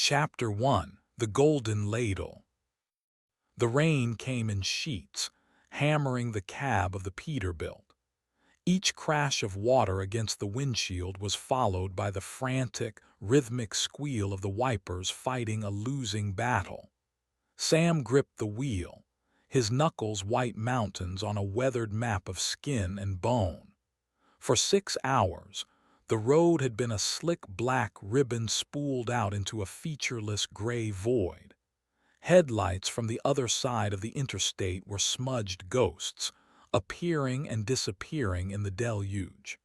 Chapter 1: The Golden Ladle. The rain came in sheets, hammering the cab of the Peterbilt. Each crash of water against the windshield was followed by the frantic, rhythmic squeal of the wipers fighting a losing battle. Sam gripped the wheel, his knuckles white mountains on a weathered map of skin and bone. For 6 hours, the road had been a slick black ribbon spooled out into a featureless gray void. Headlights from the other side of the interstate were smudged ghosts, appearing and disappearing in the deluge.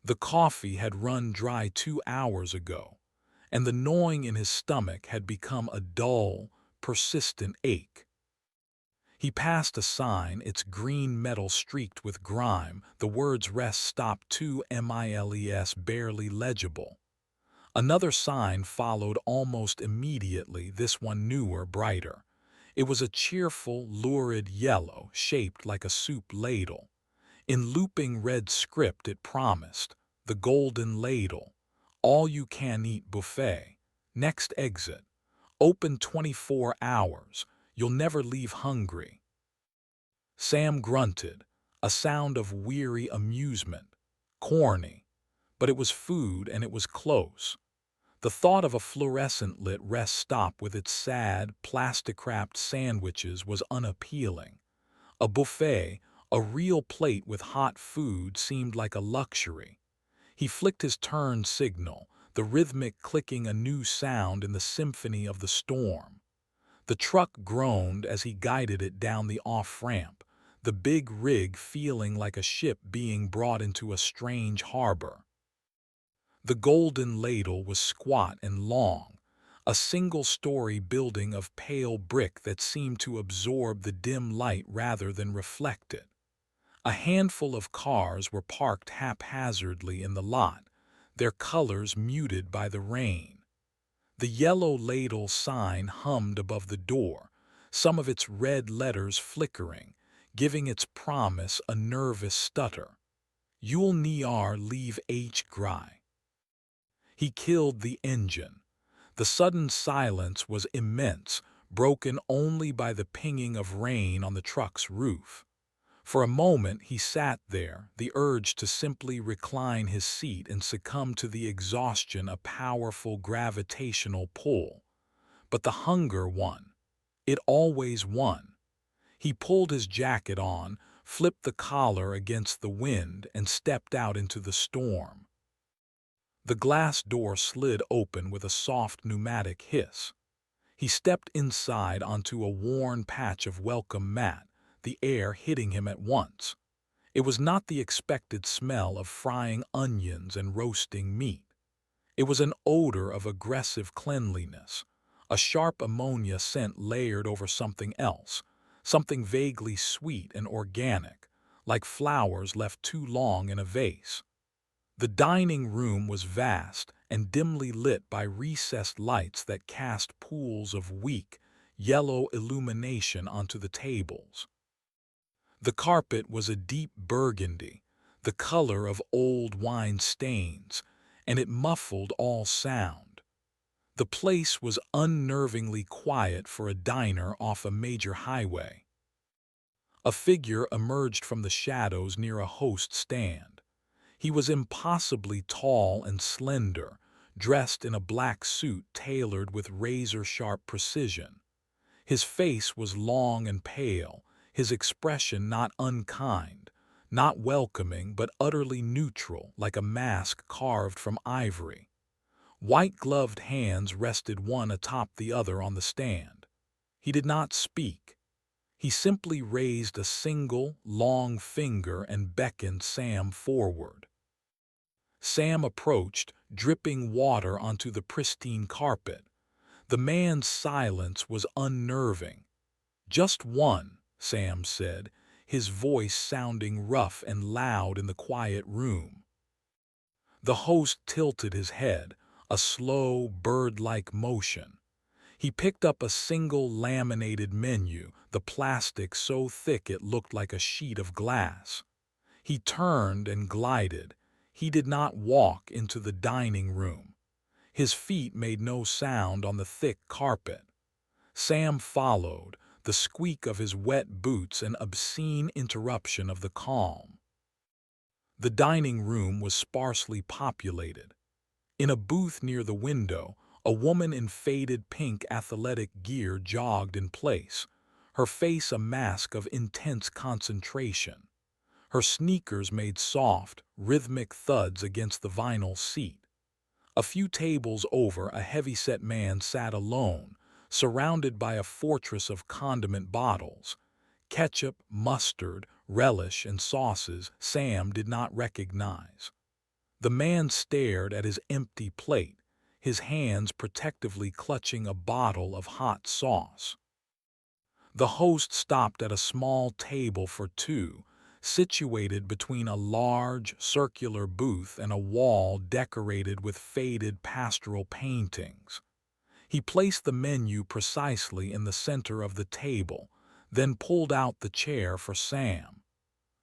The coffee had run dry 2 hours ago, and the gnawing in his stomach had become a dull, persistent ache. He passed a sign, its green metal streaked with grime, the words "Rest Stop 2 Miles" barely legible. Another sign followed almost immediately, this one newer, brighter. It was a cheerful, lurid yellow, shaped like a soup ladle. In looping red script it promised, "The Golden Ladle, all-you-can-eat buffet, next exit, open 24 hours, you'll never leave hungry." Sam grunted, a sound of weary amusement. Corny, but it was food and it was close. The thought of a fluorescent-lit rest stop with its sad, plastic-wrapped sandwiches was unappealing. A buffet, a real plate with hot food, seemed like a luxury. He flicked his turn signal, the rhythmic clicking a new sound in the symphony of the storm. The truck groaned as he guided it down the off-ramp, the big rig feeling like a ship being brought into a strange harbor. The Golden Ladle was squat and long, a single-story building of pale brick that seemed to absorb the dim light rather than reflect it. A handful of cars were parked haphazardly in the lot, their colors muted by the rain. The yellow ladle sign hummed above the door, some of its red letters flickering, giving its promise a nervous stutter. "You'll ne'er leave H. Gry." He killed the engine. The sudden silence was immense, broken only by the pinging of rain on the truck's roof. For a moment he sat there, the urge to simply recline his seat and succumb to the exhaustion, a powerful gravitational pull. But the hunger won. It always won. He pulled his jacket on, flipped the collar against the wind, and stepped out into the storm. The glass door slid open with a soft pneumatic hiss. He stepped inside onto a worn patch of welcome mat, the air hitting him at once. It was not the expected smell of frying onions and roasting meat. It was an odor of aggressive cleanliness, a sharp ammonia scent layered over something else, something vaguely sweet and organic, like flowers left too long in a vase. The dining room was vast and dimly lit by recessed lights that cast pools of weak, yellow illumination onto the tables. The carpet was a deep burgundy, the color of old wine stains, and it muffled all sound. The place was unnervingly quiet for a diner off a major highway. A figure emerged from the shadows near a host stand. He was impossibly tall and slender, dressed in a black suit tailored with razor-sharp precision. His face was long and pale, his expression not unkind, not welcoming but utterly neutral, like a mask carved from ivory. White-gloved hands rested one atop the other on the stand. He did not speak. He simply raised a single, long finger and beckoned Sam forward. Sam approached, dripping water onto the pristine carpet. The man's silence was unnerving. "Just one," Sam said, his voice sounding rough and loud in the quiet room. The host tilted his head, a slow, bird-like motion. He picked up a single laminated menu, the plastic so thick it looked like a sheet of glass. He turned and glided. He did not walk into the dining room. His feet made no sound on the thick carpet. Sam followed, the squeak of his wet boots an obscene interruption of the calm. The dining room was sparsely populated. In a booth near the window, a woman in faded pink athletic gear jogged in place, her face a mask of intense concentration. Her sneakers made soft, rhythmic thuds against the vinyl seat. A few tables over, a heavy-set man sat alone, surrounded by a fortress of condiment bottles. Ketchup, mustard, relish, and sauces Sam did not recognize. The man stared at his empty plate, his hands protectively clutching a bottle of hot sauce. The host stopped at a small table for two, situated between a large, circular booth and a wall decorated with faded pastoral paintings. He placed the menu precisely in the center of the table, then pulled out the chair for Sam.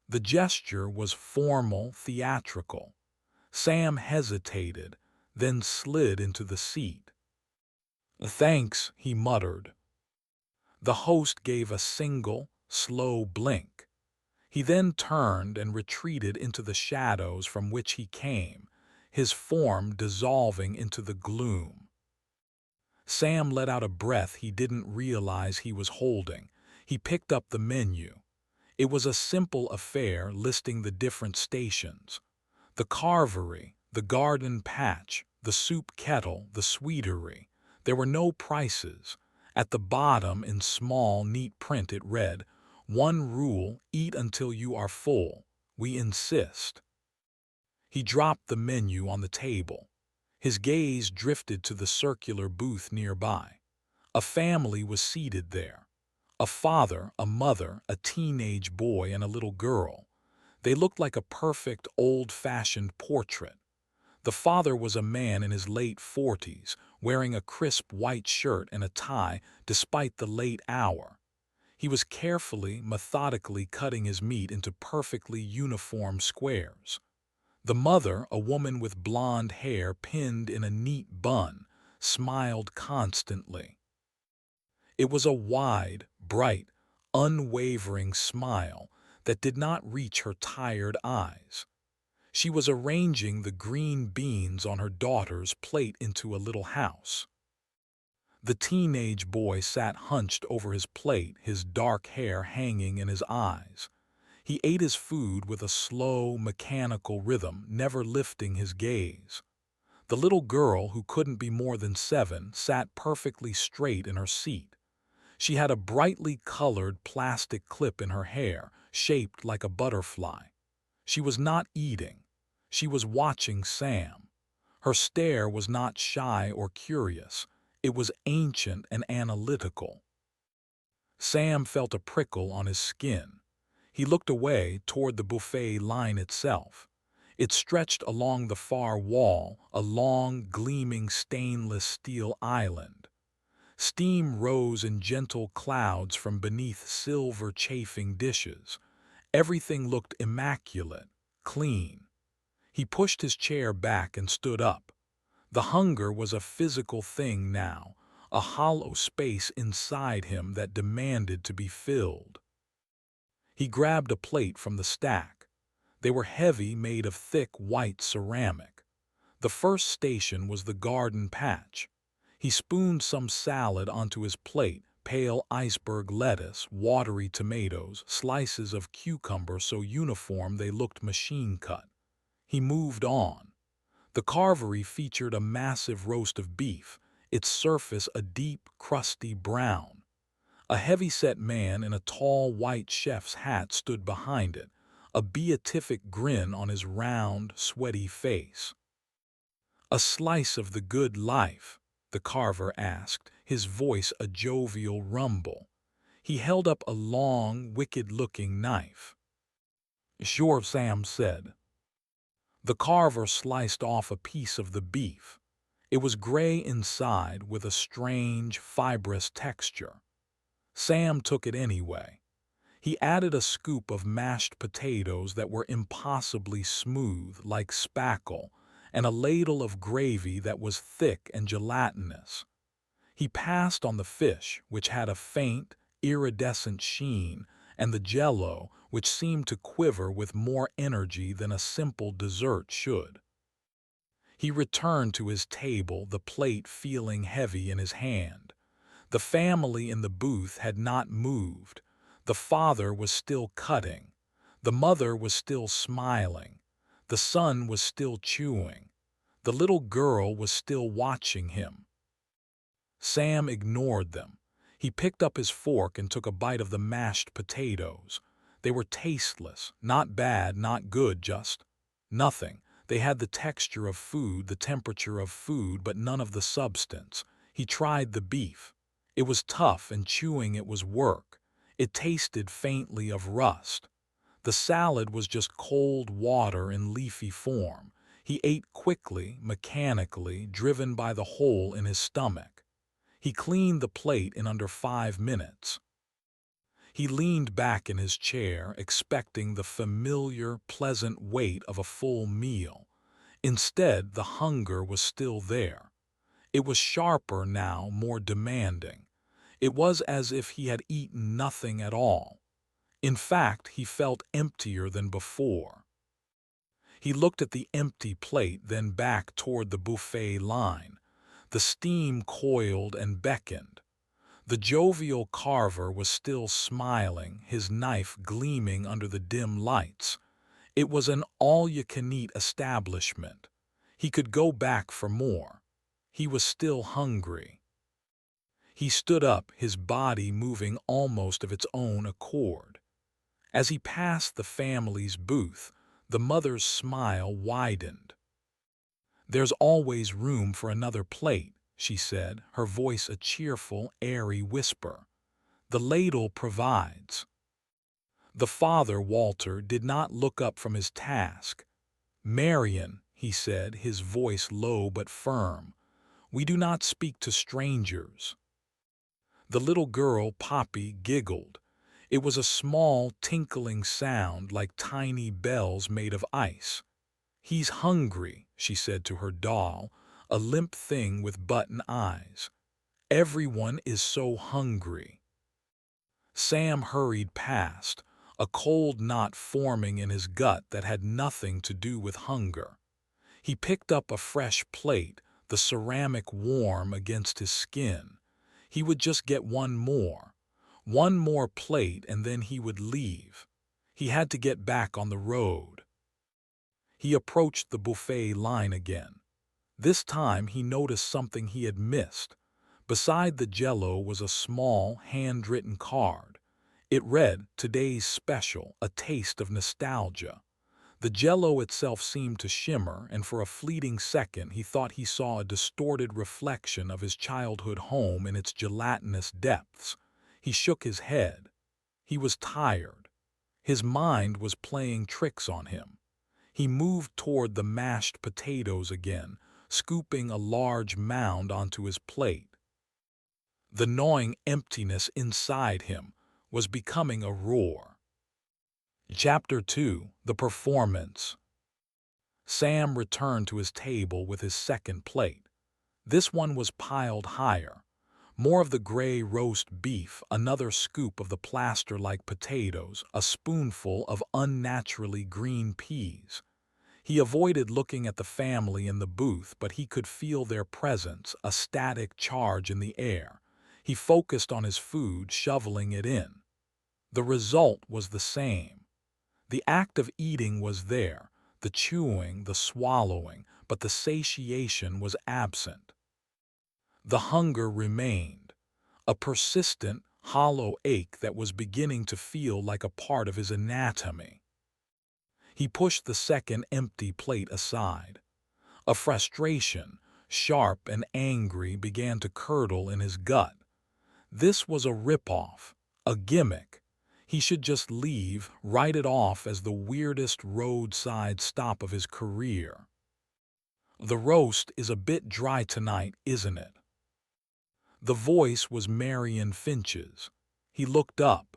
The gesture was formal, theatrical. Sam hesitated, then slid into the seat. "Thanks," he muttered. The host gave a single, slow blink. He then turned and retreated into the shadows from which he came, his form dissolving into the gloom. Sam let out a breath he didn't realize he was holding. He picked up the menu. It was a simple affair listing the different stations. The carvery, the garden patch, the soup kettle, the sweetery. There were no prices. At the bottom, in small, neat print, it read, "One rule, eat until you are full. We insist." He dropped the menu on the table. His gaze drifted to the circular booth nearby. A family was seated there. A father, a mother, a teenage boy, and a little girl. They looked like a perfect, old-fashioned portrait. The father was a man in his late 40s, wearing a crisp white shirt and a tie despite the late hour. He was carefully, methodically cutting his meat into perfectly uniform squares. The mother, a woman with blonde hair pinned in a neat bun, smiled constantly. It was a wide, bright, unwavering smile that did not reach her tired eyes. She was arranging the green beans on her daughter's plate into a little house. The teenage boy sat hunched over his plate, his dark hair hanging in his eyes. He ate his food with a slow, mechanical rhythm, never lifting his gaze. The little girl, who couldn't be more than 7, sat perfectly straight in her seat. She had a brightly colored plastic clip in her hair, shaped like a butterfly. She was not eating. She was watching Sam. Her stare was not shy or curious. It was ancient and analytical. Sam felt a prickle on his skin. He looked away toward the buffet line itself. It stretched along the far wall, a long, gleaming stainless steel island. Steam rose in gentle clouds from beneath silver chafing dishes. Everything looked immaculate, clean. He pushed his chair back and stood up. The hunger was a physical thing now, a hollow space inside him that demanded to be filled. He grabbed a plate from the stack. They were heavy, made of thick white ceramic. The first station was the garden patch. He spooned some salad onto his plate, pale iceberg lettuce, watery tomatoes, slices of cucumber so uniform they looked machine-cut. He moved on. The carvery featured a massive roast of beef, its surface a deep, crusty brown. A heavy-set man in a tall white chef's hat stood behind it, a beatific grin on his round, sweaty face. "A slice of the good life?" the carver asked, his voice a jovial rumble. He held up a long, wicked-looking knife. "Sure," Sam said. The carver sliced off a piece of the beef. It was gray inside with a strange, fibrous texture. Sam took it anyway. He added a scoop of mashed potatoes that were impossibly smooth, like spackle, and a ladle of gravy that was thick and gelatinous. He passed on the fish, which had a faint, iridescent sheen, and the jello, which seemed to quiver with more energy than a simple dessert should. He returned to his table, the plate feeling heavy in his hand. The family in the booth had not moved. The father was still cutting. The mother was still smiling. The son was still chewing. The little girl was still watching him. Sam ignored them. He picked up his fork and took a bite of the mashed potatoes. They were tasteless, not bad, not good, just nothing. They had the texture of food, the temperature of food, but none of the substance. He tried the beef. It was tough, and chewing it was work. It tasted faintly of rust. The salad was just cold water in leafy form. He ate quickly, mechanically, driven by the hole in his stomach. He cleaned the plate in under 5 minutes. He leaned back in his chair, expecting the familiar, pleasant weight of a full meal. Instead, the hunger was still there. It was sharper now, more demanding. It was as if he had eaten nothing at all. In fact, he felt emptier than before. He looked at the empty plate, then back toward the buffet line. The steam coiled and beckoned. The jovial carver was still smiling, his knife gleaming under the dim lights. It was an all-you-can-eat establishment. He could go back for more. He was still hungry. He stood up, his body moving almost of its own accord. As he passed the family's booth, the mother's smile widened. "There's always room for another plate," she said, her voice a cheerful, airy whisper. "The ladle provides." The father, Walter, did not look up from his task. "Marion," he said, his voice low but firm, "we do not speak to strangers." The little girl, Poppy, giggled. It was a small, tinkling sound like tiny bells made of ice. "He's hungry," she said to her doll, a limp thing with button eyes. "Everyone is so hungry." Sam hurried past, a cold knot forming in his gut that had nothing to do with hunger. He picked up a fresh plate, the ceramic warm against his skin. He would just get one more plate, and then he would leave. He had to get back on the road. He approached the buffet line again. This time he noticed something he had missed. Beside the jello was a small, handwritten card. It read, "Today's special, a taste of nostalgia." The jello itself seemed to shimmer, and for a fleeting second he thought he saw a distorted reflection of his childhood home in its gelatinous depths. He shook his head. He was tired. His mind was playing tricks on him. He moved toward the mashed potatoes again, scooping a large mound onto his plate. The gnawing emptiness inside him was becoming a roar. Chapter 2: The Performance. Sam returned to his table with his second plate. This one was piled higher. More of the gray roast beef, another scoop of the plaster-like potatoes, a spoonful of unnaturally green peas. He avoided looking at the family in the booth, but he could feel their presence, a static charge in the air. He focused on his food, shoveling it in. The result was the same. The act of eating was there, the chewing, the swallowing, but the satiation was absent. The hunger remained, a persistent, hollow ache that was beginning to feel like a part of his anatomy. He pushed the second empty plate aside. A frustration, sharp and angry, began to curdle in his gut. This was a rip-off, a gimmick. He should just leave, write it off as the weirdest roadside stop of his career. "The roast is a bit dry tonight, isn't it?" The voice was Marion Finch's. He looked up.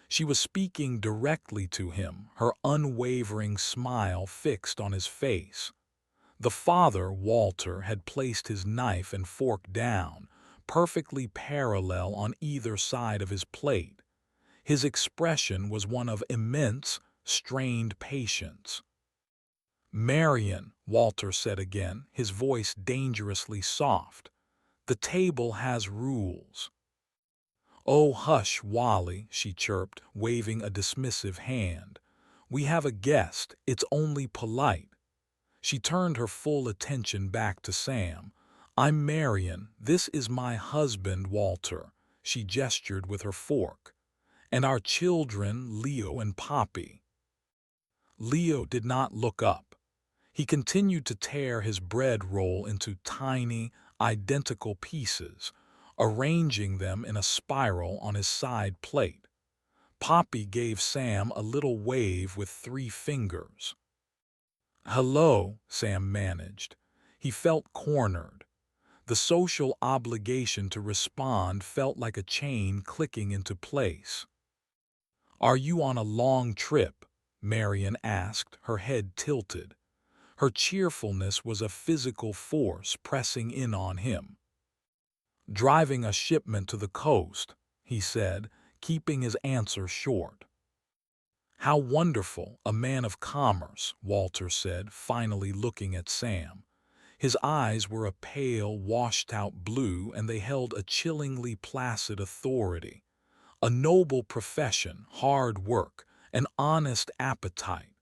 She was speaking directly to him, her unwavering smile fixed on his face. The father, Walter, had placed his knife and fork down, perfectly parallel on either side of his plate. His expression was one of immense, strained patience. "Marion," Walter said again, his voice dangerously soft, "the table has rules." "Oh, hush, Wally," she chirped, waving a dismissive hand. "We have a guest, it's only polite." She turned her full attention back to Sam. "I'm Marion, this is my husband, Walter." She gestured with her fork. "And our children, Leo and Poppy." Leo did not look up. He continued to tear his bread roll into tiny, identical pieces, arranging them in a spiral on his side plate. Poppy gave Sam a little wave with 3 fingers. "Hello," Sam managed. He felt cornered. The social obligation to respond felt like a chain clicking into place. "Are you on a long trip?" Marion asked, her head tilted. Her cheerfulness was a physical force pressing in on him. "Driving a shipment to the coast," he said, keeping his answer short. "How wonderful, a man of commerce," Walter said, finally looking at Sam. His eyes were a pale, washed-out blue, and they held a chillingly placid authority. "A noble profession, hard work, an honest appetite."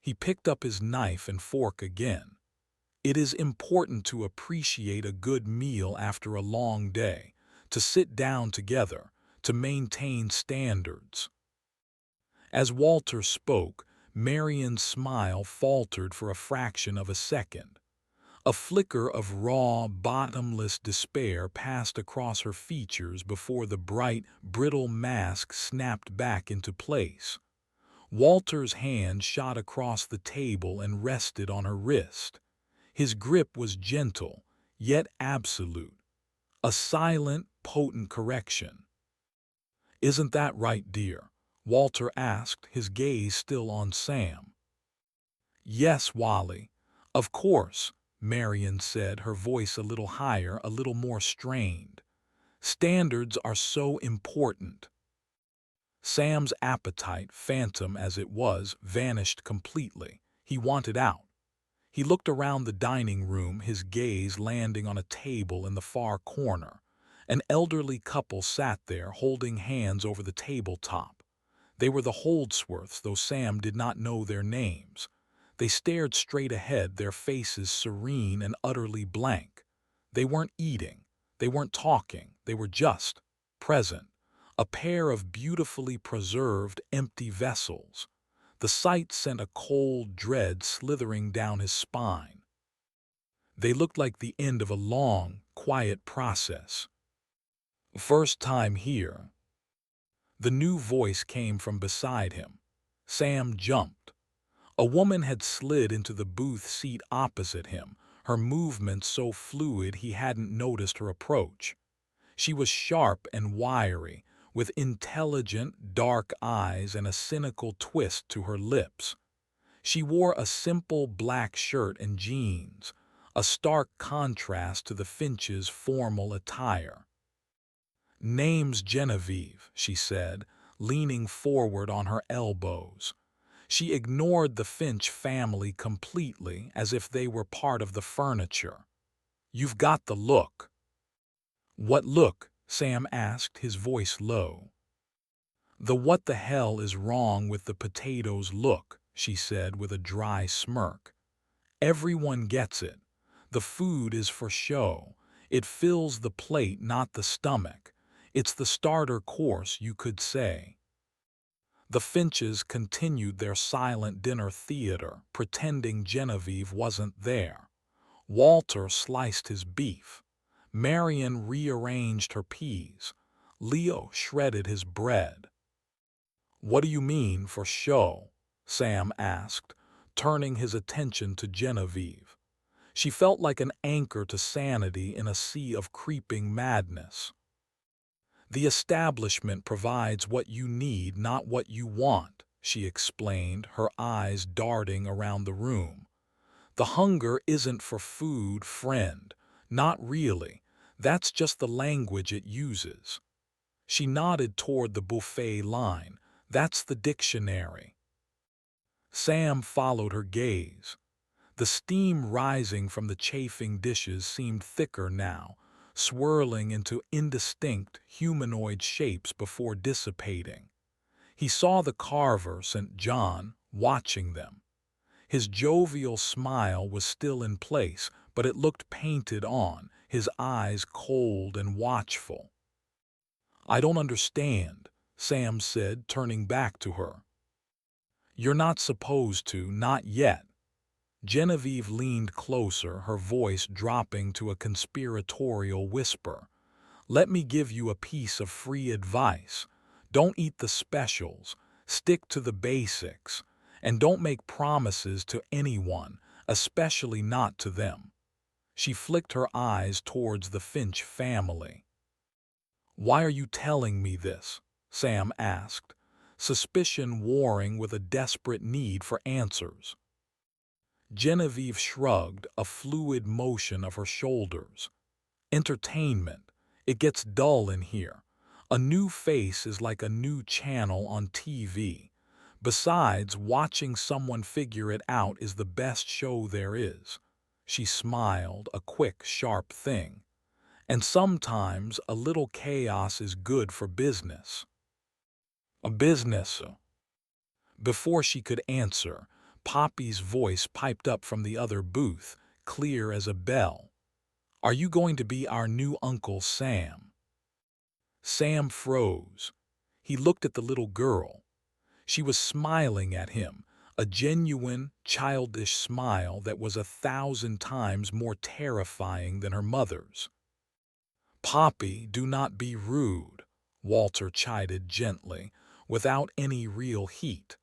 He picked up his knife and fork again. "It is important to appreciate a good meal after a long day, to sit down together, to maintain standards." As Walter spoke, Marion's smile faltered for a fraction of a second. A flicker of raw, bottomless despair passed across her features before the bright, brittle mask snapped back into place. Walter's hand shot across the table and rested on her wrist. His grip was gentle, yet absolute. A silent, potent correction. "Isn't that right, dear?" Walter asked, his gaze still on Sam. "Yes, Wally. Of course," Marion said, her voice a little higher, a little more strained. "Standards are so important." Sam's appetite, phantom as it was, vanished completely. He wanted out. He looked around the dining room, his gaze landing on a table in the far corner. An elderly couple sat there, holding hands over the tabletop. They were the Holdsworths, though Sam did not know their names. They stared straight ahead, their faces serene and utterly blank. They weren't eating. They weren't talking. They were just present. A pair of beautifully preserved, empty vessels. The sight sent a cold dread slithering down his spine. They looked like the end of a long, quiet process. "First time here." The new voice came from beside him. Sam jumped. A woman had slid into the booth seat opposite him, her movements so fluid he hadn't noticed her approach. She was sharp and wiry, with intelligent, dark eyes and a cynical twist to her lips. She wore a simple black shirt and jeans, a stark contrast to the Finch's formal attire. "Name's Genevieve," she said, leaning forward on her elbows. She ignored the Finch family completely, as if they were part of the furniture. "You've got the look." "What look?" Sam asked, his voice low. "The what the hell is wrong with the potatoes look," she said with a dry smirk. "Everyone gets it. The food is for show. It fills the plate, not the stomach. It's the starter course, you could say." The Finches continued their silent dinner theater, pretending Genevieve wasn't there. Walter sliced his beef. Marion rearranged her peas. Leo shredded his bread. "What do you mean, for show?" Sam asked, turning his attention to Genevieve. She felt like an anchor to sanity in a sea of creeping madness. "The establishment provides what you need, not what you want," she explained, her eyes darting around the room. The hunger isn't for food, friend. Not really. That's just the language it uses. She nodded toward the buffet line. That's the dictionary. Sam followed her gaze. The steam rising from the chafing dishes seemed thicker now, swirling into indistinct humanoid shapes before dissipating. He saw the carver, St. John, watching them. His jovial smile was still in place, but it looked painted on, his eyes cold and watchful. "I don't understand," Sam said, turning back to her. "You're not supposed to, not yet." Genevieve leaned closer, her voice dropping to a conspiratorial whisper. "Let me give you a piece of free advice. Don't eat the specials. Stick to the basics. And don't make promises to anyone, especially not to them." She flicked her eyes towards the Finch family. "Why are you telling me this?" Sam asked, suspicion warring with a desperate need for answers. Genevieve shrugged, a fluid motion of her shoulders. "Entertainment. It gets dull in here. A new face is like a new channel on TV. Besides, watching someone figure it out is the best show there is." She smiled, a quick, sharp thing. "And sometimes a little chaos is good for business." "A business?" Before she could answer, Poppy's voice piped up from the other booth, clear as a bell. "Are you going to be our new Uncle Sam?" Sam froze. He looked at the little girl. She was smiling at him, a genuine, childish smile that was 1,000 times more terrifying than her mother's. "Poppy, do not be rude," Walter chided gently, without any real heat.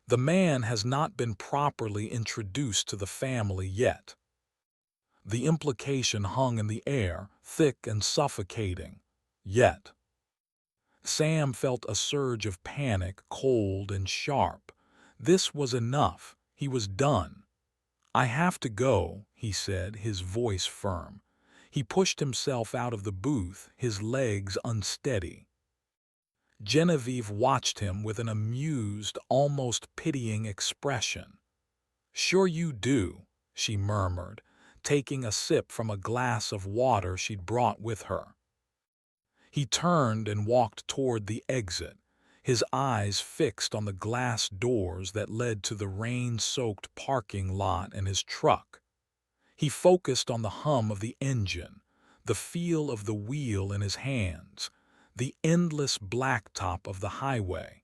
"The man has not been properly introduced to the family yet." The implication hung in the air, thick and suffocating. Yet. Sam felt a surge of panic, cold and sharp. This was enough. He was done. "I have to go," he said, his voice firm. He pushed himself out of the booth, his legs unsteady. Genevieve watched him with an amused, almost pitying expression. "Sure you do," she murmured, taking a sip from a glass of water she'd brought with her. He turned and walked toward the exit, his eyes fixed on the glass doors that led to the rain-soaked parking lot and his truck. He focused on the hum of the engine, the feel of the wheel in his hands, the endless blacktop of the highway.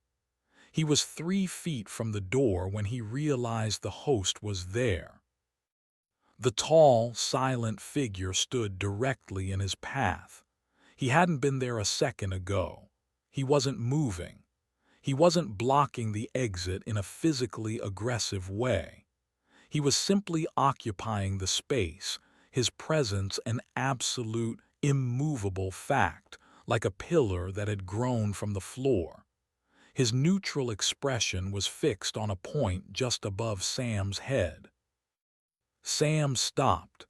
He was 3 feet from the door when he realized the host was there. The tall, silent figure stood directly in his path. He hadn't been there a second ago. He wasn't moving. He wasn't blocking the exit in a physically aggressive way. He was simply occupying the space, his presence an absolute, immovable fact, like a pillar that had grown from the floor. His neutral expression was fixed on a point just above Sam's head. Sam stopped.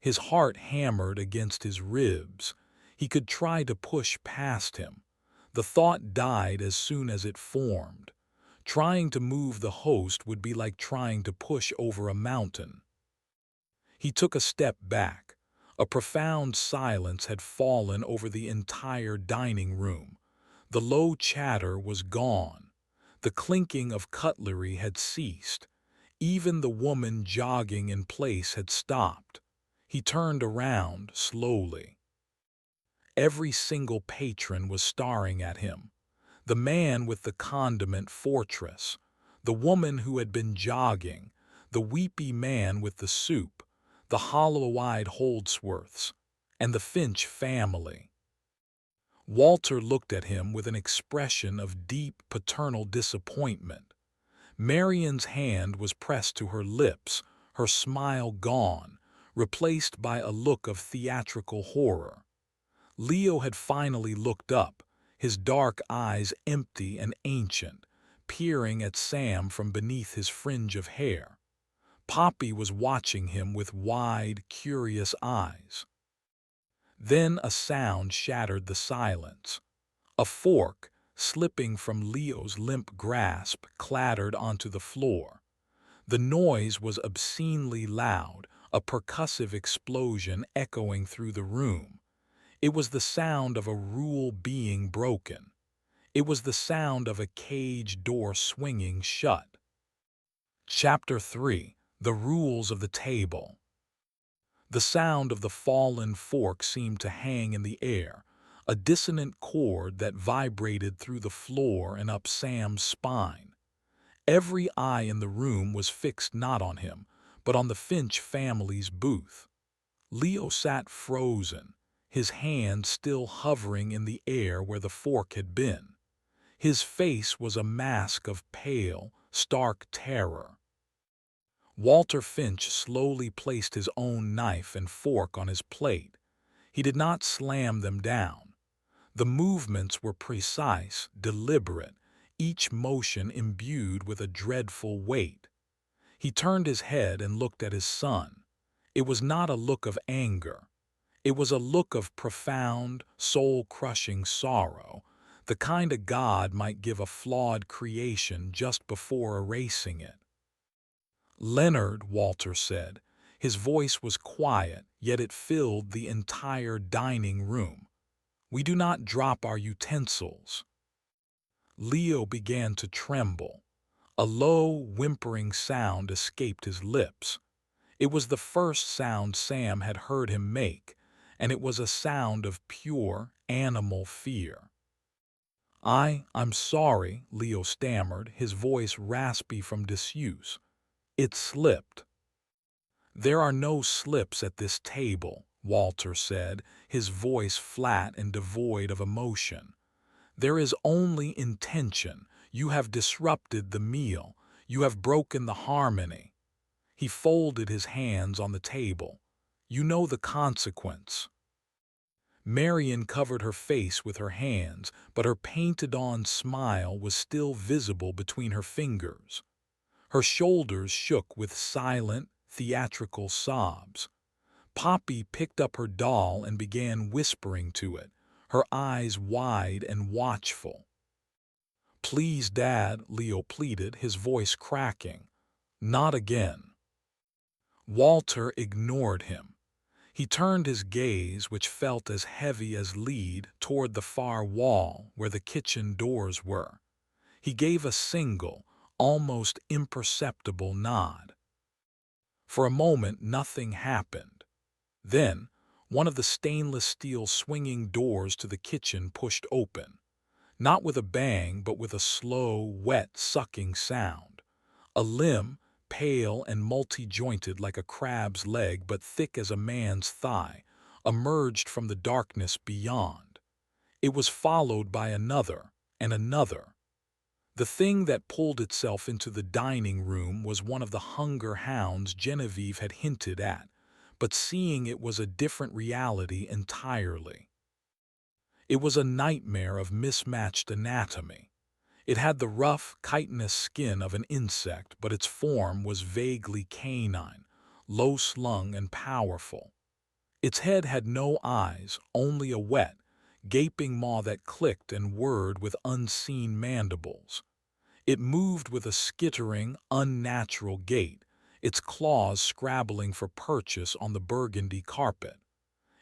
His heart hammered against his ribs. He could try to push past him. The thought died as soon as it formed. Trying to move the host would be like trying to push over a mountain. He took a step back. A profound silence had fallen over the entire dining room. The low chatter was gone. The clinking of cutlery had ceased. Even the woman jogging in place had stopped. He turned around slowly. Every single patron was staring at him. The man with the condiment fortress, the woman who had been jogging, the weepy man with the soup, the hollow-eyed Holdsworths, and the Finch family. Walter looked at him with an expression of deep paternal disappointment. Marion's hand was pressed to her lips, her smile gone, replaced by a look of theatrical horror. Leo had finally looked up, his dark eyes empty and ancient, peering at Sam from beneath his fringe of hair. Poppy was watching him with wide, curious eyes. Then a sound shattered the silence. A fork, slipping from Leo's limp grasp, clattered onto the floor. The noise was obscenely loud, a percussive explosion echoing through the room. It was the sound of a rule being broken. It was the sound of a cage door swinging shut. Chapter 3: The Rules of the Table. The sound of the fallen fork seemed to hang in the air, a dissonant chord that vibrated through the floor and up Sam's spine. Every eye in the room was fixed not on him, but on the Finch family's booth. Leo sat frozen, his hand still hovering in the air where the fork had been. His face was a mask of pale, stark terror. Walter Finch slowly placed his own knife and fork on his plate. He did not slam them down. The movements were precise, deliberate, each motion imbued with a dreadful weight. He turned his head and looked at his son. It was not a look of anger. It was a look of profound, soul-crushing sorrow, the kind a God might give a flawed creation just before erasing it. "Leonard," Walter said. His voice was quiet, yet it filled the entire dining room. "We do not drop our utensils." Leo began to tremble. A low, whimpering sound escaped his lips. It was the first sound Sam had heard him make, and it was a sound of pure, animal fear. I'm sorry," Leo stammered, his voice raspy from disuse. "It slipped." "There are no slips at this table," Walter said, his voice flat and devoid of emotion. "There is only intention. You have disrupted the meal. You have broken the harmony." He folded his hands on the table. "You know the consequence." Marian covered her face with her hands, but her painted-on smile was still visible between her fingers. Her shoulders shook with silent, theatrical sobs. Poppy picked up her doll and began whispering to it, her eyes wide and watchful. "Please, Dad," Leo pleaded, his voice cracking. "Not again." Walter ignored him. He turned his gaze, which felt as heavy as lead, toward the far wall where the kitchen doors were. He gave a single, almost imperceptible nod. For a moment nothing happened. Then, one of the stainless steel swinging doors to the kitchen pushed open. Not with a bang, but with a slow, wet, sucking sound. A limb, pale and multi-jointed like a crab's leg but thick as a man's thigh, emerged from the darkness beyond. It was followed by another and another. The thing that pulled itself into the dining room was one of the hunger hounds Genevieve had hinted at, but seeing it was a different reality entirely. It was a nightmare of mismatched anatomy. It had the rough, chitinous skin of an insect, but its form was vaguely canine, low-slung and powerful. Its head had no eyes, only a wet, gaping maw that clicked and whirred with unseen mandibles. It moved with a skittering, unnatural gait, its claws scrabbling for purchase on the burgundy carpet.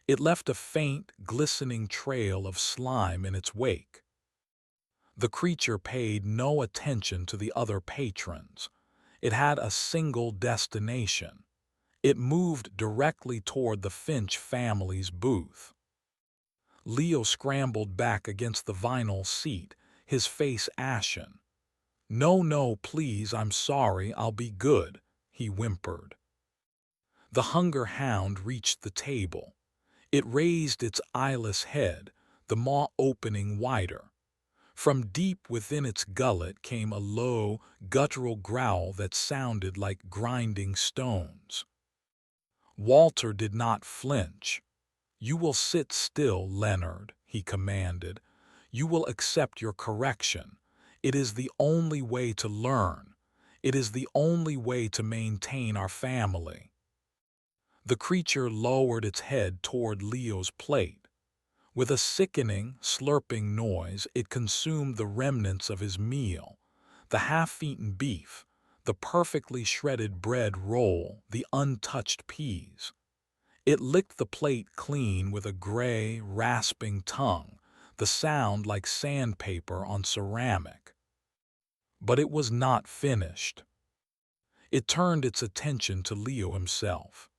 It left a faint, glistening trail of slime in its wake. The creature paid no attention to the other patrons. It had a single destination. It moved directly toward the Finch family's booth. Leo scrambled back against the vinyl seat, his face ashen. No, please, I'm sorry, I'll be good," he whimpered. The hunger hound reached the table. It raised its eyeless head, the maw opening wider. From deep within its gullet came a low, guttural growl that sounded like grinding stones. Walter did not flinch. "You will sit still, Leonard," he commanded. "You will accept your correction. It is the only way to learn. It is the only way to maintain our family." The creature lowered its head toward Leo's plate. With a sickening, slurping noise, it consumed the remnants of his meal, the half-eaten beef, the perfectly shredded bread roll, the untouched peas. It licked the plate clean with a gray, rasping tongue, the sound like sandpaper on ceramic. But it was not finished. It turned its attention to Leo himself.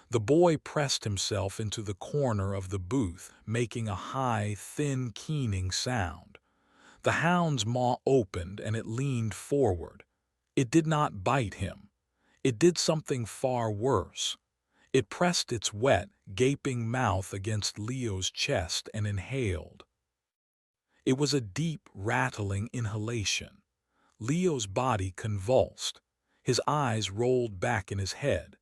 The boy pressed himself into the corner of the booth, making a high, thin, keening sound. The hound's maw opened and it leaned forward. It did not bite him. It did something far worse. It pressed its wet, gaping mouth against Leo's chest and inhaled. It was a deep, rattling inhalation. Leo's body convulsed. His eyes rolled back in his head.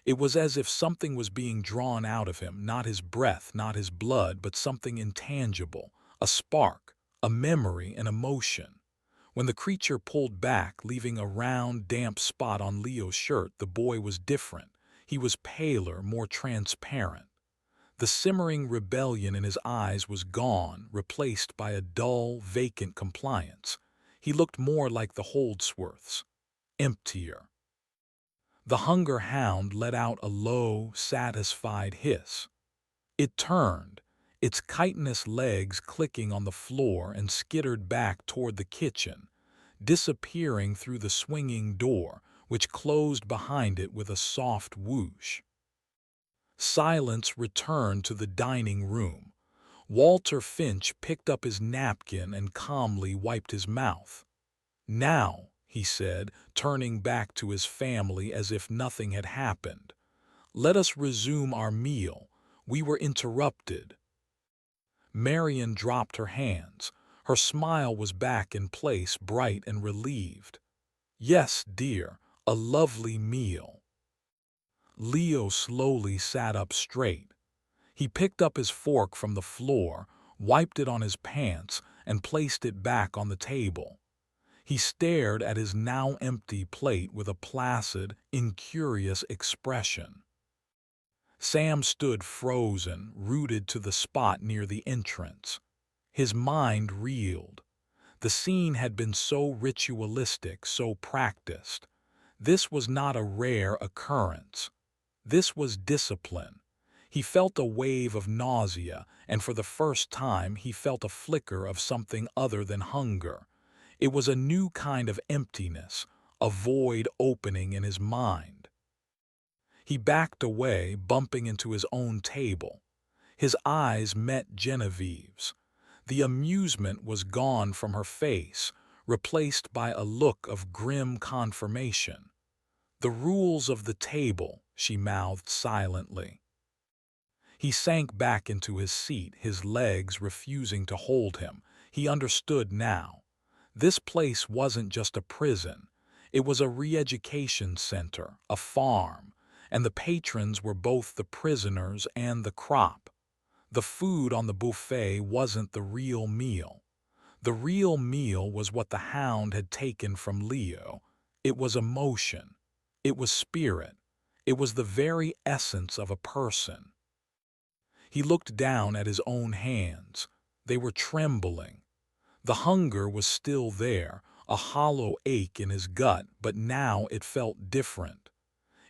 It was as if something was being drawn out of him, not his breath, not his blood, but something intangible, a spark, a memory, an emotion. When the creature pulled back, leaving a round, damp spot on Leo's shirt, the boy was different. He was paler, more transparent. The simmering rebellion in his eyes was gone, replaced by a dull, vacant compliance. He looked more like the Holdsworths, emptier. The hunger hound let out a low, satisfied hiss. It turned, its chitinous legs clicking on the floor, and skittered back toward the kitchen, disappearing through the swinging door, which closed behind it with a soft whoosh. Silence returned to the dining room. Walter Finch picked up his napkin and calmly wiped his mouth. "Now," he said, turning back to his family as if nothing had happened, "let us resume our meal. We were interrupted." Marian dropped her hands. Her smile was back in place, bright and relieved. "Yes, dear, a lovely meal." Leo slowly sat up straight. He picked up his fork from the floor, wiped it on his pants, and placed it back on the table. He stared at his now empty plate with a placid, incurious expression. Sam stood frozen, rooted to the spot near the entrance. His mind reeled. The scene had been so ritualistic, so practiced. This was not a rare occurrence. This was discipline. He felt a wave of nausea, and for the first time he felt a flicker of something other than hunger. It was a new kind of emptiness, a void opening in his mind. He backed away, bumping into his own table. His eyes met Genevieve's. The amusement was gone from her face, replaced by a look of grim confirmation. "The rules of the table," she mouthed silently. He sank back into his seat, his legs refusing to hold him. He understood now. This place wasn't just a prison. It was a re-education center, a farm, and the patrons were both the prisoners and the crop. The food on the buffet wasn't the real meal. The real meal was what the hound had taken from Leo. It was emotion. It was spirit. It was the very essence of a person. He looked down at his own hands. They were trembling. The hunger was still there, a hollow ache in his gut, but now it felt different.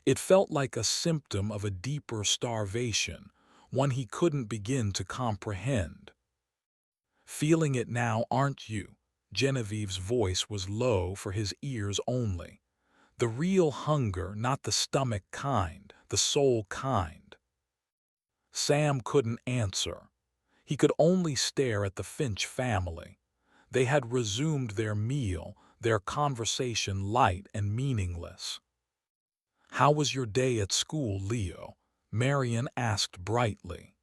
It felt like a symptom of a deeper starvation, one he couldn't begin to comprehend. "Feeling it now, aren't you?" Genevieve's voice was low for his ears only. "The real hunger, not the stomach kind, the soul kind." Sam couldn't answer. He could only stare at the Finch family. They had resumed their meal, their conversation light and meaningless. "How was your day at school, Leo?" Marian asked brightly.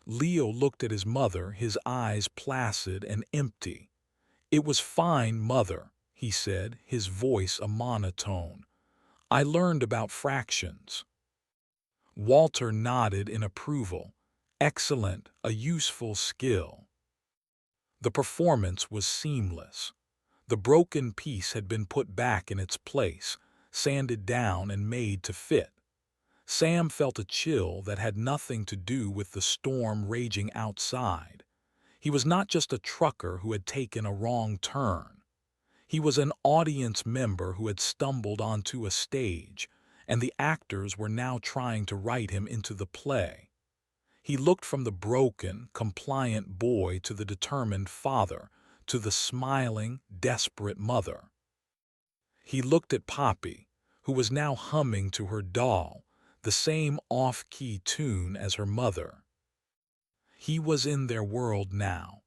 Leo looked at his mother, his eyes placid and empty. "It was fine, Mother," he said, his voice a monotone. "I learned about fractions." Walter nodded in approval. "Excellent, a useful skill." The performance was seamless. The broken piece had been put back in its place, sanded down and made to fit. Sam felt a chill that had nothing to do with the storm raging outside. He was not just a trucker who had taken a wrong turn. He was an audience member who had stumbled onto a stage, and the actors were now trying to write him into the play. He looked from the broken, compliant boy to the determined father, to the smiling, desperate mother. He looked at Poppy, who was now humming to her doll, the same off-key tune as her mother. He was in their world now,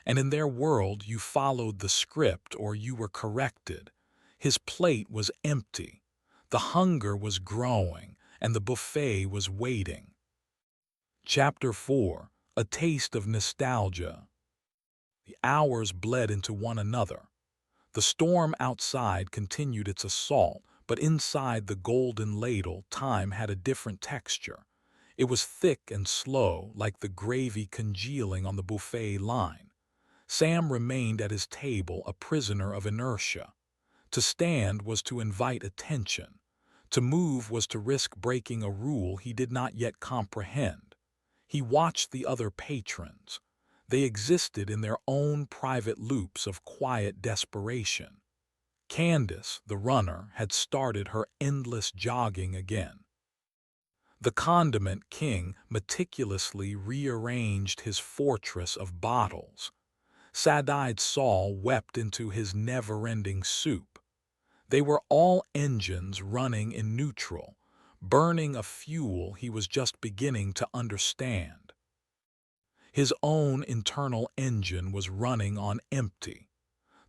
and in their world you followed the script or you were corrected. His plate was empty. The hunger was growing, and the buffet was waiting. Chapter 4: A Taste of Nostalgia. The hours bled into one another. The storm outside continued its assault, but inside the Golden Ladle time had a different texture. It was thick and slow, like the gravy congealing on the buffet line. Sam remained at his table, a prisoner of inertia. To stand was to invite attention. To move was to risk breaking a rule he did not yet comprehend. He watched the other patrons. They existed in their own private loops of quiet desperation. Candace, the runner, had started her endless jogging again. The condiment king meticulously rearranged his fortress of bottles. Sad-eyed Saul wept into his never-ending soup. They were all engines running in neutral, burning a fuel he was just beginning to understand. His own internal engine was running on empty.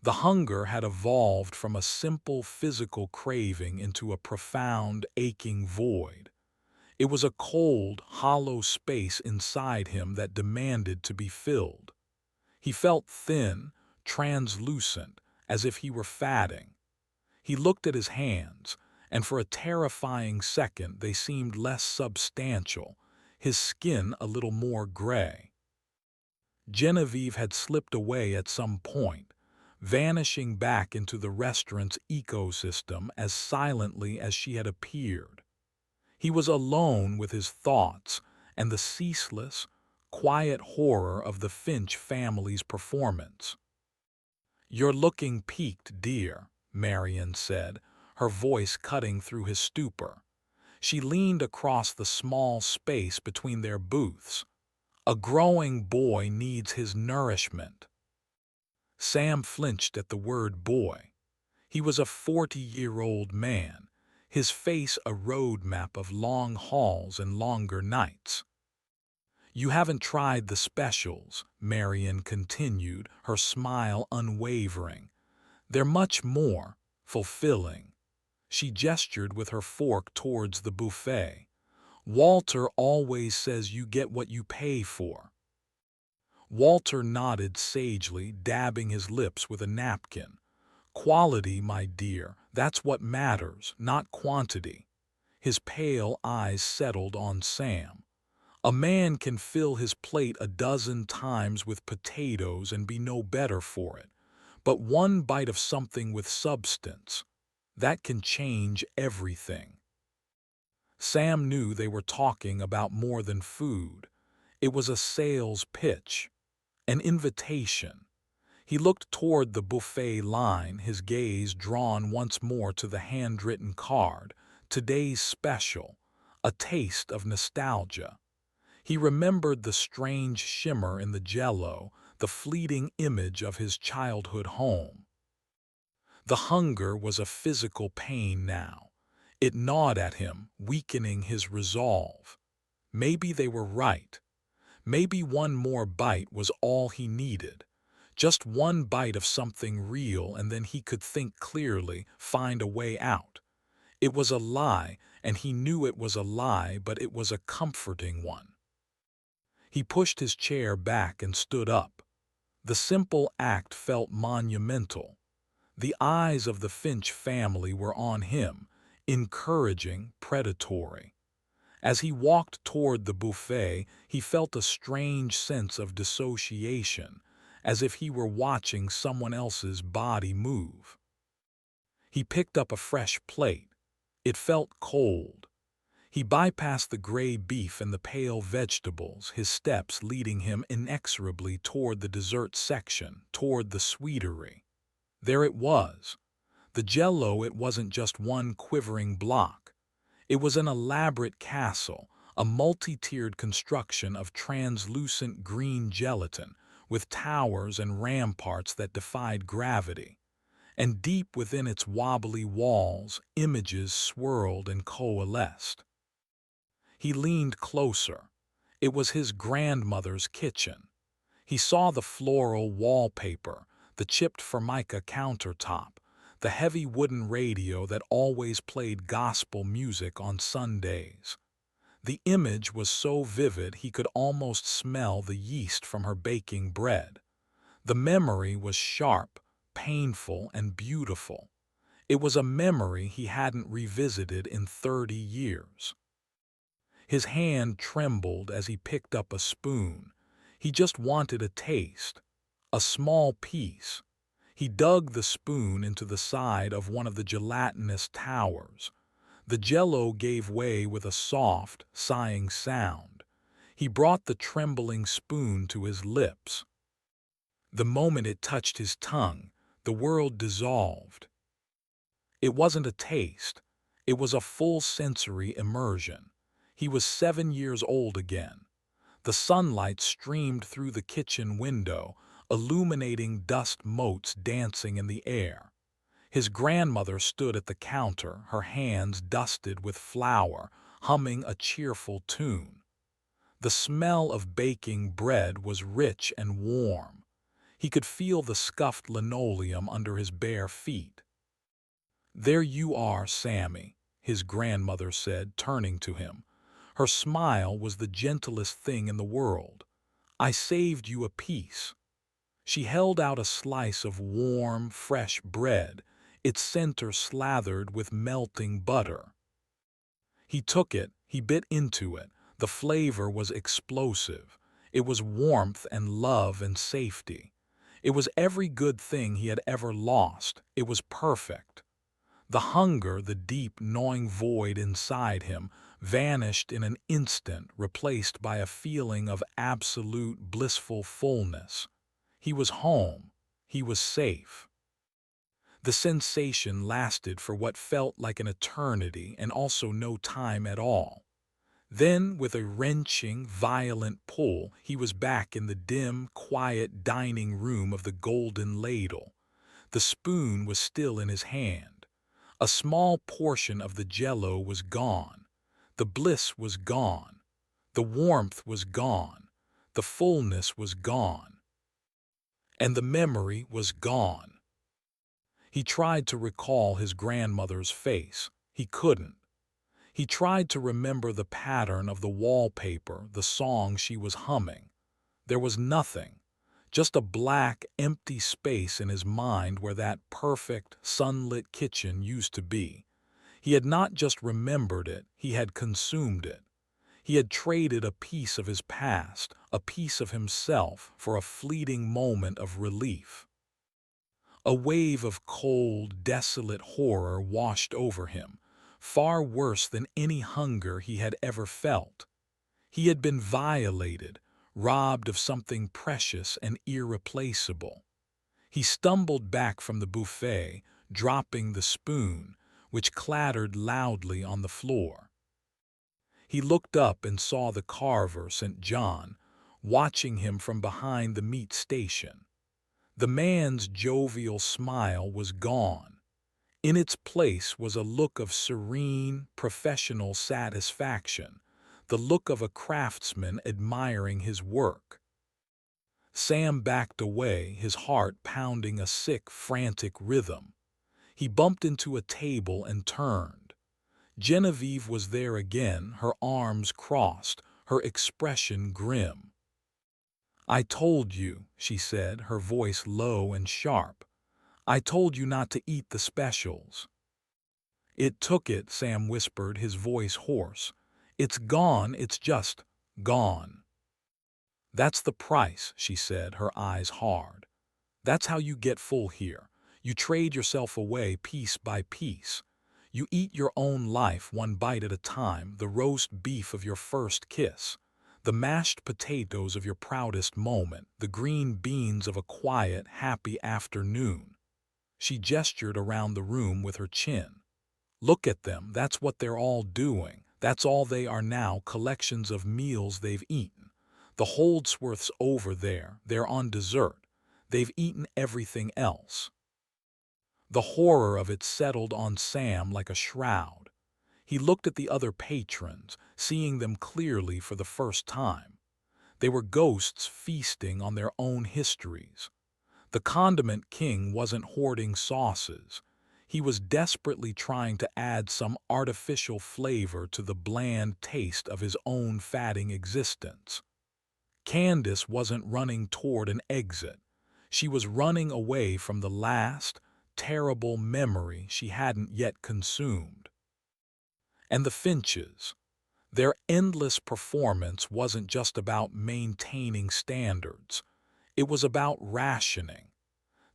The hunger had evolved from a simple physical craving into a profound, aching void. It was a cold, hollow space inside him that demanded to be filled. He felt thin, translucent, as if he were fatting. He looked at his hands, and for a terrifying second they seemed less substantial, his skin a little more gray. Genevieve had slipped away at some point, vanishing back into the restaurant's ecosystem as silently as she had appeared. He was alone with his thoughts and the ceaseless, quiet horror of the Finch family's performance. "You're looking peaked, dear," Marion said, her voice cutting through his stupor. She leaned across the small space between their booths. "A growing boy needs his nourishment." Sam flinched at the word boy. He was a 40-year-old man, his face a roadmap of long hauls and longer nights. "You haven't tried the specials," Marion continued, her smile unwavering. "They're much more fulfilling." She gestured with her fork towards the buffet. "Walter always says you get what you pay for." Walter nodded sagely, dabbing his lips with a napkin. "Quality, my dear, that's what matters, not quantity." His pale eyes settled on Sam. "A man can fill his plate a dozen times with potatoes and be no better for it, but one bite of something with substance, that can change everything." Sam knew they were talking about more than food. It was a sales pitch, an invitation. He looked toward the buffet line, his gaze drawn once more to the handwritten card, "Today's special, a taste of nostalgia." He remembered the strange shimmer in the jello, the fleeting image of his childhood home. The hunger was a physical pain now. It gnawed at him, weakening his resolve. Maybe they were right. Maybe one more bite was all he needed. Just one bite of something real, and then he could think clearly, find a way out. It was a lie, and he knew it was a lie, but it was a comforting one. He pushed his chair back and stood up. The simple act felt monumental. The eyes of the Finch family were on him, encouraging, predatory. As he walked toward the buffet, he felt a strange sense of dissociation, as if he were watching someone else's body move. He picked up a fresh plate. It felt cold. He bypassed the gray beef and the pale vegetables, his steps leading him inexorably toward the dessert section, toward the sweetery. There it was. The Jell-O, it wasn't just one quivering block. It was an elaborate castle, a multi-tiered construction of translucent green gelatin, with towers and ramparts that defied gravity. And deep within its wobbly walls, images swirled and coalesced. He leaned closer. It was his grandmother's kitchen. He saw the floral wallpaper, the chipped formica countertop, the heavy wooden radio that always played gospel music on Sundays. The image was so vivid he could almost smell the yeast from her baking bread. The memory was sharp, painful, and beautiful. It was a memory he hadn't revisited in 30 years. His hand trembled as he picked up a spoon. He just wanted a taste, a small piece. He dug the spoon into the side of one of the gelatinous towers. The Jell-O gave way with a soft, sighing sound. He brought the trembling spoon to his lips. The moment it touched his tongue, the world dissolved. It wasn't a taste. It was a full sensory immersion. He was 7 years old again. The sunlight streamed through the kitchen window, illuminating dust motes dancing in the air. His grandmother stood at the counter, her hands dusted with flour, humming a cheerful tune. The smell of baking bread was rich and warm. He could feel the scuffed linoleum under his bare feet. "There you are, Sammy," his grandmother said, turning to him. Her smile was the gentlest thing in the world. "I saved you a piece." She held out a slice of warm, fresh bread, its center slathered with melting butter. He took it, he bit into it. The flavor was explosive. It was warmth and love and safety. It was every good thing he had ever lost. It was perfect. The hunger, the deep, gnawing void inside him, vanished in an instant, replaced by a feeling of absolute, blissful fullness. He was home. He was safe. The sensation lasted for what felt like an eternity and also no time at all. Then, with a wrenching, violent pull, he was back in the dim, quiet dining room of the Golden Ladle. The spoon was still in his hand. A small portion of the Jell-O was gone. The bliss was gone. The warmth was gone. The fullness was gone. And the memory was gone. He tried to recall his grandmother's face. He couldn't. He tried to remember the pattern of the wallpaper, the song she was humming. There was nothing. Just a black, empty space in his mind where that perfect, sunlit kitchen used to be. He had not just remembered it, he had consumed it. He had traded a piece of his past, a piece of himself, for a fleeting moment of relief. A wave of cold, desolate horror washed over him, far worse than any hunger he had ever felt. He had been violated, robbed of something precious and irreplaceable. He stumbled back from the buffet, dropping the spoon, which clattered loudly on the floor. He looked up and saw the carver, St. John, watching him from behind the meat station. The man's jovial smile was gone. In its place was a look of serene, professional satisfaction, the look of a craftsman admiring his work. Sam backed away, his heart pounding a sick, frantic rhythm. He bumped into a table and turned. Genevieve was there again, her arms crossed, her expression grim. "I told you," she said, her voice low and sharp. "I told you not to eat the specials." "It took it," Sam whispered, his voice hoarse. "It's gone, it's just gone." "That's the price," she said, her eyes hard. "That's how you get full here. You trade yourself away piece by piece. You eat your own life one bite at a time, the roast beef of your first kiss, the mashed potatoes of your proudest moment, the green beans of a quiet, happy afternoon." She gestured around the room with her chin. "Look at them, that's what they're all doing. That's all they are now, collections of meals they've eaten. The Holdsworth's over there, they're on dessert. They've eaten everything else." The horror of it settled on Sam like a shroud. He looked at the other patrons, seeing them clearly for the first time. They were ghosts feasting on their own histories. The condiment king wasn't hoarding sauces. He was desperately trying to add some artificial flavor to the bland taste of his own fatting existence. Candace wasn't running toward an exit. She was running away from the last, terrible memory she hadn't yet consumed. And the Finches. Their endless performance wasn't just about maintaining standards. It was about rationing.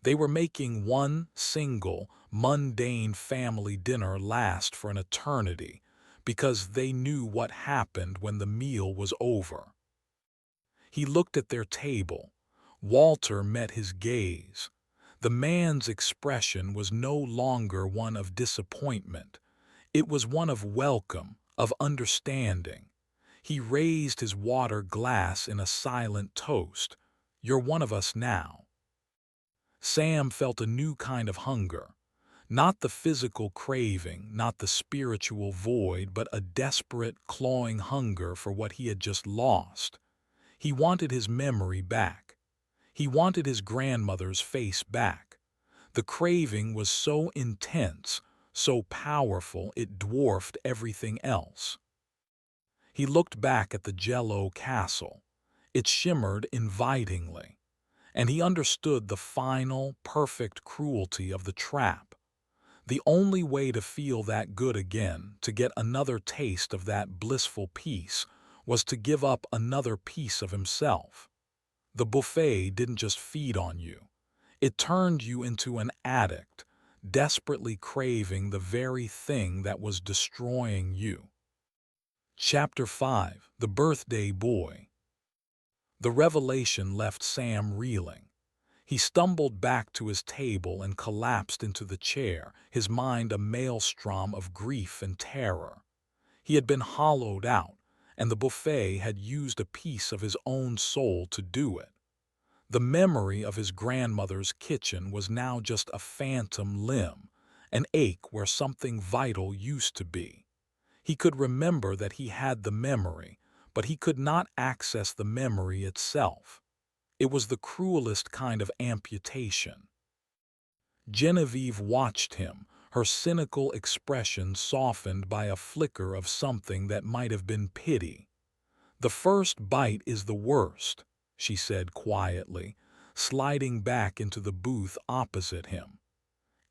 They were making one single, mundane family dinner last for an eternity because they knew what happened when the meal was over. He looked at their table. Walter met his gaze. The man's expression was no longer one of disappointment. It was one of welcome, of understanding. He raised his water glass in a silent toast. "You're one of us now." Sam felt a new kind of hunger. Not the physical craving, not the spiritual void, but a desperate, clawing hunger for what he had just lost. He wanted his memory back. He wanted his grandmother's face back. The craving was so intense, so powerful, it dwarfed everything else. He looked back at the Jello castle. It shimmered invitingly, and he understood the final, perfect cruelty of the trap. The only way to feel that good again, to get another taste of that blissful peace, was to give up another piece of himself. The buffet didn't just feed on you. It turned you into an addict, desperately craving the very thing that was destroying you. Chapter 5: The Birthday Boy. The revelation left Sam reeling. He stumbled back to his table and collapsed into the chair, his mind a maelstrom of grief and terror. He had been hollowed out, and the buffet had used a piece of his own soul to do it. The memory of his grandmother's kitchen was now just a phantom limb, an ache where something vital used to be. He could remember that he had the memory, but he could not access the memory itself. It was the cruelest kind of amputation. Genevieve watched him, her cynical expression softened by a flicker of something that might have been pity. "The first bite is the worst," she said quietly, sliding back into the booth opposite him.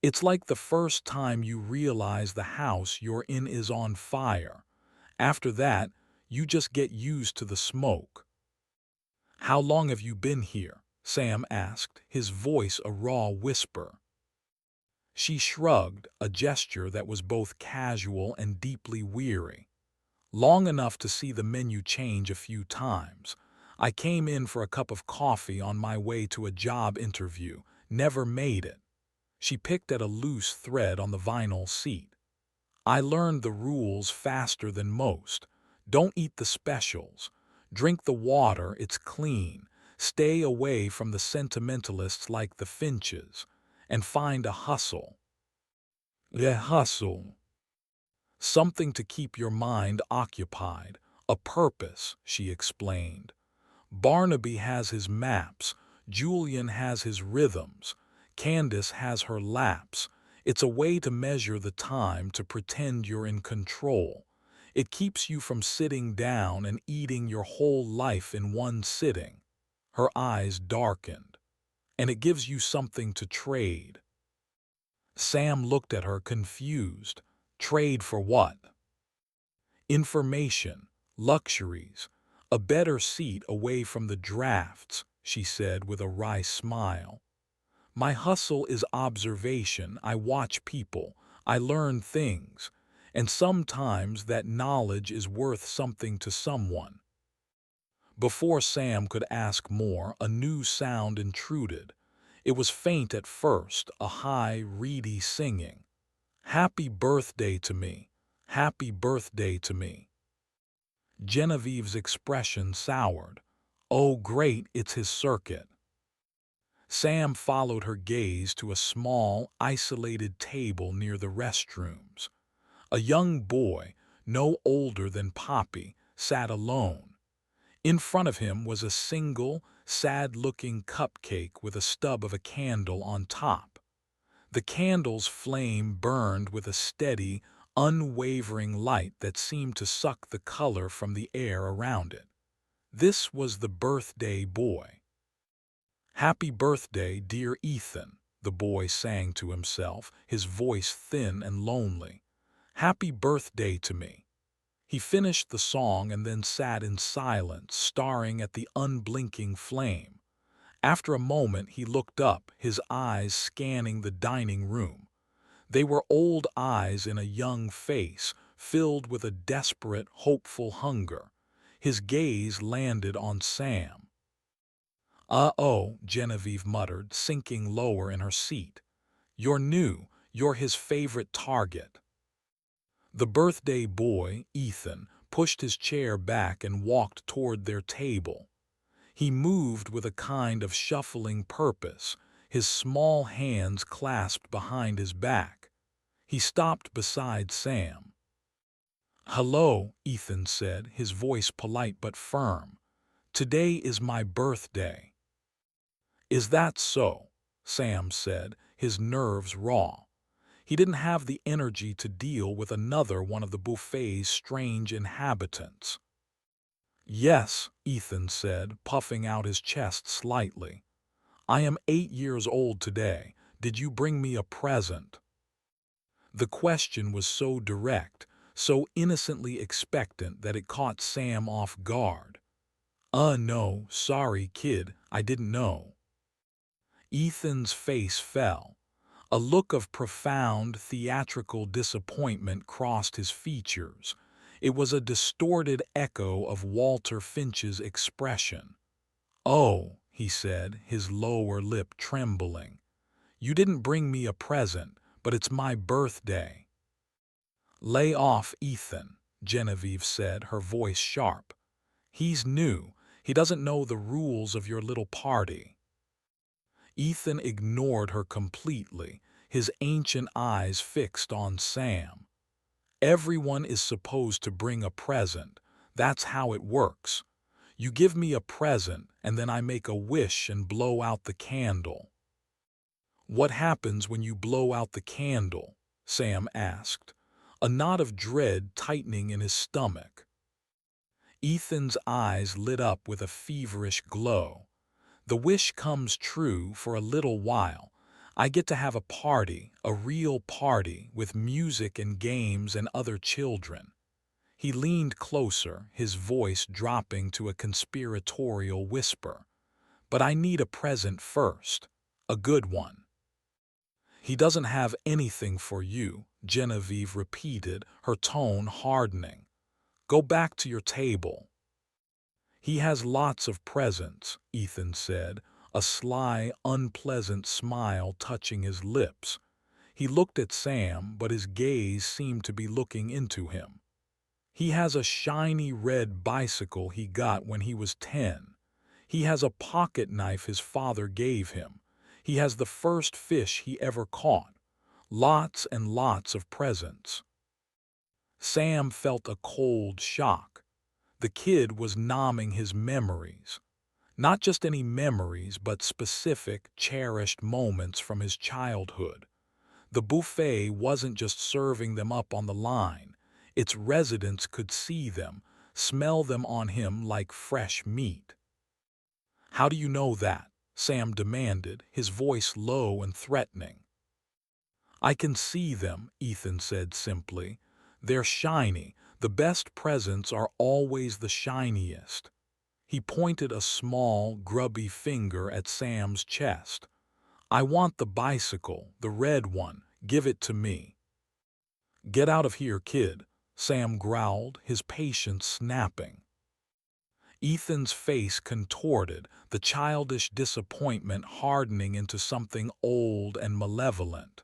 "It's like the first time you realize the house you're in is on fire. After that, you just get used to the smoke." "How long have you been here?" Sam asked, his voice a raw whisper. She shrugged, a gesture that was both casual and deeply weary. "Long enough to see the menu change a few times. I came in for a cup of coffee on my way to a job interview, never made it." She picked at a loose thread on the vinyl seat. "I learned the rules faster than most. Don't eat the specials. Drink the water, it's clean. Stay away from the sentimentalists like the Finches. And find a hustle." "A hustle." "Something to keep your mind occupied. A purpose," she explained. "Barnaby has his maps. Julian has his rhythms. Candace has her laps. It's a way to measure the time, to pretend you're in control. It keeps you from sitting down and eating your whole life in one sitting." Her eyes darkened. "And it gives you something to trade." Sam looked at her confused. "Trade for what?" "Information, luxuries. "A better seat away from the drafts," she said with a wry smile. "My hustle is observation. I watch people. I learn things. And sometimes that knowledge is worth something to someone." Before Sam could ask more, a new sound intruded. It was faint at first, a high, reedy singing. "Happy birthday to me. Happy birthday to me." Genevieve's expression soured. "Oh, great, it's his circuit." Sam followed her gaze to a small, isolated table near the restrooms. A young boy, no older than Poppy, sat alone. In front of him was a single, sad-looking cupcake with a stub of a candle on top. The candle's flame burned with a steady, unwavering light that seemed to suck the color from the air around it. This was the birthday boy. "Happy birthday, dear Ethan," the boy sang to himself, his voice thin and lonely. "Happy birthday to me." He finished the song and then sat in silence, staring at the unblinking flame. After a moment he looked up, his eyes scanning the dining room. They were old eyes in a young face, filled with a desperate, hopeful hunger. His gaze landed on Sam. "Uh-oh," Genevieve muttered, sinking lower in her seat. "You're new. You're his favorite target." The birthday boy, Ethan, pushed his chair back and walked toward their table. He moved with a kind of shuffling purpose, his small hands clasped behind his back. He stopped beside Sam. "Hello," Ethan said, his voice polite but firm. "Today is my birthday." "Is that so?" Sam said, his nerves raw. He didn't have the energy to deal with another one of the buffet's strange inhabitants. "Yes," Ethan said, puffing out his chest slightly. "I am 8 years old today. Did you bring me a present?" The question was so direct, so innocently expectant that it caught Sam off guard. No, sorry, kid, I didn't know." Ethan's face fell. A look of profound, theatrical disappointment crossed his features. It was a distorted echo of Walter Finch's expression. "Oh," he said, his lower lip trembling. "You didn't bring me a present, but it's my birthday." "Lay off, Ethan," Genevieve said, her voice sharp. "He's new. He doesn't know the rules of your little party." Ethan ignored her completely, his ancient eyes fixed on Sam. "Everyone is supposed to bring a present. That's how it works. You give me a present, and then I make a wish and blow out the candle." "What happens when you blow out the candle?" Sam asked, a knot of dread tightening in his stomach. Ethan's eyes lit up with a feverish glow. "The wish comes true for a little while. I get to have a party, a real party, with music and games and other children." He leaned closer, his voice dropping to a conspiratorial whisper. "But I need a present first. A good one." "He doesn't have anything for you," Genevieve repeated, her tone hardening. "Go back to your table." "He has lots of presents," Ethan said, a sly, unpleasant smile touching his lips. He looked at Sam, but his gaze seemed to be looking into him. "He has a shiny red bicycle he got when he was 10. He has a pocket knife his father gave him. He has the first fish he ever caught. Lots and lots of presents." Sam felt a cold shock. The kid was nomming his memories. Not just any memories, but specific, cherished moments from his childhood. The buffet wasn't just serving them up on the line. Its residents could see them, smell them on him like fresh meat. "How do you know that?" Sam demanded, his voice low and threatening. "I can see them," Ethan said simply. "They're shiny. The best presents are always the shiniest." He pointed a small, grubby finger at Sam's chest. "I want the bicycle, the red one. Give it to me." "Get out of here, kid," Sam growled, his patience snapping. Ethan's face contorted, the childish disappointment hardening into something old and malevolent.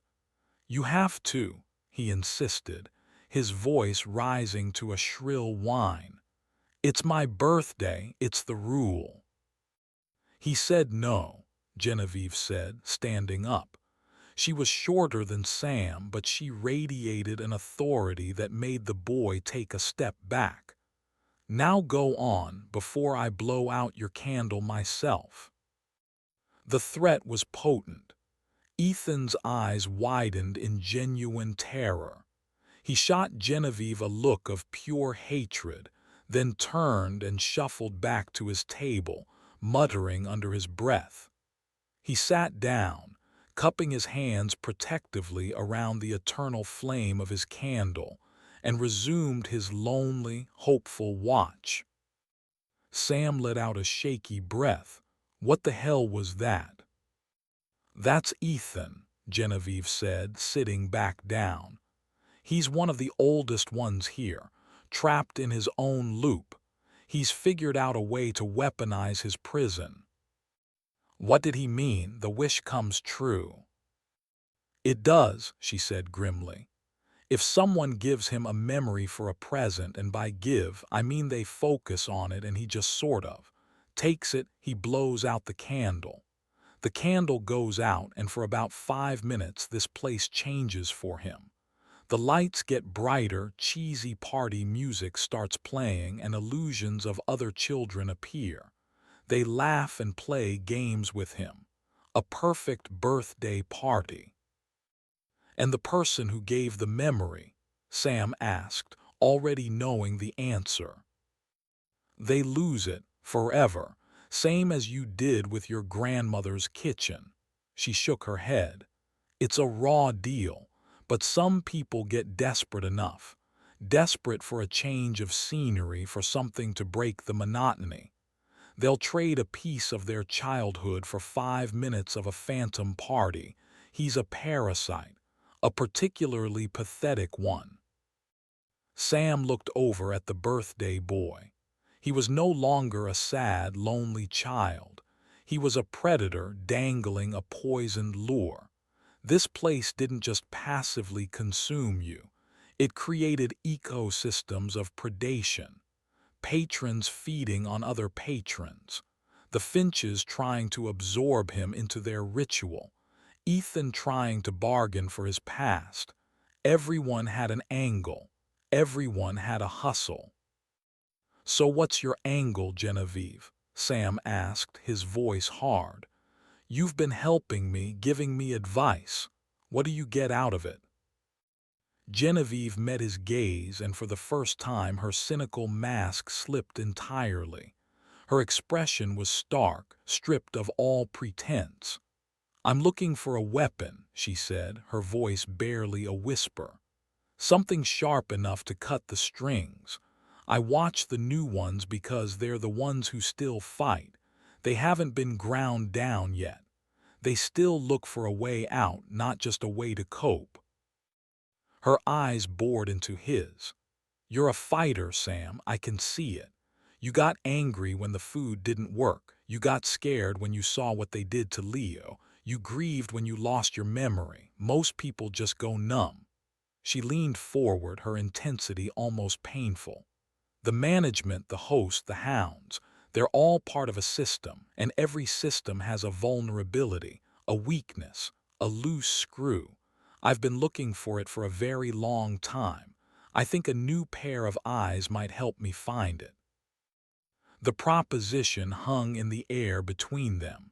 "You have to," he insisted, his voice rising to a shrill whine. "It's my birthday, it's the rule." "He said no," Genevieve said, standing up. She was shorter than Sam, but she radiated an authority that made the boy take a step back. "Now go on, before I blow out your candle myself." The threat was potent. Ethan's eyes widened in genuine terror. He shot Genevieve a look of pure hatred, then turned and shuffled back to his table, muttering under his breath. He sat down, cupping his hands protectively around the eternal flame of his candle, and resumed his lonely, hopeful watch. Sam let out a shaky breath. What the hell was that? "That's Ethan," Genevieve said, sitting back down. "He's one of the oldest ones here, trapped in his own loop. He's figured out a way to weaponize his prison." "What did he mean, the wish comes true?" "It does," she said grimly. "If someone gives him a memory for a present, and by give, I mean they focus on it and he just sort of takes it, he blows out the candle. The candle goes out, and for about 5 minutes this place changes for him. The lights get brighter, cheesy party music starts playing, and illusions of other children appear. They laugh and play games with him. A perfect birthday party." "And the person who gave the memory?" Sam asked, already knowing the answer. "They lose it, forever, same as you did with your grandmother's kitchen." She shook her head. "It's a raw deal, but some people get desperate enough. Desperate for a change of scenery, for something to break the monotony. They'll trade a piece of their childhood for 5 minutes of a phantom party. He's a parasite, a particularly pathetic one." Sam looked over at the birthday boy. He was no longer a sad, lonely child. He was a predator dangling a poisoned lure. This place didn't just passively consume you. It created ecosystems of predation. Patrons feeding on other patrons. The Finches trying to absorb him into their ritual. Ethan trying to bargain for his past. Everyone had an angle. Everyone had a hustle. "So what's your angle, Genevieve?" Sam asked, his voice hard. "You've been helping me, giving me advice. What do you get out of it?" Genevieve met his gaze, and for the first time her cynical mask slipped entirely. Her expression was stark, stripped of all pretense. "I'm looking for a weapon," she said, her voice barely a whisper. "Something sharp enough to cut the strings. I watch the new ones because they're the ones who still fight. They haven't been ground down yet. They still look for a way out, not just a way to cope." Her eyes bored into his. "You're a fighter, Sam, I can see it. You got angry when the food didn't work. You got scared when you saw what they did to Leo. You grieved when you lost your memory. Most people just go numb." She leaned forward, her intensity almost painful. "The management, the host, the hounds, they're all part of a system, and every system has a vulnerability, a weakness, a loose screw. I've been looking for it for a very long time. I think a new pair of eyes might help me find it." The proposition hung in the air between them.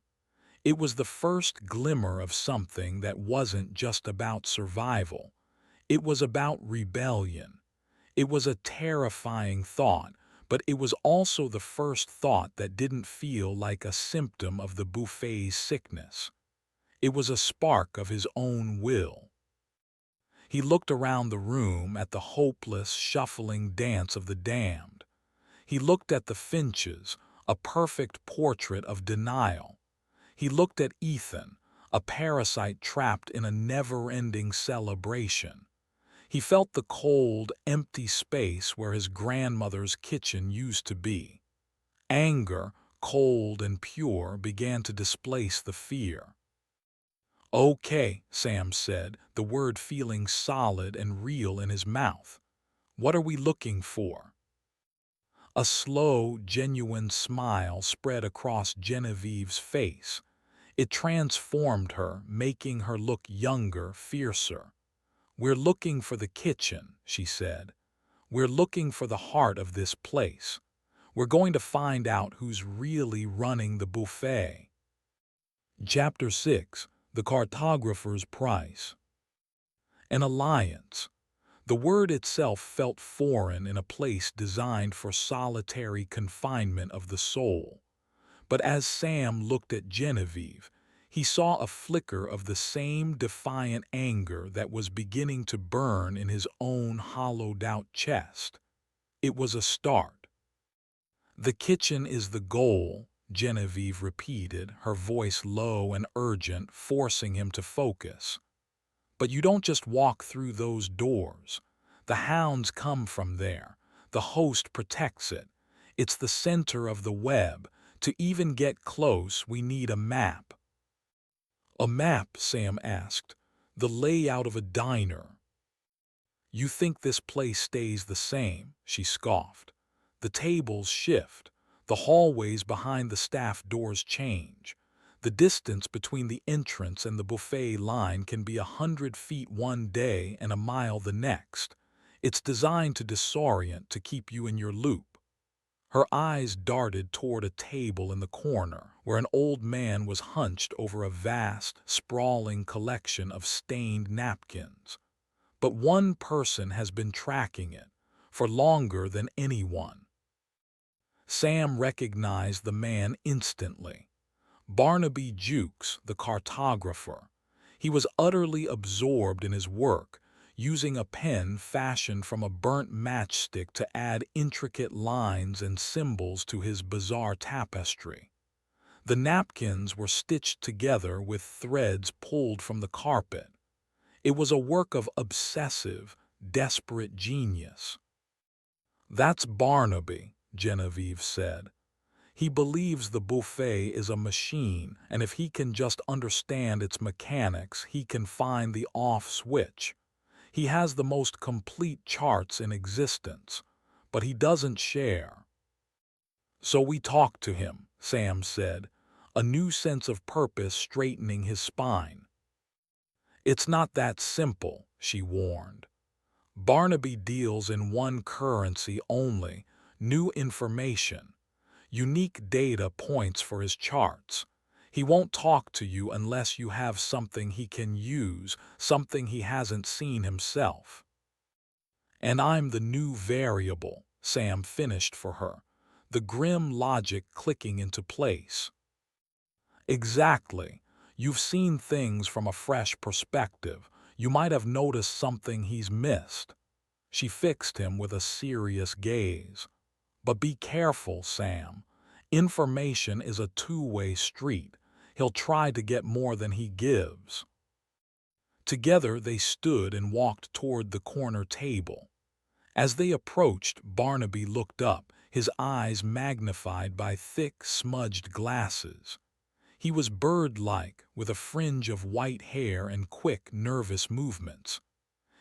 It was the first glimmer of something that wasn't just about survival. It was about rebellion. It was a terrifying thought, but it was also the first thought that didn't feel like a symptom of the buffet's sickness. It was a spark of his own will. He looked around the room at the hopeless, shuffling dance of the damned. He looked at the Finches, a perfect portrait of denial. He looked at Ethan, a parasite trapped in a never-ending celebration. He felt the cold, empty space where his grandmother's kitchen used to be. Anger, cold and pure, began to displace the fear. "Okay," Sam said, the word feeling solid and real in his mouth. "What are we looking for?" A slow, genuine smile spread across Genevieve's face. It transformed her, making her look younger, fiercer. "We're looking for the kitchen," she said. "We're looking for the heart of this place. We're going to find out who's really running the buffet." Chapter 6. The Cartographer's Price. An alliance. The word itself felt foreign in a place designed for solitary confinement of the soul. But as Sam looked at Genevieve, he saw a flicker of the same defiant anger that was beginning to burn in his own hollowed-out chest. It was a start. "The kitchen is the goal," Genevieve repeated, her voice low and urgent, forcing him to focus. "But you don't just walk through those doors. The hounds come from there. The host protects it. It's the center of the web. To even get close, we need a map." "A map?" Sam asked. "The layout of a diner." "You think this place stays the same," she scoffed. "The tables shift. The hallways behind the staff doors change. The distance between the entrance and the buffet line can be 100 feet one day and a mile the next. It's designed to disorient, to keep you in your loop." Her eyes darted toward a table in the corner, where an old man was hunched over a vast, sprawling collection of stained napkins. "But one person has been tracking it, for longer than anyone." Sam recognized the man instantly. Barnaby Jukes, the cartographer. He was utterly absorbed in his work, using a pen fashioned from a burnt matchstick to add intricate lines and symbols to his bizarre tapestry. The napkins were stitched together with threads pulled from the carpet. It was a work of obsessive, desperate genius. "That's Barnaby," Genevieve said. "He believes the buffet is a machine, and if he can just understand its mechanics, he can find the off switch. He has the most complete charts in existence, but he doesn't share." "So we talked to him," Sam said, a new sense of purpose straightening his spine. "It's not that simple," she warned. "Barnaby deals in one currency only, new information. Unique data points for his charts. He won't talk to you unless you have something he can use, something he hasn't seen himself." "And I'm the new variable," Sam finished for her, the grim logic clicking into place. "Exactly. You've seen things from a fresh perspective. You might have noticed something he's missed." She fixed him with a serious gaze. "But be careful, Sam. Information is a two-way street. He'll try to get more than he gives." Together they stood and walked toward the corner table. As they approached, Barnaby looked up, his eyes magnified by thick, smudged glasses. He was bird-like, with a fringe of white hair and quick, nervous movements.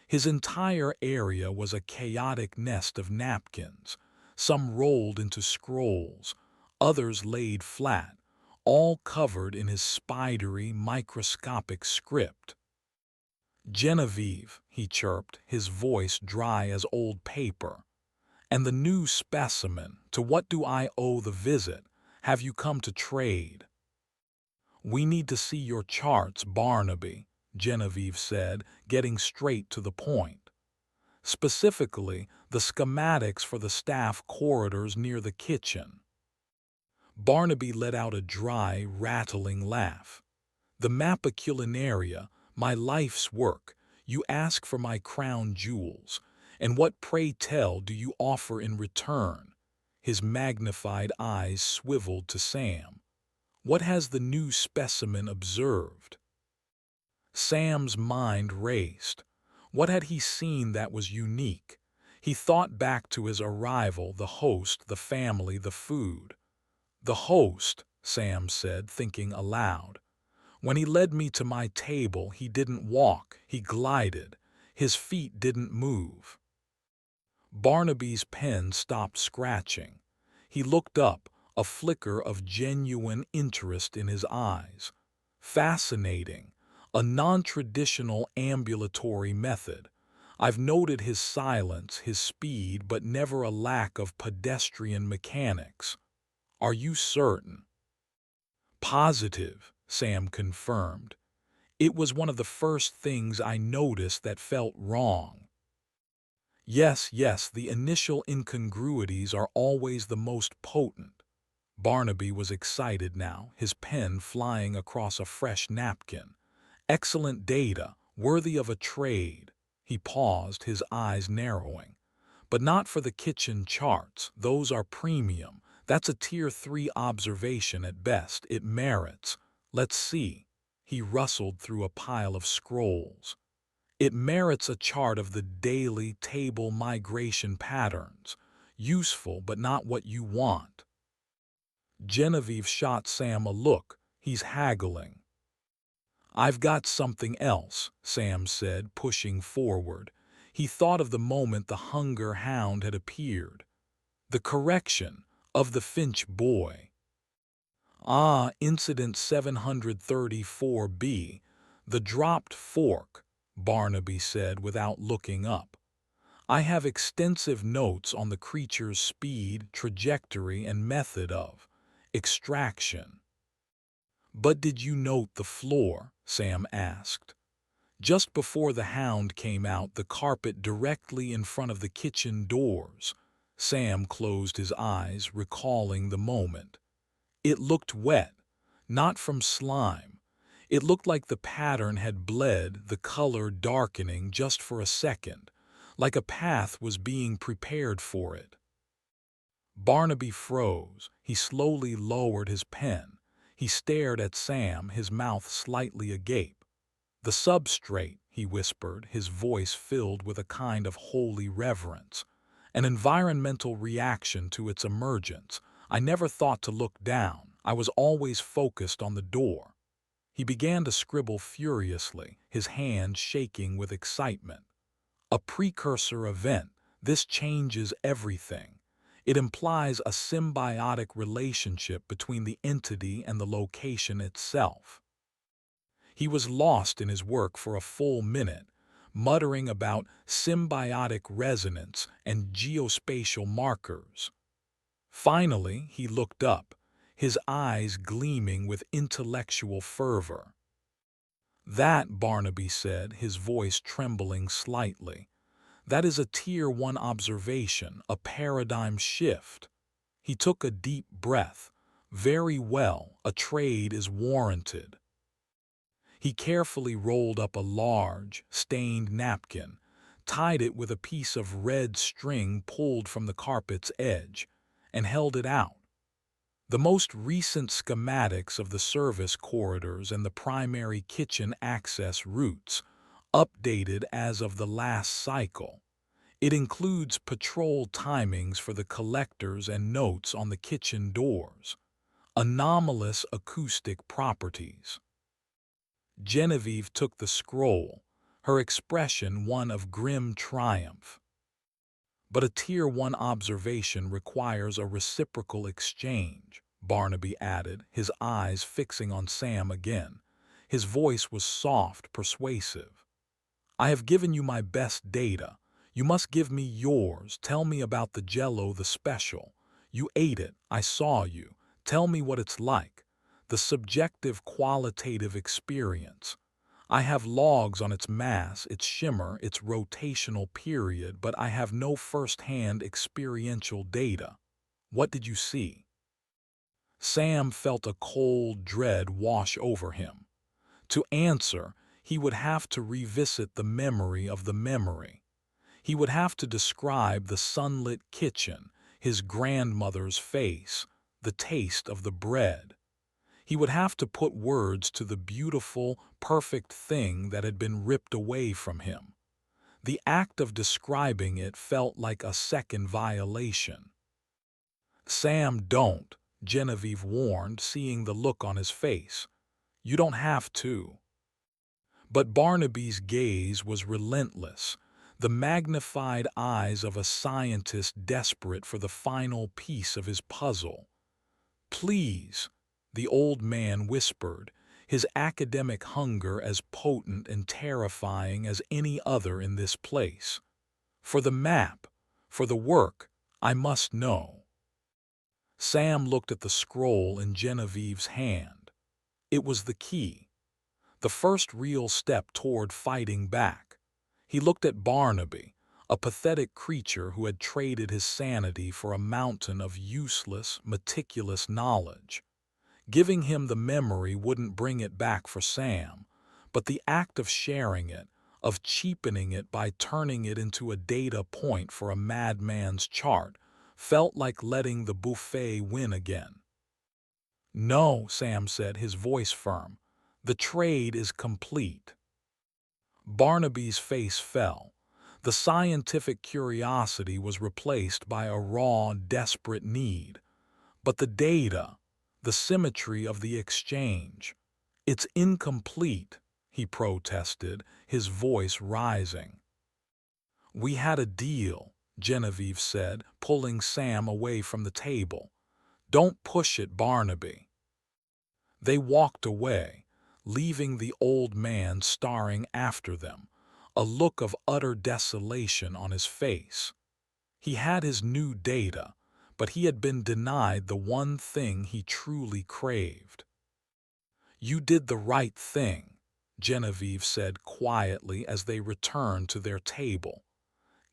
His entire area was a chaotic nest of napkins, some rolled into scrolls, others laid flat, all covered in his spidery, microscopic script. "Genevieve," he chirped, his voice dry as old paper. "And the new specimen, to what do I owe the visit? Have you come to trade?" "We need to see your charts, Barnaby," Genevieve said, getting straight to the point. "Specifically, the schematics for the staff corridors near the kitchen." Barnaby let out a dry, rattling laugh. "The Mappa Culinaria, my life's work. You ask for my crown jewels. And what, pray tell, do you offer in return?" His magnified eyes swiveled to Sam. "What has the new specimen observed?" Sam's mind raced. What had he seen that was unique? He thought back to his arrival, the host, the family, the food. "The host," Sam said, thinking aloud. "When he led me to my table, he didn't walk, he glided. His feet didn't move." Barnaby's pen stopped scratching. He looked up, a flicker of genuine interest in his eyes. "Fascinating. A non-traditional ambulatory method. I've noted his silence, his speed, but never a lack of pedestrian mechanics." "Are you certain?" "Positive," Sam confirmed. "It was one of the first things I noticed that felt wrong." Yes, the initial incongruities are always the most potent." Barnaby was excited now, his pen flying across a fresh napkin. "Excellent data, worthy of a trade." He paused, his eyes narrowing. "But not for the kitchen charts. Those are premium. That's a Tier 3 observation at best. It merits. Let's see." He rustled through a pile of scrolls. "It merits a chart of the daily table migration patterns. Useful, but not what you want." Genevieve shot Sam a look. "He's haggling." "I've got something else," Sam said, pushing forward. He thought of the moment the hunger hound had appeared. "The correction of the Finch boy." "Ah, Incident 734B, the dropped fork," Barnaby said without looking up. "I have extensive notes on the creature's speed, trajectory, and method of extraction." "But did you note the floor?" Sam asked. "Just before the hound came out, the carpet directly in front of the kitchen doors." Sam closed his eyes, recalling the moment. "It looked wet, not from slime. It looked like the pattern had bled, the color darkening just for a second, like a path was being prepared for it." Barnaby froze. He slowly lowered his pen. He stared at Sam, his mouth slightly agape. "The substrate," he whispered, his voice filled with a kind of holy reverence. "An environmental reaction to its emergence. I never thought to look down. I was always focused on the door." He began to scribble furiously, his hand shaking with excitement. "A precursor event. This changes everything. It implies a symbiotic relationship between the entity and the location itself." He was lost in his work for a full minute, muttering about symbiotic resonance and geospatial markers. Finally, he looked up, his eyes gleaming with intellectual fervor. "That," Barnaby said, his voice trembling slightly, "that is a Tier 1 observation, a paradigm shift." He took a deep breath. "Very well, a trade is warranted." He carefully rolled up a large, stained napkin, tied it with a piece of red string pulled from the carpet's edge, and held it out. "The most recent schematics of the service corridors and the primary kitchen access routes, updated as of the last cycle. It includes patrol timings for the collectors and notes on the kitchen doors. Anomalous acoustic properties." Genevieve took the scroll, her expression one of grim triumph. "But a Tier 1 observation requires a reciprocal exchange," Barnaby added, his eyes fixing on Sam again. His voice was soft, persuasive. "I have given you my best data. You must give me yours. Tell me about the Jell-O, the special. You ate it. I saw you. Tell me what it's like. The subjective qualitative experience. I have logs on its mass, its shimmer, its rotational period, but I have no first-hand experiential data. What did you see?" Sam felt a cold dread wash over him. To answer, he would have to revisit the memory of the memory. He would have to describe the sunlit kitchen, his grandmother's face, the taste of the bread. He would have to put words to the beautiful, perfect thing that had been ripped away from him. The act of describing it felt like a second violation. "Sam, don't," Genevieve warned, seeing the look on his face. "You don't have to." But Barnaby's gaze was relentless, the magnified eyes of a scientist desperate for the final piece of his puzzle. "Please," the old man whispered, his academic hunger as potent and terrifying as any other in this place. "For the map, for the work, I must know." Sam looked at the scroll in Genevieve's hand. It was the key, the first real step toward fighting back. He looked at Barnaby, a pathetic creature who had traded his sanity for a mountain of useless, meticulous knowledge. Giving him the memory wouldn't bring it back for Sam, but the act of sharing it, of cheapening it by turning it into a data point for a madman's chart, felt like letting the buffet win again. "No," Sam said, his voice firm. "The trade is complete." Barnaby's face fell. The scientific curiosity was replaced by a raw, desperate need. But the data, the symmetry of the exchange, "it's incomplete," he protested, his voice rising. "We had a deal," Genevieve said, pulling Sam away from the table. "Don't push it, Barnaby." They walked away, leaving the old man staring after them, a look of utter desolation on his face. He had his new data, but he had been denied the one thing he truly craved. "You did the right thing," Genevieve said quietly as they returned to their table.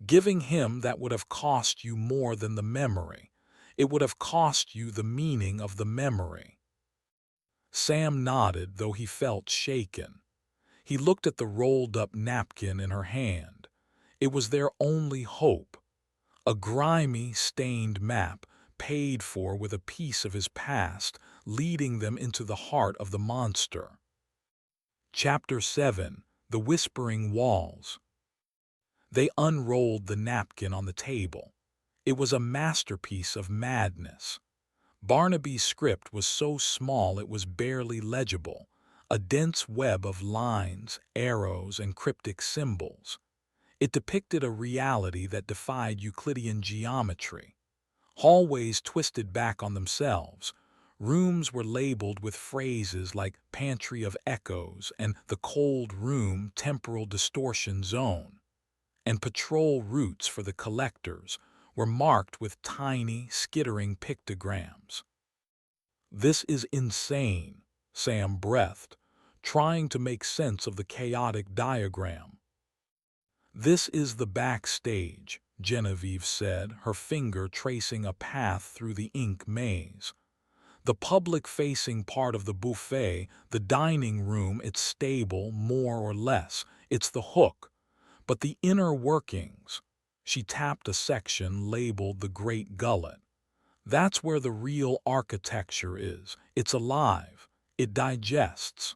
"Giving him that would have cost you more than the memory. It would have cost you the meaning of the memory." Sam nodded, though he felt shaken. He looked at the rolled-up napkin in her hand. It was their only hope. A grimy, stained map, paid for with a piece of his past, leading them into the heart of the monster. Chapter 7: The Whispering Walls. They unrolled the napkin on the table. It was a masterpiece of madness. Barnaby's script was so small it was barely legible, a dense web of lines, arrows, and cryptic symbols. It depicted a reality that defied Euclidean geometry. Hallways twisted back on themselves. Rooms were labeled with phrases like "pantry of echoes" and "the cold room temporal distortion zone." And patrol routes for the collectors were marked with tiny, skittering pictograms. "This is insane," Sam breathed, trying to make sense of the chaotic diagram. "This is the backstage," Genevieve said, her finger tracing a path through the ink maze. "The public-facing part of the buffet, the dining room, it's stable, more or less. It's the hook. But the inner workings," she tapped a section labeled the Great Gullet. "That's where the real architecture is. It's alive. It digests."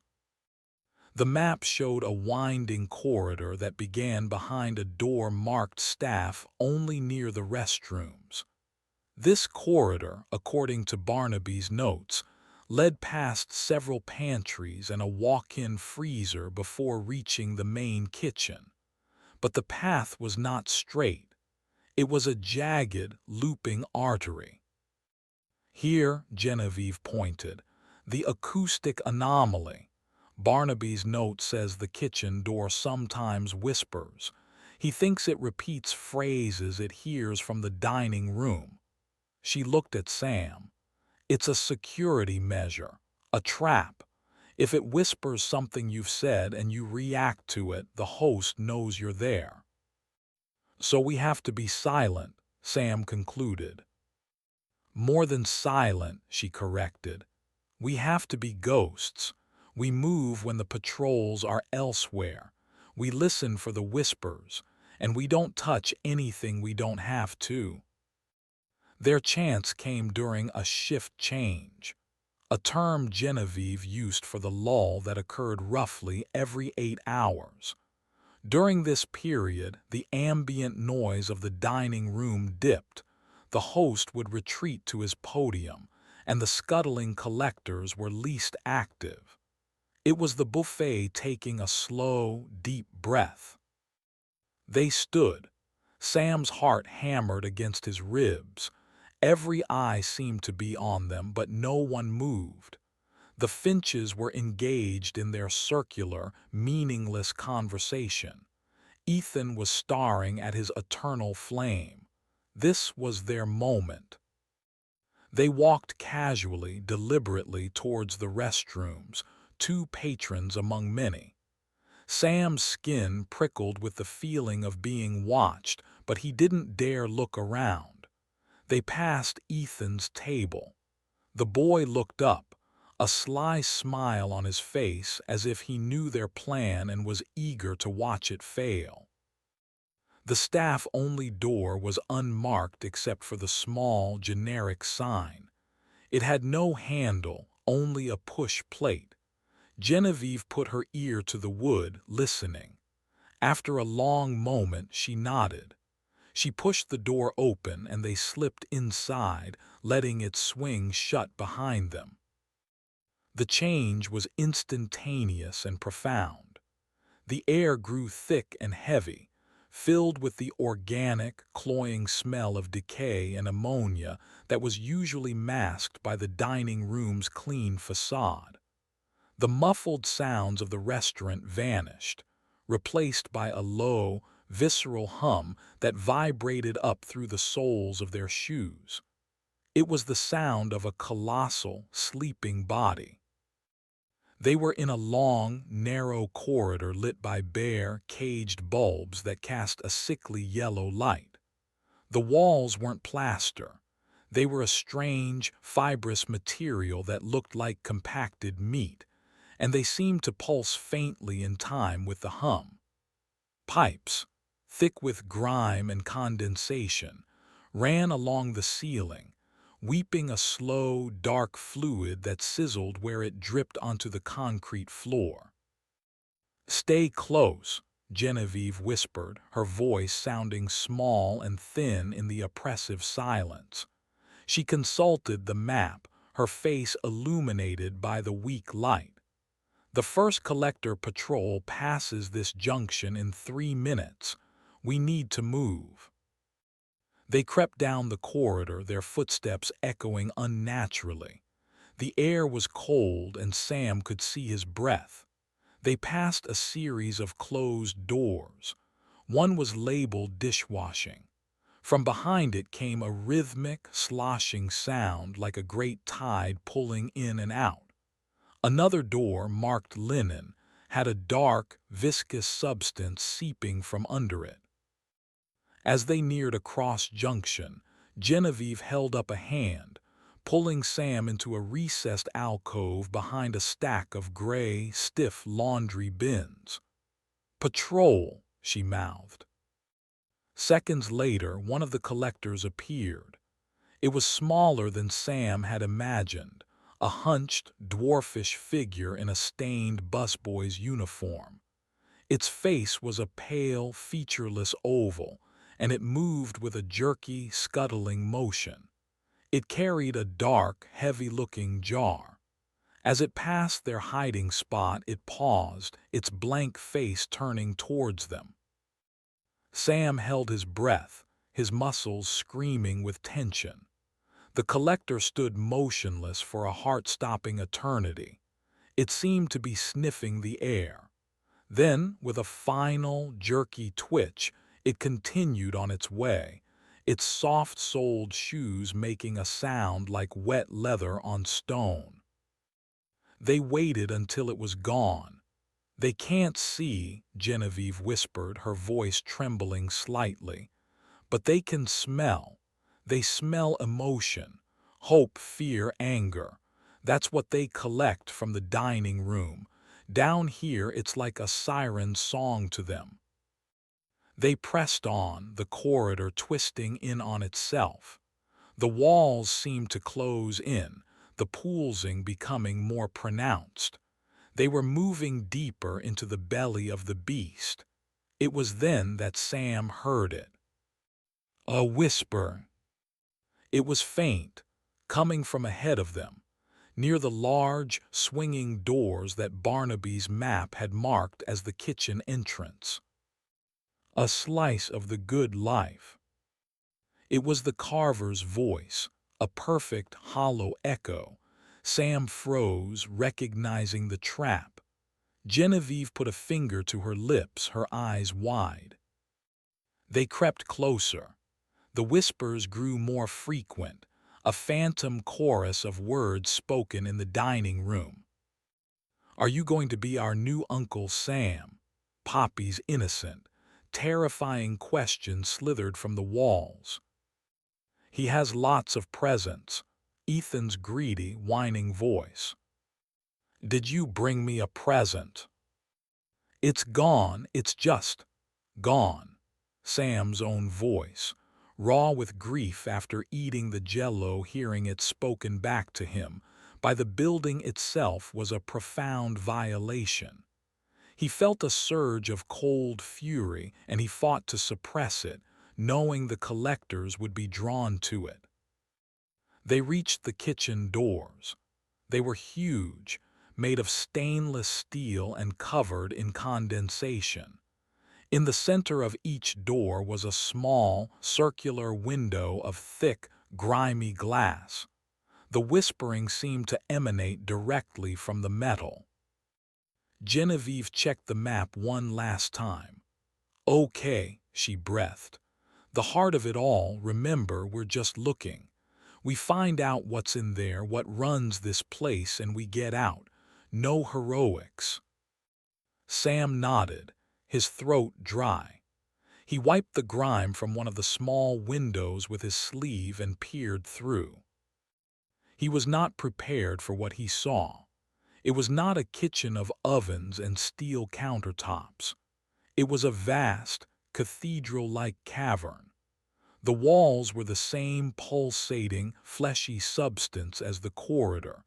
The map showed a winding corridor that began behind a door marked "Staff only near the restrooms." This corridor, according to Barnaby's notes, led past several pantries and a walk-in freezer before reaching the main kitchen. But the path was not straight. It was a jagged, looping artery. "Here," Genevieve pointed, "the acoustic anomaly." Barnaby's note says the kitchen door sometimes whispers. He thinks it repeats phrases it hears from the dining room. She looked at Sam. "It's a security measure, a trap. If it whispers something you've said and you react to it, the host knows you're there." "So we have to be silent," Sam concluded. "More than silent," she corrected. "We have to be ghosts. We move when the patrols are elsewhere. We listen for the whispers, and we don't touch anything we don't have to." Their chance came during a shift change, a term Genevieve used for the lull that occurred roughly every 8 hours. During this period, the ambient noise of the dining room dipped, the host would retreat to his podium, and the scuttling collectors were least active. It was the buffet taking a slow, deep breath. They stood. Sam's heart hammered against his ribs. Every eye seemed to be on them, but no one moved. The Finches were engaged in their circular, meaningless conversation. Ethan was staring at his eternal flame. This was their moment. They walked casually, deliberately towards the restrooms, two patrons among many. Sam's skin prickled with the feeling of being watched, but he didn't dare look around. They passed Ethan's table. The boy looked up, a sly smile on his face as if he knew their plan and was eager to watch it fail. The staff-only door was unmarked except for the small, generic sign. It had no handle, only a push plate. Genevieve put her ear to the wood, listening. After a long moment, she nodded. She pushed the door open and they slipped inside, letting it swing shut behind them. The change was instantaneous and profound. The air grew thick and heavy, filled with the organic, cloying smell of decay and ammonia that was usually masked by the dining room's clean facade. The muffled sounds of the restaurant vanished, replaced by a low, visceral hum that vibrated up through the soles of their shoes. It was the sound of a colossal, sleeping body. They were in a long, narrow corridor lit by bare, caged bulbs that cast a sickly yellow light. The walls weren't plaster. They were a strange, fibrous material that looked like compacted meat, and they seemed to pulse faintly in time with the hum. Pipes, thick with grime and condensation, ran along the ceiling, weeping a slow, dark fluid that sizzled where it dripped onto the concrete floor. "Stay close," Genevieve whispered, her voice sounding small and thin in the oppressive silence. She consulted the map, her face illuminated by the weak light. "The first collector patrol passes this junction in 3 minutes. We need to move." They crept down the corridor, their footsteps echoing unnaturally. The air was cold and Sam could see his breath. They passed a series of closed doors. One was labeled dishwashing. From behind it came a rhythmic, sloshing sound like a great tide pulling in and out. Another door, marked linen, had a dark, viscous substance seeping from under it. As they neared a cross junction, Genevieve held up a hand, pulling Sam into a recessed alcove behind a stack of gray, stiff laundry bins. "Patrol," she mouthed. Seconds later, one of the collectors appeared. It was smaller than Sam had imagined, a hunched, dwarfish figure in a stained busboy's uniform. Its face was a pale, featureless oval, and it moved with a jerky, scuttling motion. It carried a dark, heavy-looking jar. As it passed their hiding spot, it paused, its blank face turning towards them. Sam held his breath, his muscles screaming with tension. The collector stood motionless for a heart-stopping eternity. It seemed to be sniffing the air. Then, with a final, jerky twitch, it continued on its way, its soft-soled shoes making a sound like wet leather on stone. They waited until it was gone. "They can't see," Genevieve whispered, her voice trembling slightly. "But they can smell. They smell emotion, hope, fear, anger. That's what they collect from the dining room. Down here it's like a siren song to them." They pressed on, the corridor twisting in on itself. The walls seemed to close in, the pulsing becoming more pronounced. They were moving deeper into the belly of the beast. It was then that Sam heard it. A whisper. It was faint, coming from ahead of them, near the large, swinging doors that Barnaby's map had marked as the kitchen entrance. A slice of the good life. It was the carver's voice, a perfect, hollow echo. Sam froze, recognizing the trap. Genevieve put a finger to her lips, her eyes wide. They crept closer. The whispers grew more frequent, a phantom chorus of words spoken in the dining room. "Are you going to be our new Uncle Sam?" Poppy's innocent, terrifying question slithered from the walls. "He has lots of presents," Ethan's greedy, whining voice. "Did you bring me a present?" "It's gone, it's just gone," Sam's own voice, raw with grief after eating the jello, hearing it spoken back to him by the building itself was a profound violation. He felt a surge of cold fury, and he fought to suppress it, knowing the collectors would be drawn to it. They reached the kitchen doors. They were huge, made of stainless steel and covered in condensation. In the center of each door was a small, circular window of thick, grimy glass. The whispering seemed to emanate directly from the metal. Genevieve checked the map one last time. "Okay," she breathed. "The heart of it all, remember, we're just looking. We find out what's in there, what runs this place, and we get out. No heroics." Sam nodded, his throat dry. He wiped the grime from one of the small windows with his sleeve and peered through. He was not prepared for what he saw. It was not a kitchen of ovens and steel countertops. It was a vast, cathedral-like cavern. The walls were the same pulsating, fleshy substance as the corridor,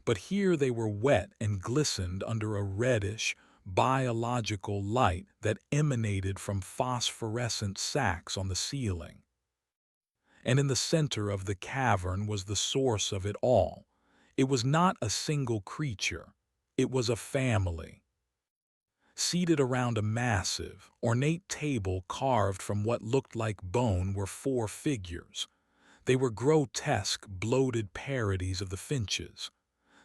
but here they were wet and glistened under a reddish, biological light that emanated from phosphorescent sacs on the ceiling. And in the center of the cavern was the source of it all. It was not a single creature. It was a family. Seated around a massive, ornate table carved from what looked like bone were four figures. They were grotesque, bloated parodies of the Finches.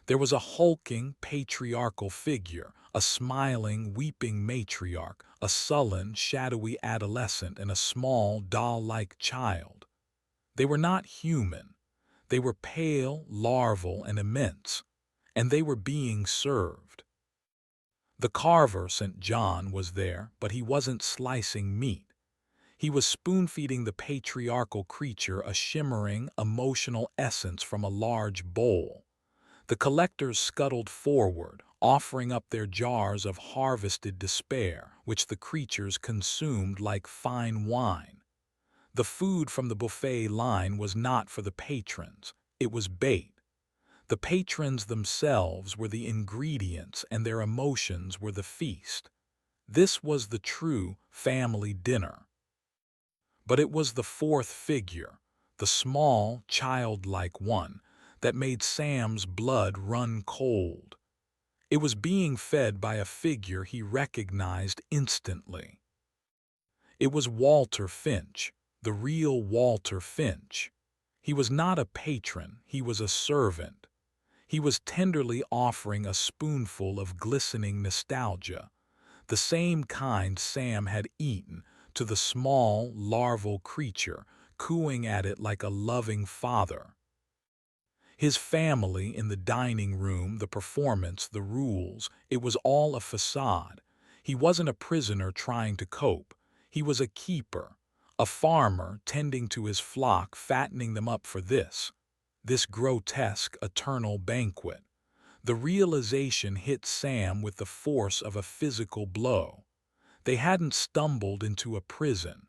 There was a hulking, patriarchal figure, a smiling, weeping matriarch, a sullen, shadowy adolescent, and a small, doll-like child. They were not human. They were pale, larval, and immense, and they were being served. The carver, St. John, was there, but he wasn't slicing meat. He was spoon-feeding the patriarchal creature a shimmering, emotional essence from a large bowl. The collectors scuttled forward, offering up their jars of harvested despair, which the creatures consumed like fine wine. The food from the buffet line was not for the patrons. It was bait. The patrons themselves were the ingredients, and their emotions were the feast. This was the true family dinner. But it was the fourth figure, the small, childlike one, that made Sam's blood run cold. It was being fed by a figure he recognized instantly. It was Walter Finch, the real Walter Finch. He was not a patron, he was a servant. He was tenderly offering a spoonful of glistening nostalgia, the same kind Sam had eaten, to the small, larval creature, cooing at it like a loving father. His family in the dining room, the performance, the rules, it was all a facade. He wasn't a prisoner trying to cope. He was a keeper, a farmer tending to his flock, fattening them up for this grotesque, eternal banquet. The realization hit Sam with the force of a physical blow. They hadn't stumbled into a prison.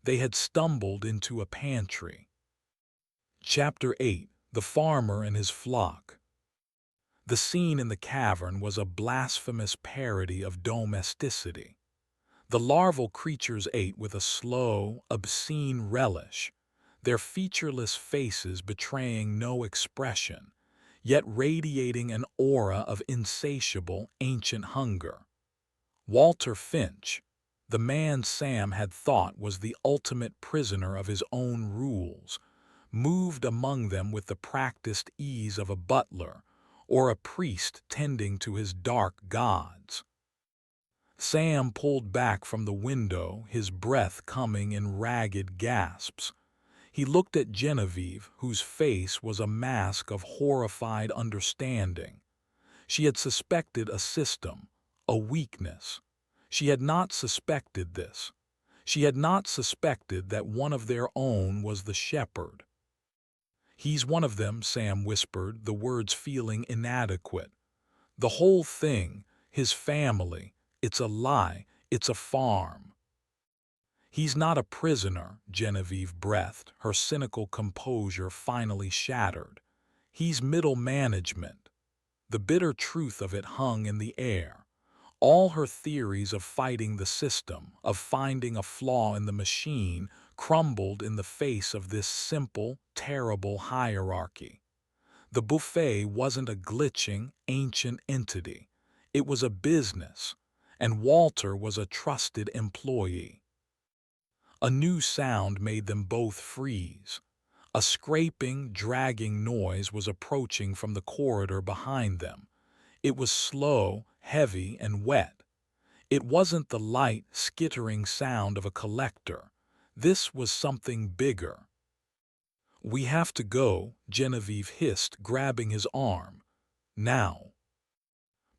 They had stumbled into a pantry. Chapter 8. The Farmer and His Flock. The scene in the cavern was a blasphemous parody of domesticity. The larval creatures ate with a slow, obscene relish, their featureless faces betraying no expression, yet radiating an aura of insatiable, ancient hunger. Walter Finch, the man Sam had thought was the ultimate prisoner of his own rules, moved among them with the practiced ease of a butler or a priest tending to his dark gods. Sam pulled back from the window, his breath coming in ragged gasps. He looked at Genevieve, whose face was a mask of horrified understanding. She had suspected a system, a weakness. She had not suspected this. She had not suspected that one of their own was the shepherd. "He's one of them," Sam whispered, the words feeling inadequate. "The whole thing, his family, it's a lie, it's a farm." "He's not a prisoner," Genevieve breathed, her cynical composure finally shattered. "He's middle management." The bitter truth of it hung in the air. All her theories of fighting the system, of finding a flaw in the machine, crumbled in the face of this simple, terrible hierarchy. The buffet wasn't a glitching, ancient entity. It was a business, and Walter was a trusted employee. A new sound made them both freeze. A scraping, dragging noise was approaching from the corridor behind them. It was slow, heavy, and wet. It wasn't the light, skittering sound of a collector. This was something bigger. "We have to go," Genevieve hissed, grabbing his arm. "Now."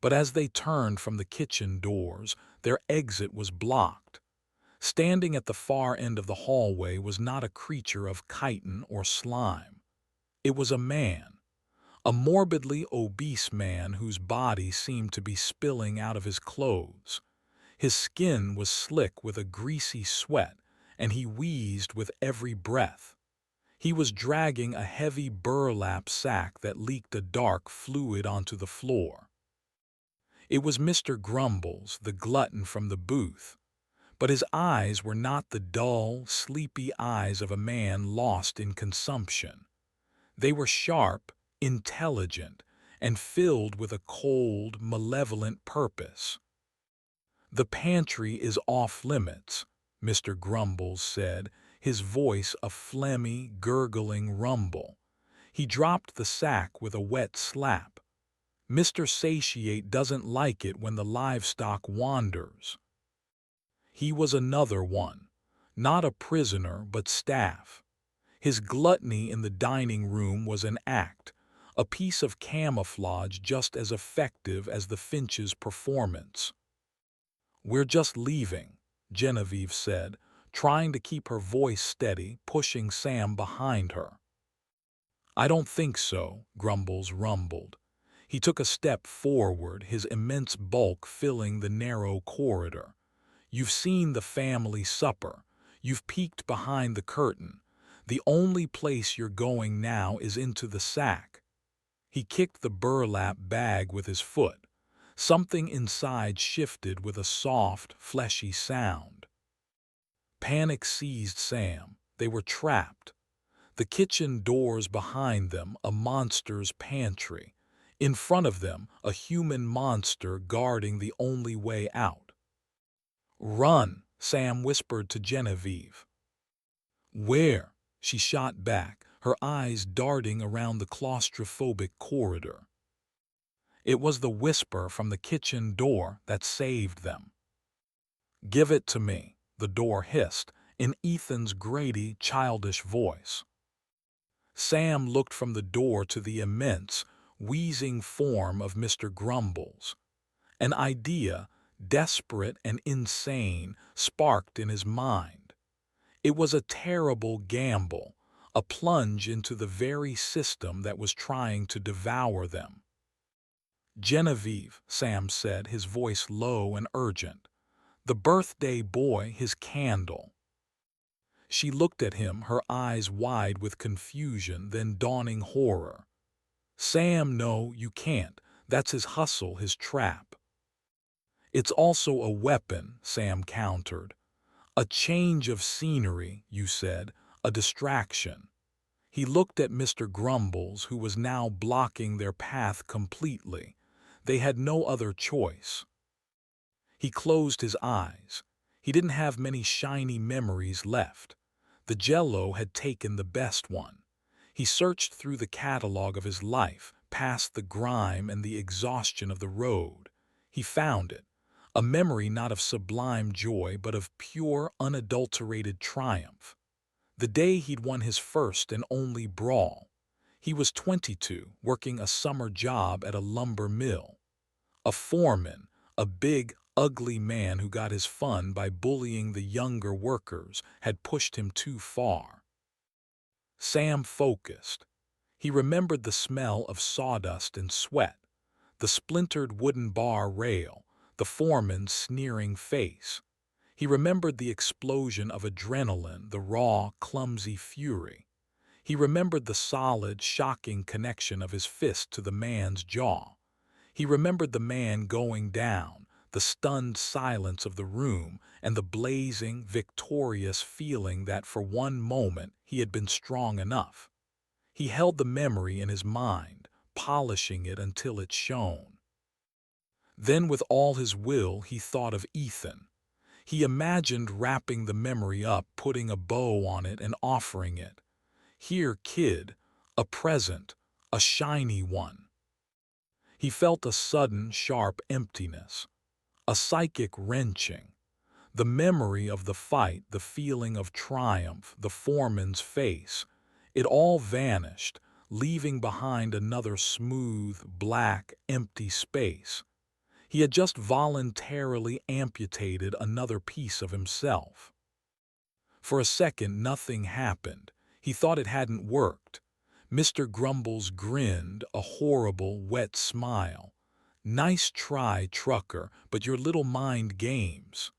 But as they turned from the kitchen doors, their exit was blocked. Standing at the far end of the hallway was not a creature of chitin or slime. It was a man. A morbidly obese man whose body seemed to be spilling out of his clothes. His skin was slick with a greasy sweat, and he wheezed with every breath. He was dragging a heavy burlap sack that leaked a dark fluid onto the floor. It was Mr. Grumbles, the glutton from the booth. But his eyes were not the dull, sleepy eyes of a man lost in consumption. They were sharp, intelligent, and filled with a cold, malevolent purpose. "The pantry is off limits," Mr. Grumbles said, his voice a phlegmy, gurgling rumble. He dropped the sack with a wet slap. "Mr. Satiate doesn't like it when the livestock wanders." He was another one, not a prisoner but staff. His gluttony in the dining room was an act, a piece of camouflage just as effective as the Finch's performance. "We're just leaving," Genevieve said, trying to keep her voice steady, pushing Sam behind her. "I don't think so," Grumbles rumbled. He took a step forward, his immense bulk filling the narrow corridor. "You've seen the family supper. You've peeked behind the curtain. The only place you're going now is into the sack." He kicked the burlap bag with his foot. Something inside shifted with a soft, fleshy sound. Panic seized Sam. They were trapped. The kitchen doors behind them, a monster's pantry. In front of them, a human monster guarding the only way out. "Run," Sam whispered to Genevieve. "Where?" she shot back, her eyes darting around the claustrophobic corridor. It was the whisper from the kitchen door that saved them. "Give it to me," the door hissed, in Ethan's grady, childish voice. Sam looked from the door to the immense, wheezing form of Mr. Grumbles. An idea, desperate and insane, sparked in his mind. It was a terrible gamble, a plunge into the very system that was trying to devour them. "Genevieve," Sam said, his voice low and urgent. "The birthday boy, his candle." She looked at him, her eyes wide with confusion, then dawning horror. Sam, no, you can't. That's his hustle, his trap. It's also a weapon, Sam countered. A change of scenery, you said, a distraction. He looked at Mr. Grumbles, who was now blocking their path completely. They had no other choice. He closed his eyes. He didn't have many shiny memories left. The Jello had taken the best one. He searched through the catalog of his life, past the grime and the exhaustion of the road. He found it, a memory not of sublime joy but of pure, unadulterated triumph. The day he'd won his first and only brawl. He was 22, working a summer job at a lumber mill. A foreman, a big, ugly man who got his fun by bullying the younger workers, had pushed him too far. Sam focused. He remembered the smell of sawdust and sweat, the splintered wooden bar rail, the foreman's sneering face. He remembered the explosion of adrenaline, the raw, clumsy fury. He remembered the solid, shocking connection of his fist to the man's jaw. He remembered the man going down, the stunned silence of the room, and the blazing, victorious feeling that for one moment he had been strong enough. He held the memory in his mind, polishing it until it shone. Then with all his will he thought of Ethan. He imagined wrapping the memory up, putting a bow on it and offering it. Here, kid, a present, a shiny one. He felt a sudden, sharp emptiness, a psychic wrenching. The memory of the fight, the feeling of triumph, the foreman's face, it all vanished, leaving behind another smooth, black, empty space. He had just voluntarily amputated another piece of himself. For a second, nothing happened. He thought it hadn't worked. Mr. Grumbles grinned, a horrible, wet smile. Nice try, trucker, but your little mind games.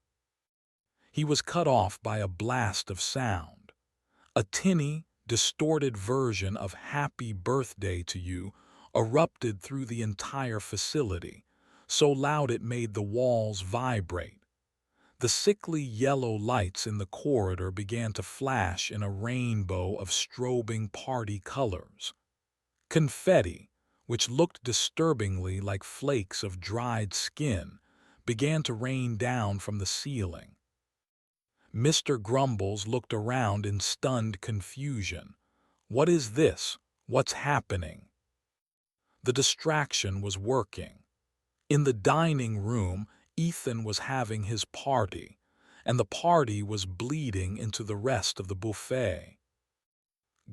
He was cut off by a blast of sound. A tinny, distorted version of Happy Birthday to You erupted through the entire facility, so loud it made the walls vibrate. The sickly yellow lights in the corridor began to flash in a rainbow of strobing party colors. Confetti, which looked disturbingly like flakes of dried skin, began to rain down from the ceiling. Mr. Grumbles looked around in stunned confusion. What is this? What's happening? The distraction was working. In the dining room, Ethan was having his party, and the party was bleeding into the rest of the buffet.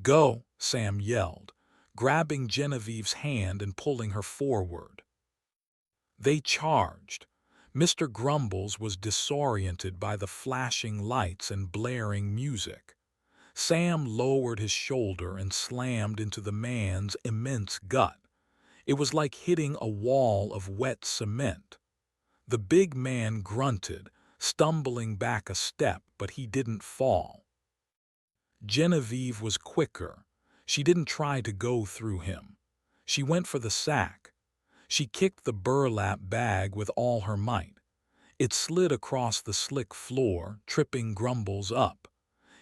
Go, Sam yelled, grabbing Genevieve's hand and pulling her forward. They charged. Mr. Grumbles was disoriented by the flashing lights and blaring music. Sam lowered his shoulder and slammed into the man's immense gut. It was like hitting a wall of wet cement. The big man grunted, stumbling back a step, but he didn't fall. Genevieve was quicker. She didn't try to go through him. She went for the sack. She kicked the burlap bag with all her might. It slid across the slick floor, tripping Grumbles up.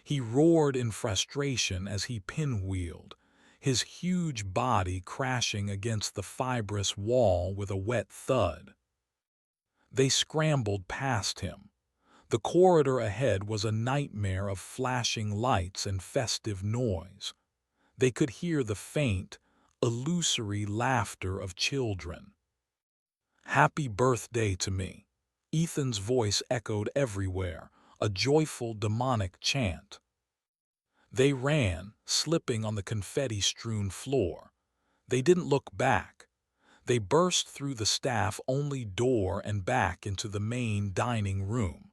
He roared in frustration as he pinwheeled, his huge body crashing against the fibrous wall with a wet thud. They scrambled past him. The corridor ahead was a nightmare of flashing lights and festive noise. They could hear the faint, illusory laughter of children. Happy birthday to me. Ethan's voice echoed everywhere, a joyful demonic chant. They ran, slipping on the confetti-strewn floor. They didn't look back. They burst through the staff-only door and back into the main dining room.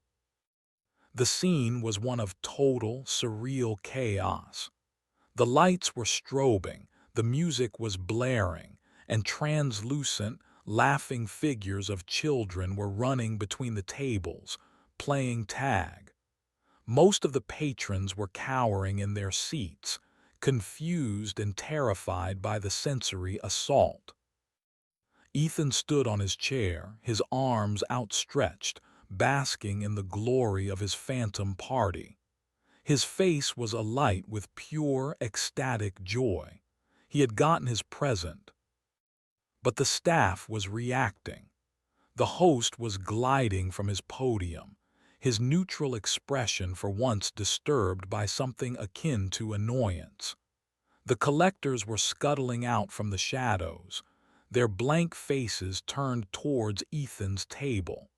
The scene was one of total, surreal chaos. The lights were strobing, the music was blaring, and translucent, laughing figures of children were running between the tables, playing tag. Most of the patrons were cowering in their seats, confused and terrified by the sensory assault. Ethan stood on his chair, his arms outstretched, basking in the glory of his phantom party. His face was alight with pure, ecstatic joy. He had gotten his present. But the staff was reacting. The host was gliding from his podium, his neutral expression for once disturbed by something akin to annoyance. The collectors were scuttling out from the shadows, their blank faces turned towards Ethan's table.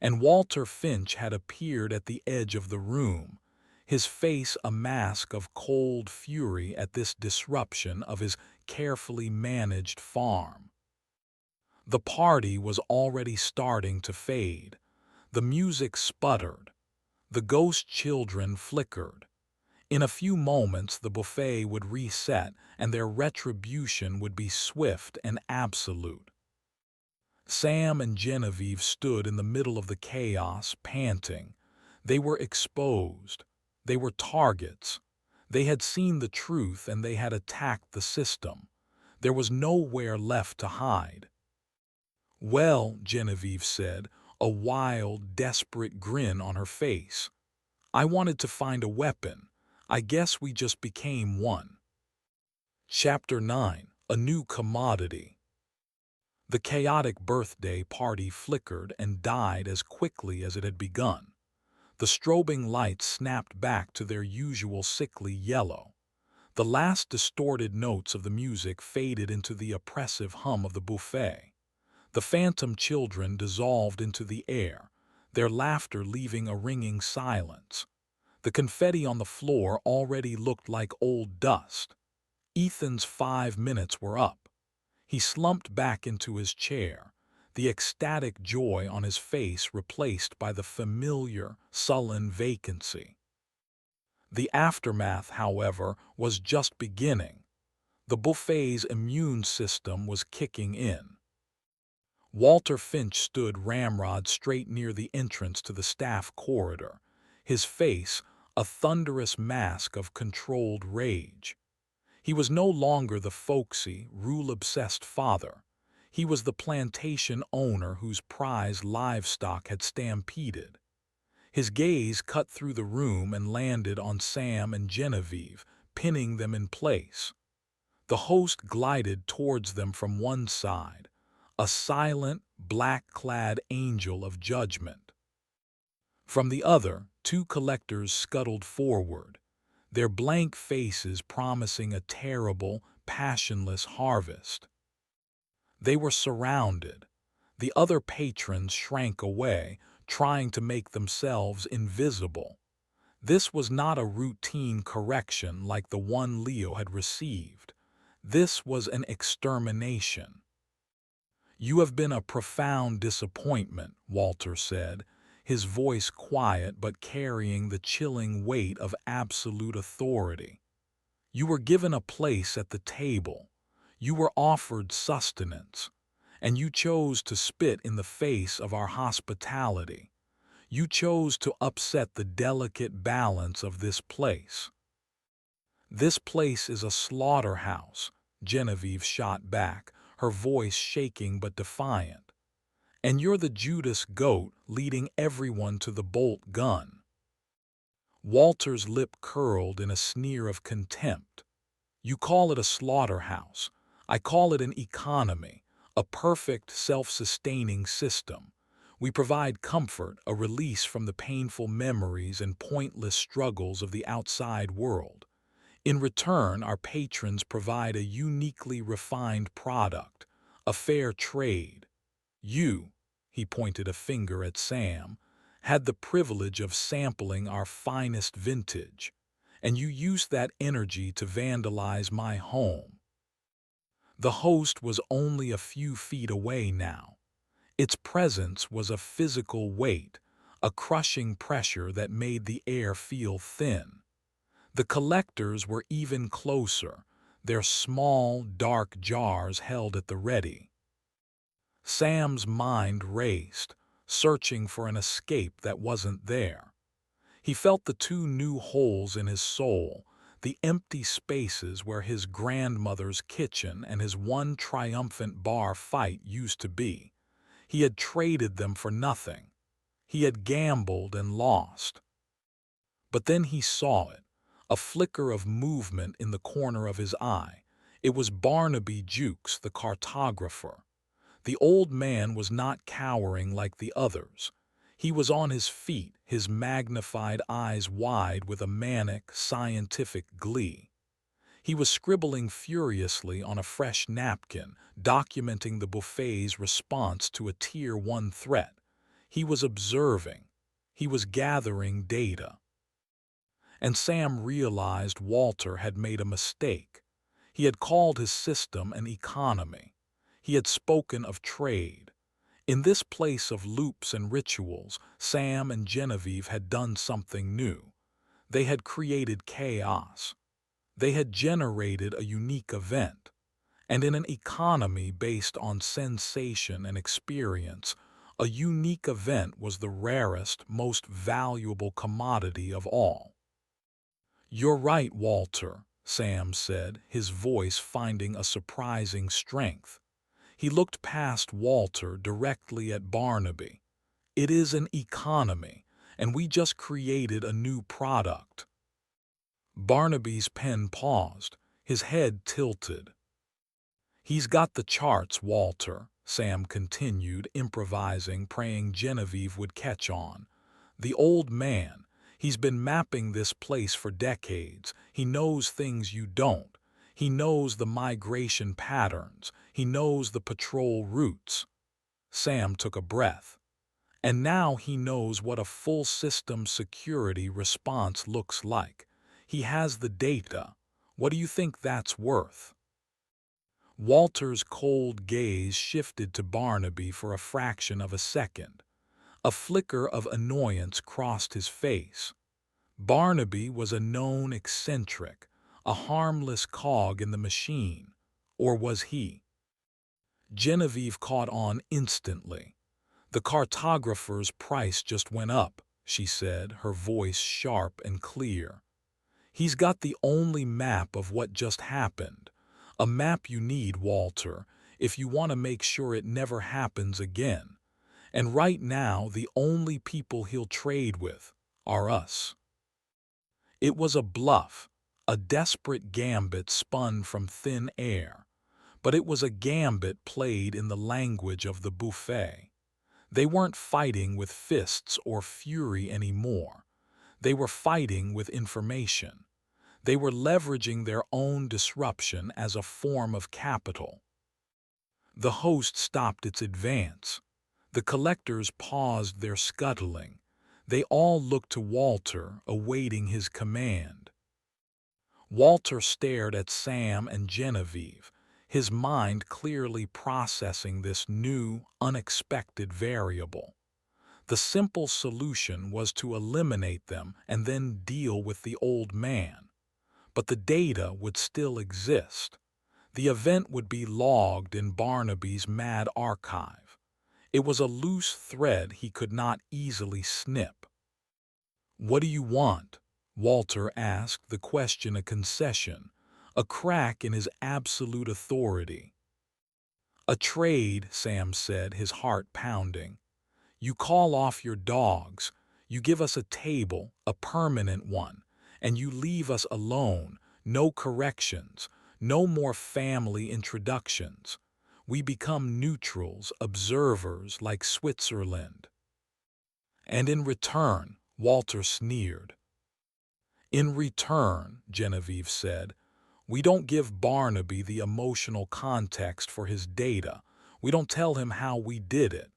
And Walter Finch had appeared at the edge of the room, his face a mask of cold fury at this disruption of his carefully managed farm. The party was already starting to fade. The music sputtered. The ghost children flickered. In a few moments the buffet would reset and their retribution would be swift and absolute. Sam and Genevieve stood in the middle of the chaos, panting. They were exposed. They were targets. They had seen the truth and they had attacked the system. There was nowhere left to hide. "Well," Genevieve said, a wild, desperate grin on her face. "I wanted to find a weapon. I guess we just became one." Chapter 9: A New Commodity. The chaotic birthday party flickered and died as quickly as it had begun. The strobing lights snapped back to their usual sickly yellow. The last distorted notes of the music faded into the oppressive hum of the buffet. The phantom children dissolved into the air, their laughter leaving a ringing silence. The confetti on the floor already looked like old dust. Ethan's 5 minutes were up. He slumped back into his chair, the ecstatic joy on his face replaced by the familiar, sullen vacancy. The aftermath, however, was just beginning. The buffet's immune system was kicking in. Walter Finch stood ramrod straight near the entrance to the staff corridor, his face a thunderous mask of controlled rage. He was no longer the folksy, rule-obsessed father. He was the plantation owner whose prize livestock had stampeded. His gaze cut through the room and landed on Sam and Genevieve, pinning them in place. The host glided towards them from one side, a silent, black-clad angel of judgment. From the other, two collectors scuttled forward, their blank faces promising a terrible, passionless harvest. They were surrounded. The other patrons shrank away, trying to make themselves invisible. This was not a routine correction like the one Leo had received. This was an extermination. "You have been a profound disappointment," Walter said, his voice quiet but carrying the chilling weight of absolute authority. "You were given a place at the table. You were offered sustenance. And you chose to spit in the face of our hospitality. You chose to upset the delicate balance of this place." "This place is a slaughterhouse," Genevieve shot back, her voice shaking but defiant. "And you're the Judas goat leading everyone to the bolt gun." Walter's lip curled in a sneer of contempt. "You call it a slaughterhouse. I call it an economy, a perfect self-sustaining system. We provide comfort, a release from the painful memories and pointless struggles of the outside world. In return, our patrons provide a uniquely refined product, a fair trade. You," he pointed a finger at Sam, "had the privilege of sampling our finest vintage, and you used that energy to vandalize my home." The host was only a few feet away now. Its presence was a physical weight, a crushing pressure that made the air feel thin. The collectors were even closer, their small, dark jars held at the ready. Sam's mind raced, searching for an escape that wasn't there. He felt the two new holes in his soul, the empty spaces where his grandmother's kitchen and his one triumphant bar fight used to be. He had traded them for nothing. He had gambled and lost. But then he saw it, a flicker of movement in the corner of his eye. It was Barnaby Jukes, the cartographer. The old man was not cowering like the others. He was on his feet, his magnified eyes wide with a manic, scientific glee. He was scribbling furiously on a fresh napkin, documenting the buffet's response to a Tier 1 threat. He was observing. He was gathering data. And Sam realized Walter had made a mistake. He had called his system an economy. He had spoken of trade. In this place of loops and rituals, Sam and Genevieve had done something new. They had created chaos. They had generated a unique event. And in an economy based on sensation and experience, a unique event was the rarest, most valuable commodity of all. "You're right, Walter," Sam said, his voice finding a surprising strength. He looked past Walter directly at Barnaby. "It is an economy, and we just created a new product." Barnaby's pen paused, his head tilted. "He's got the charts, Walter," Sam continued, improvising, praying Genevieve would catch on. "The old man, he's been mapping this place for decades. He knows things you don't. He knows the migration patterns. He knows the patrol routes." Sam took a breath. "And now he knows what a full system security response looks like. He has the data. What do you think that's worth?" Walter's cold gaze shifted to Barnaby for a fraction of a second. A flicker of annoyance crossed his face. Barnaby was a known eccentric, a harmless cog in the machine. Or was he? Genevieve caught on instantly. "The cartographer's price just went up," she said, her voice sharp and clear. "He's got the only map of what just happened. A map you need, Walter, if you want to make sure it never happens again. And right now, the only people he'll trade with are us." It was a bluff, a desperate gambit spun from thin air. But it was a gambit played in the language of the buffet. They weren't fighting with fists or fury anymore. They were fighting with information. They were leveraging their own disruption as a form of capital. The host stopped its advance. The collectors paused their scuttling. They all looked to Walter, awaiting his command. Walter stared at Sam and Genevieve, his mind clearly processing this new, unexpected variable. The simple solution was to eliminate them and then deal with the old man. But the data would still exist. The event would be logged in Barnaby's mad archive. It was a loose thread he could not easily snip. "What do you want?" Walter asked, the question a concession, a crack in his absolute authority. "A trade," Sam said, his heart pounding. "You call off your dogs, you give us a table, a permanent one, and you leave us alone, no corrections, no more family introductions. We become neutrals, observers like Switzerland." "And in return," Walter sneered. "In return," Genevieve said, "we don't give Barnaby the emotional context for his data. We don't tell him how we did it.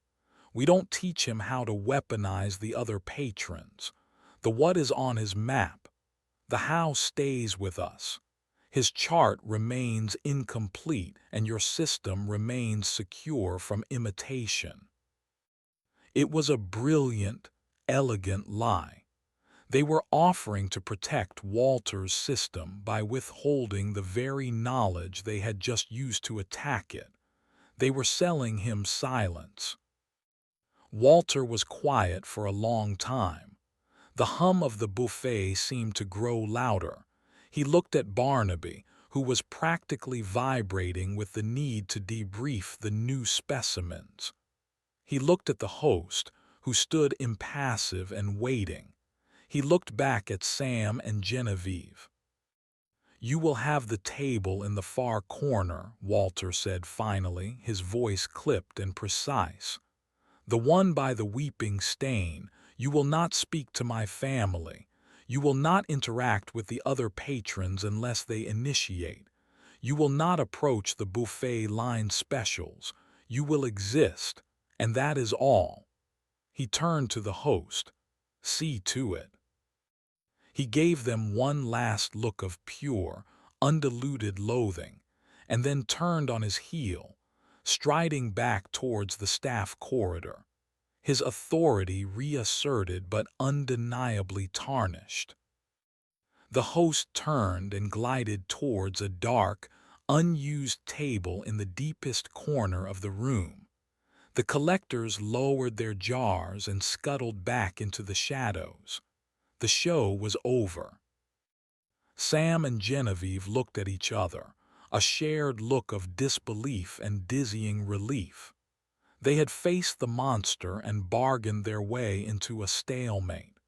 We don't teach him how to weaponize the other patrons. The what is on his map. The how stays with us. His chart remains incomplete and your system remains secure from imitation." It was a brilliant, elegant lie. They were offering to protect Walter's system by withholding the very knowledge they had just used to attack it. They were selling him silence. Walter was quiet for a long time. The hum of the buffet seemed to grow louder. He looked at Barnaby, who was practically vibrating with the need to debrief the new specimens. He looked at the host, who stood impassive and waiting. He looked back at Sam and Genevieve. "You will have the table in the far corner," Walter said finally, his voice clipped and precise. "The one by the weeping stain. You will not speak to my family. You will not interact with the other patrons unless they initiate. You will not approach the buffet line specials. You will exist, and that is all." He turned to the host. "See to it." He gave them one last look of pure, undiluted loathing, and then turned on his heel, striding back towards the staff corridor, his authority reasserted but undeniably tarnished. The host turned and glided towards a dark, unused table in the deepest corner of the room. The collectors lowered their jars and scuttled back into the shadows. The show was over. Sam and Genevieve looked at each other, a shared look of disbelief and dizzying relief. They had faced the monster and bargained their way into a stalemate.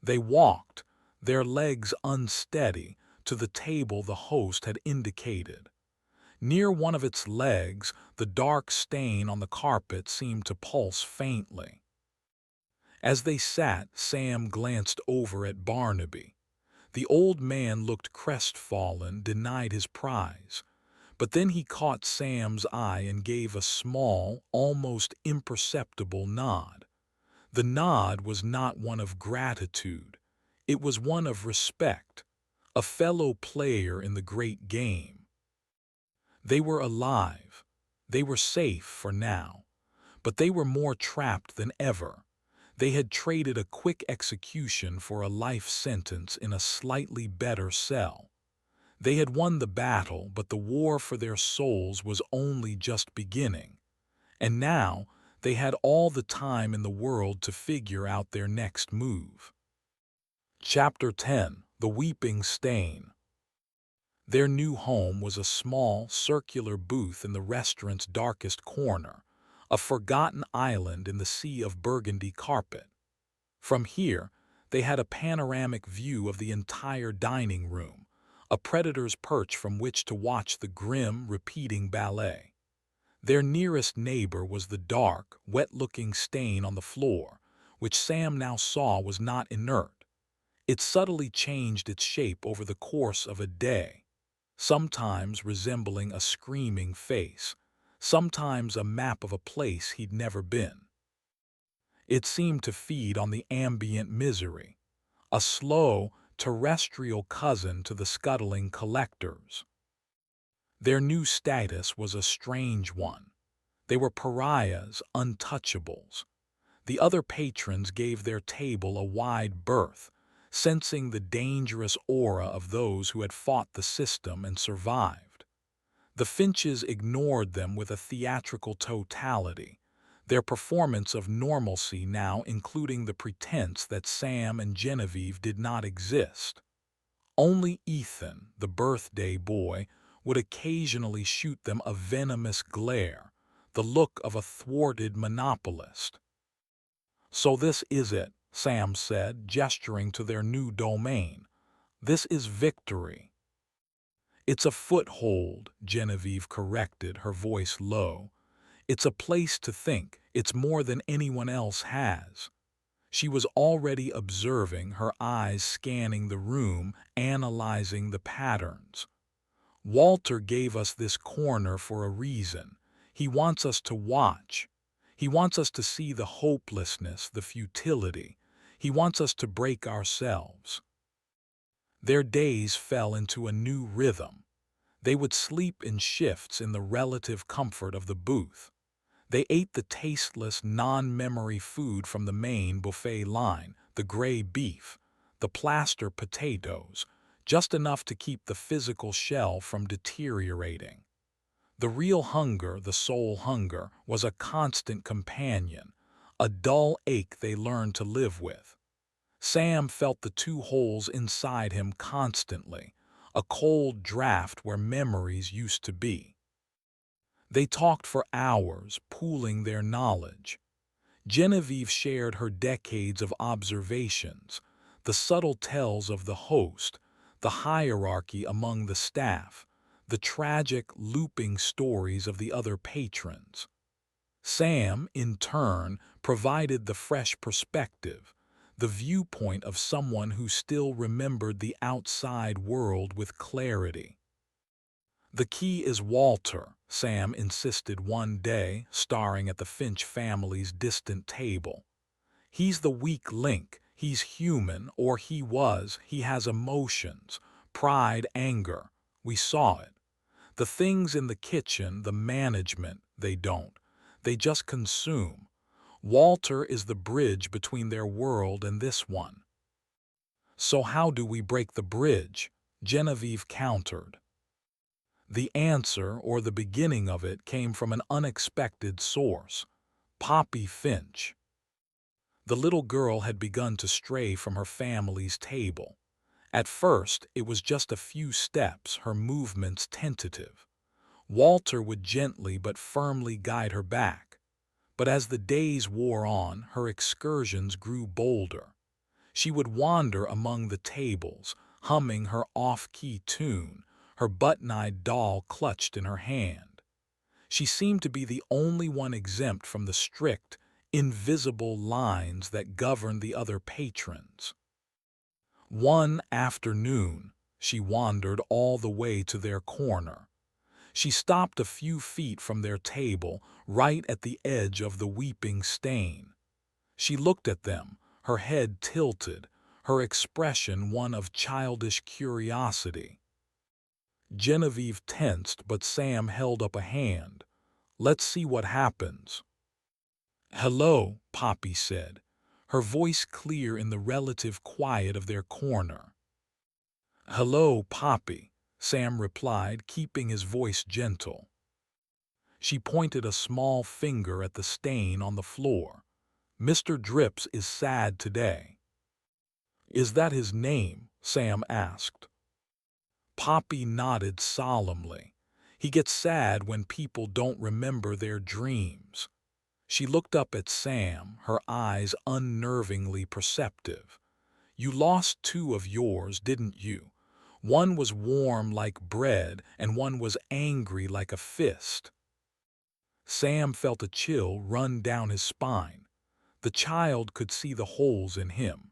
They walked, their legs unsteady, to the table the host had indicated. Near one of its legs, the dark stain on the carpet seemed to pulse faintly. As they sat, Sam glanced over at Barnaby. The old man looked crestfallen, denied his prize. But then he caught Sam's eye and gave a small, almost imperceptible nod. The nod was not one of gratitude. It was one of respect, a fellow player in the great game. They were alive. They were safe for now. But they were more trapped than ever. They had traded a quick execution for a life sentence in a slightly better cell. They had won the battle, but the war for their souls was only just beginning. And now they had all the time in the world to figure out their next move. Chapter 10: The Weeping Stain. Their new home was a small, circular booth in the restaurant's darkest corner, a forgotten island in the sea of burgundy carpet. From here, they had a panoramic view of the entire dining room, a predator's perch from which to watch the grim, repeating ballet. Their nearest neighbor was the dark, wet-looking stain on the floor, which Sam now saw was not inert. It subtly changed its shape over the course of a day, sometimes resembling a screaming face, sometimes a map of a place he'd never been. It seemed to feed on the ambient misery, a slow, terrestrial cousin to the scuttling collectors. Their new status was a strange one. They were pariahs, untouchables. The other patrons gave their table a wide berth, sensing the dangerous aura of those who had fought the system and survived. The Finches ignored them with a theatrical totality, their performance of normalcy now including the pretense that Sam and Genevieve did not exist. Only Ethan, the birthday boy, would occasionally shoot them a venomous glare, the look of a thwarted monopolist. "So this is it," Sam said, gesturing to their new domain. "This is victory." "It's a foothold," Genevieve corrected, her voice low. "It's a place to think. It's more than anyone else has." She was already observing, her eyes scanning the room, analyzing the patterns. "Walter gave us this corner for a reason. He wants us to watch. He wants us to see the hopelessness, the futility. He wants us to break ourselves." Their days fell into a new rhythm. They would sleep in shifts in the relative comfort of the booth. They ate the tasteless, non-memory food from the main buffet line, the gray beef, the plaster potatoes, just enough to keep the physical shell from deteriorating. The real hunger, the soul hunger, was a constant companion, a dull ache they learned to live with. Sam felt the two holes inside him constantly, a cold draft where memories used to be. They talked for hours, pooling their knowledge. Genevieve shared her decades of observations, the subtle tells of the host, the hierarchy among the staff, the tragic, looping stories of the other patrons. Sam, in turn, provided the fresh perspective, the viewpoint of someone who still remembered the outside world with clarity. The key is Walter, Sam insisted one day, staring at the Finch family's distant table. He's the weak link. He's human, or he was. He has emotions, pride, anger. We saw it. The things in the kitchen, the management, they don't. They just consume. Walter is the bridge between their world and this one. So how do we break the bridge? Genevieve countered. The answer, or the beginning of it, came from an unexpected source. Poppy Finch. The little girl had begun to stray from her family's table. At first, it was just a few steps, her movements tentative. Walter would gently but firmly guide her back. But as the days wore on, her excursions grew bolder. She would wander among the tables, humming her off-key tune, her button-eyed doll clutched in her hand. She seemed to be the only one exempt from the strict, invisible lines that governed the other patrons. One afternoon, she wandered all the way to their corner. She stopped a few feet from their table, right at the edge of the weeping stain. She looked at them, her head tilted, her expression one of childish curiosity. Genevieve tensed, but Sam held up a hand. "Let's see what happens." "Hello," Poppy said, her voice clear in the relative quiet of their corner. "Hello, Poppy," Sam replied, keeping his voice gentle. She pointed a small finger at the stain on the floor. "Mr. Drips is sad today." "Is that his name?" Sam asked. Poppy nodded solemnly. "He gets sad when people don't remember their dreams." She looked up at Sam, her eyes unnervingly perceptive. "You lost two of yours, didn't you? One was warm like bread, and one was angry like a fist." Sam felt a chill run down his spine. The child could see the holes in him.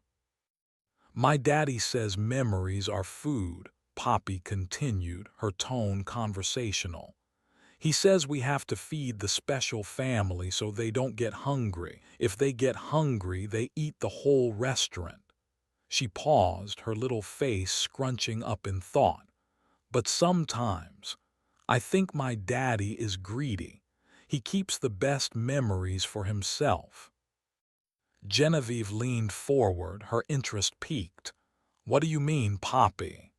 "My daddy says memories are food," Poppy continued, her tone conversational. "He says we have to feed the special family so they don't get hungry. If they get hungry, they eat the whole restaurant." She paused, her little face scrunching up in thought. "But sometimes, I think my daddy is greedy. He keeps the best memories for himself." Genevieve leaned forward, her interest piqued. "What do you mean, Poppy?"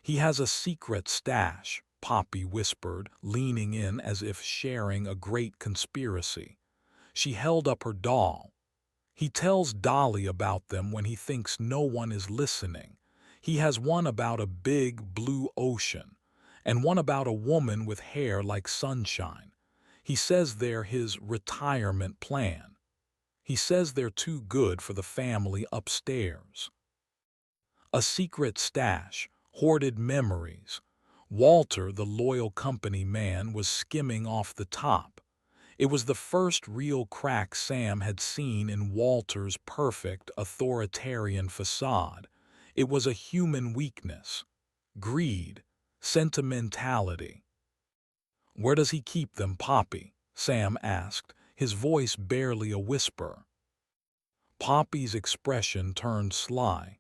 "He has a secret stash," Poppy whispered, leaning in as if sharing a great conspiracy. She held up her doll. "He tells Dolly about them when he thinks no one is listening. He has one about a big blue ocean, and one about a woman with hair like sunshine. He says they're his retirement plan. He says they're too good for the family upstairs." A secret stash, hoarded memories. Walter, the loyal company man, was skimming off the top. It was the first real crack Sam had seen in Walter's perfect, authoritarian facade. It was a human weakness. Greed. Sentimentality. "Where does he keep them, Poppy?" Sam asked, his voice barely a whisper. Poppy's expression turned sly.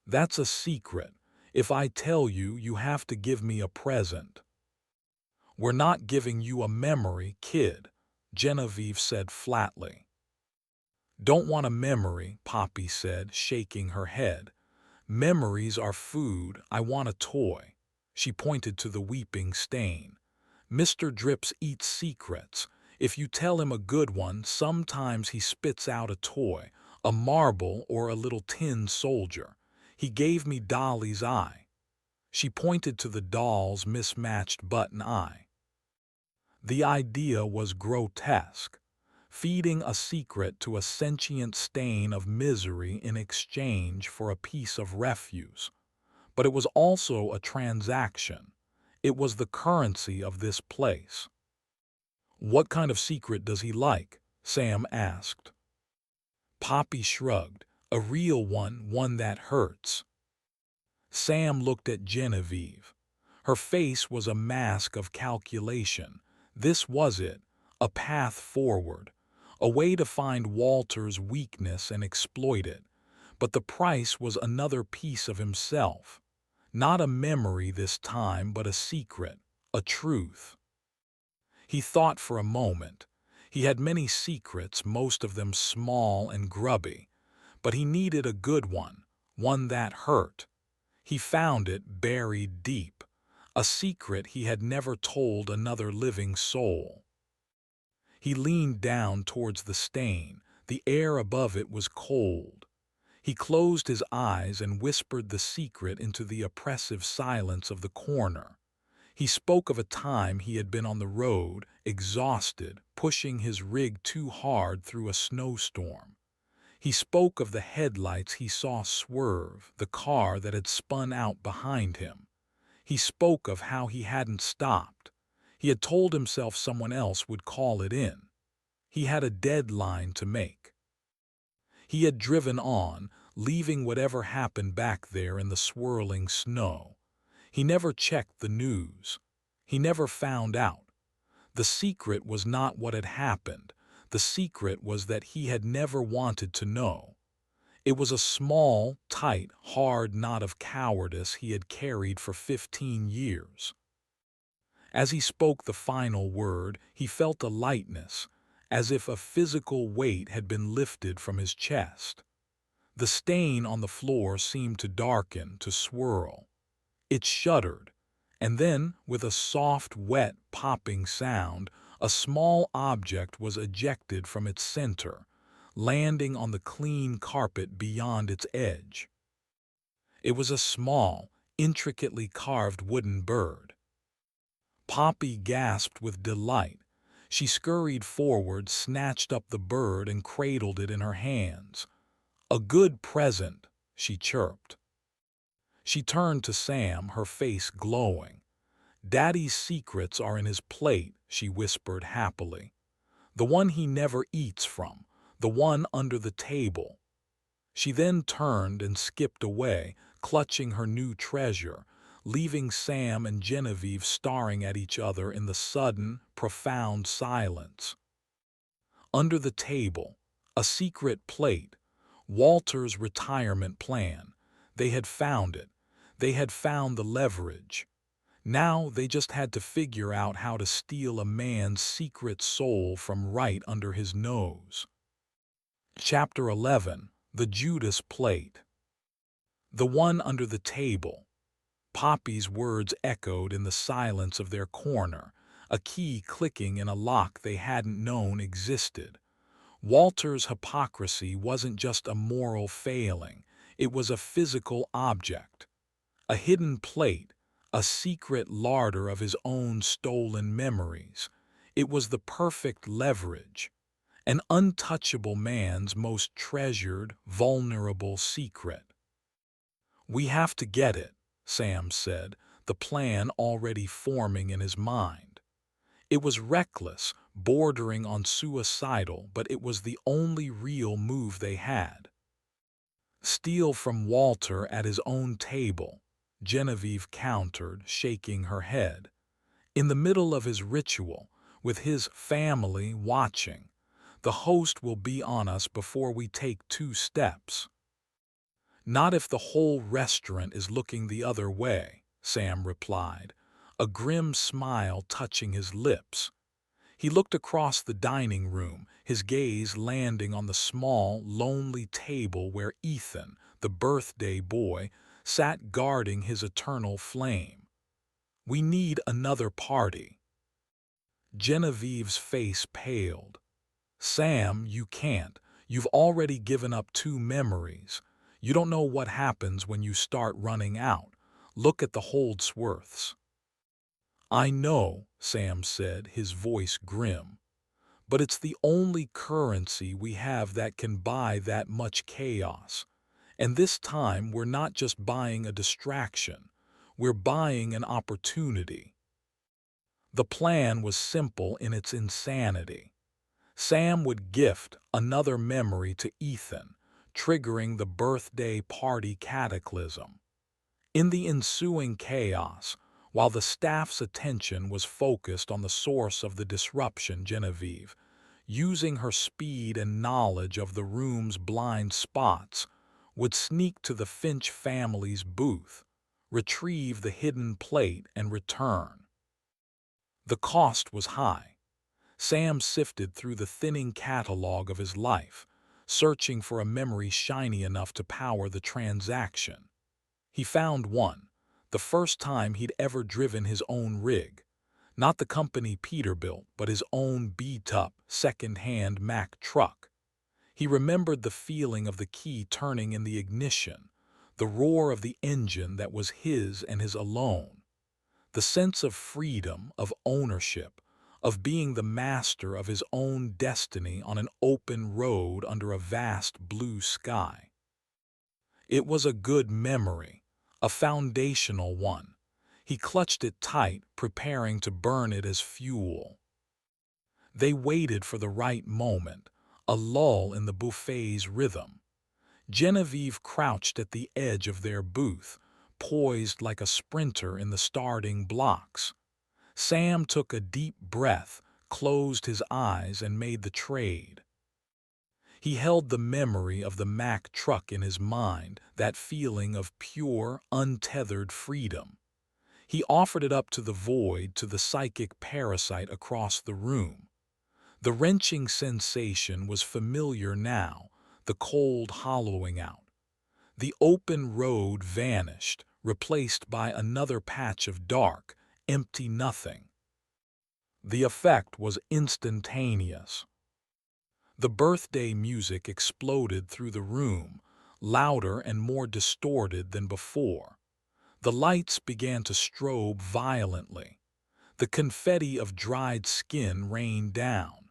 "That's a secret. If I tell you, you have to give me a present." "We're not giving you a memory, kid," Genevieve said flatly. "Don't want a memory," Poppy said, shaking her head. "Memories are food. I want a toy." She pointed to the weeping stain. "Mr. Drips eats secrets. If you tell him a good one, sometimes he spits out a toy, A marble or a little tin soldier. He gave me Dolly's eye. She pointed to the doll's mismatched button eye. The idea was grotesque, feeding a secret to a sentient stain of misery in exchange for a piece of refuse. But it was also a transaction. It was the currency of this place. "What kind of secret does he like?" Sam asked. Poppy shrugged. "A real one, one that hurts." Sam looked at Genevieve. Her face was a mask of calculation. This was it, a path forward, a way to find Walter's weakness and exploit it. But the price was another piece of himself. Not a memory this time, but a secret, a truth. He thought for a moment. He had many secrets, most of them small and grubby, but he needed a good one that hurt. He found it buried deep, a secret he had never told another living soul. He leaned down towards the stain. The air above it was cold. He closed his eyes and whispered the secret into the oppressive silence of the corner. He spoke of a time he had been on the road, exhausted, pushing his rig too hard through a snowstorm. He spoke of the headlights he saw swerve, the car that had spun out behind him. He spoke of how he hadn't stopped. He had told himself someone else would call it in. He had a deadline to make. He had driven on, leaving whatever happened back there in the swirling snow. He never checked the news. He never found out. The secret was not what had happened. The secret was that he had never wanted to know. It was a small, tight, hard knot of cowardice he had carried for 15 years. As he spoke the final word, he felt a lightness, as if a physical weight had been lifted from his chest. The stain on the floor seemed to darken, to swirl. It shuddered, and then, with a soft, wet, popping sound, a small object was ejected from its center, landing on the clean carpet beyond its edge. It was a small, intricately carved wooden bird. Poppy gasped with delight. She scurried forward, snatched up the bird, and cradled it in her hands. "A good present," she chirped. She turned to Sam, her face glowing. "Daddy's secrets are in his plate," she whispered happily. "The one he never eats from, the one under the table." She then turned and skipped away, clutching her new treasure, leaving Sam and Genevieve staring at each other in the sudden, profound silence. Under the table, a secret plate, Walter's retirement plan. They had found it. They had found the leverage. Now they just had to figure out how to steal a man's secret soul from right under his nose. Chapter 11. The Judas Plate. "The one under the table." Poppy's words echoed in the silence of their corner, a key clicking in a lock they hadn't known existed. Walter's hypocrisy wasn't just a moral failing, it was a physical object. A hidden plate, a secret larder of his own stolen memories. It was the perfect leverage. An untouchable man's most treasured, vulnerable secret. "We have to get it," Sam said, the plan already forming in his mind. It was reckless, bordering on suicidal, but it was the only real move they had. "Steal from Walter at his own table," Genevieve countered, shaking her head. "In the middle of his ritual, with his family watching. The host will be on us before we take 2 steps." "Not if the whole restaurant is looking the other way," Sam replied, a grim smile touching his lips. He looked across the dining room, his gaze landing on the small, lonely table where Ethan, the birthday boy, sat guarding his eternal flame. "We need another party." Genevieve's face paled. "Sam, you can't. You've already given up 2 memories. You don't know what happens when you start running out. Look at the Holdsworths." "I know," Sam said, his voice grim. "But it's the only currency we have that can buy that much chaos. And this time we're not just buying a distraction. We're buying an opportunity." The plan was simple in its insanity. Sam would gift another memory to Ethan, triggering the birthday party cataclysm. In the ensuing chaos, while the staff's attention was focused on the source of the disruption, Genevieve, using her speed and knowledge of the room's blind spots, would sneak to the Finch family's booth, retrieve the hidden plate, and return. The cost was high. Sam sifted through the thinning catalog of his life, searching for a memory shiny enough to power the transaction. He found one, the first time he'd ever driven his own rig. Not the company Peter built, but his own beat-up, second-hand Mack truck. He remembered the feeling of the key turning in the ignition, the roar of the engine that was his and his alone. The sense of freedom, of ownership, of being the master of his own destiny on an open road under a vast blue sky. It was a good memory, a foundational one. He clutched it tight, preparing to burn it as fuel. They waited for the right moment, a lull in the buffet's rhythm. Genevieve crouched at the edge of their booth, poised like a sprinter in the starting blocks. Sam took a deep breath, closed his eyes, and made the trade. He held the memory of the Mack truck in his mind, that feeling of pure, untethered freedom. He offered it up to the void, to the psychic parasite across the room. The wrenching sensation was familiar now, the cold hollowing out. The open road vanished, replaced by another patch of dark, empty nothing. The effect was instantaneous. The birthday music exploded through the room, louder and more distorted than before. The lights began to strobe violently. The confetti of dried skin rained down.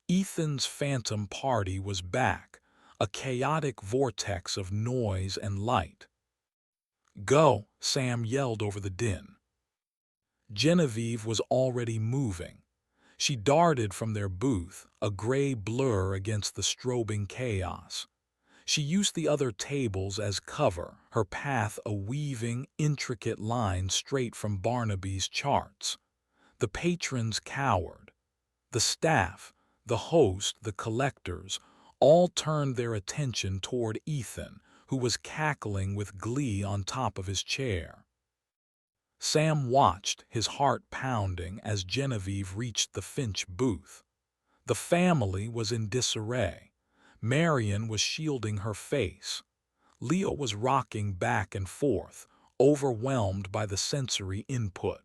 Ethan's phantom party was back, a chaotic vortex of noise and light. "Go!" Sam yelled over the din. Genevieve was already moving. She darted from their booth, a gray blur against the strobing chaos. She used the other tables as cover, her path a weaving, intricate line straight from Barnaby's charts. The patrons cowered. The staff, the host, the collectors, all turned their attention toward Ethan, who was cackling with glee on top of his chair. Sam watched, his heart pounding, as Genevieve reached the Finch booth. The family was in disarray. Marion was shielding her face. Leo was rocking back and forth, overwhelmed by the sensory input.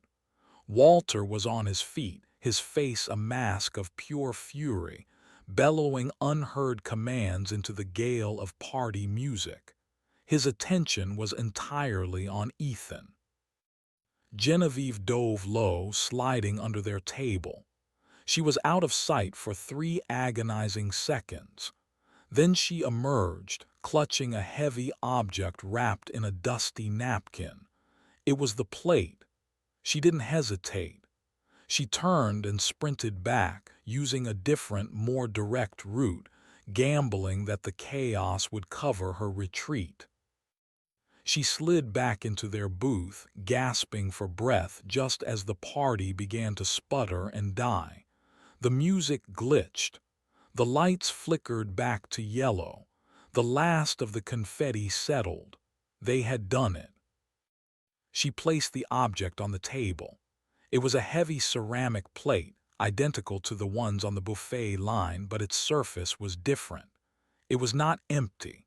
Walter was on his feet, his face a mask of pure fury, bellowing unheard commands into the gale of party music. His attention was entirely on Ethan. Genevieve dove low, sliding under their table. She was out of sight for 3 agonizing seconds. Then she emerged, clutching a heavy object wrapped in a dusty napkin. It was the plate. She didn't hesitate. She turned and sprinted back, using a different, more direct route, gambling that the chaos would cover her retreat. She slid back into their booth, gasping for breath just as the party began to sputter and die. The music glitched. The lights flickered back to yellow. The last of the confetti settled. They had done it. She placed the object on the table. It was a heavy ceramic plate, identical to the ones on the buffet line, but its surface was different. It was not empty.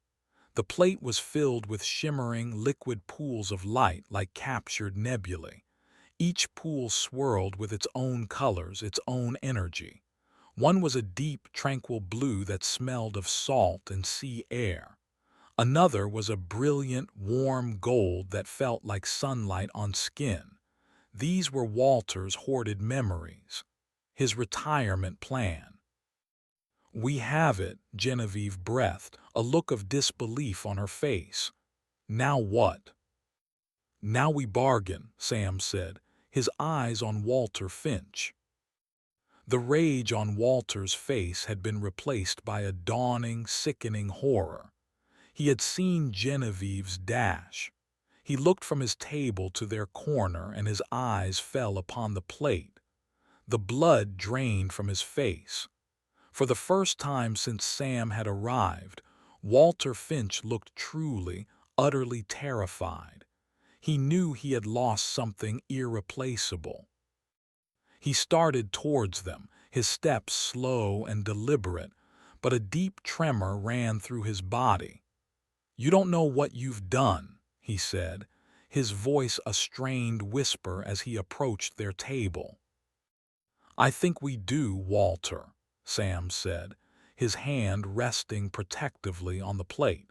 The plate was filled with shimmering, liquid pools of light like captured nebulae. Each pool swirled with its own colors, its own energy. One was a deep, tranquil blue that smelled of salt and sea air. Another was a brilliant, warm gold that felt like sunlight on skin. These were Walter's hoarded memories, his retirement plan. "We have it," Genevieve breathed, a look of disbelief on her face. "Now what?" "Now we bargain," Sam said, his eyes on Walter Finch. The rage on Walter's face had been replaced by a dawning, sickening horror. He had seen Genevieve's dash. He looked from his table to their corner, and his eyes fell upon the plate. The blood drained from his face. For the first time since Sam had arrived, Walter Finch looked truly, utterly terrified. He knew he had lost something irreplaceable. He started towards them, his steps slow and deliberate, but a deep tremor ran through his body. "You don't know what you've done," he said, his voice a strained whisper as he approached their table. "I think we do, Walter," Sam said, his hand resting protectively on the plate.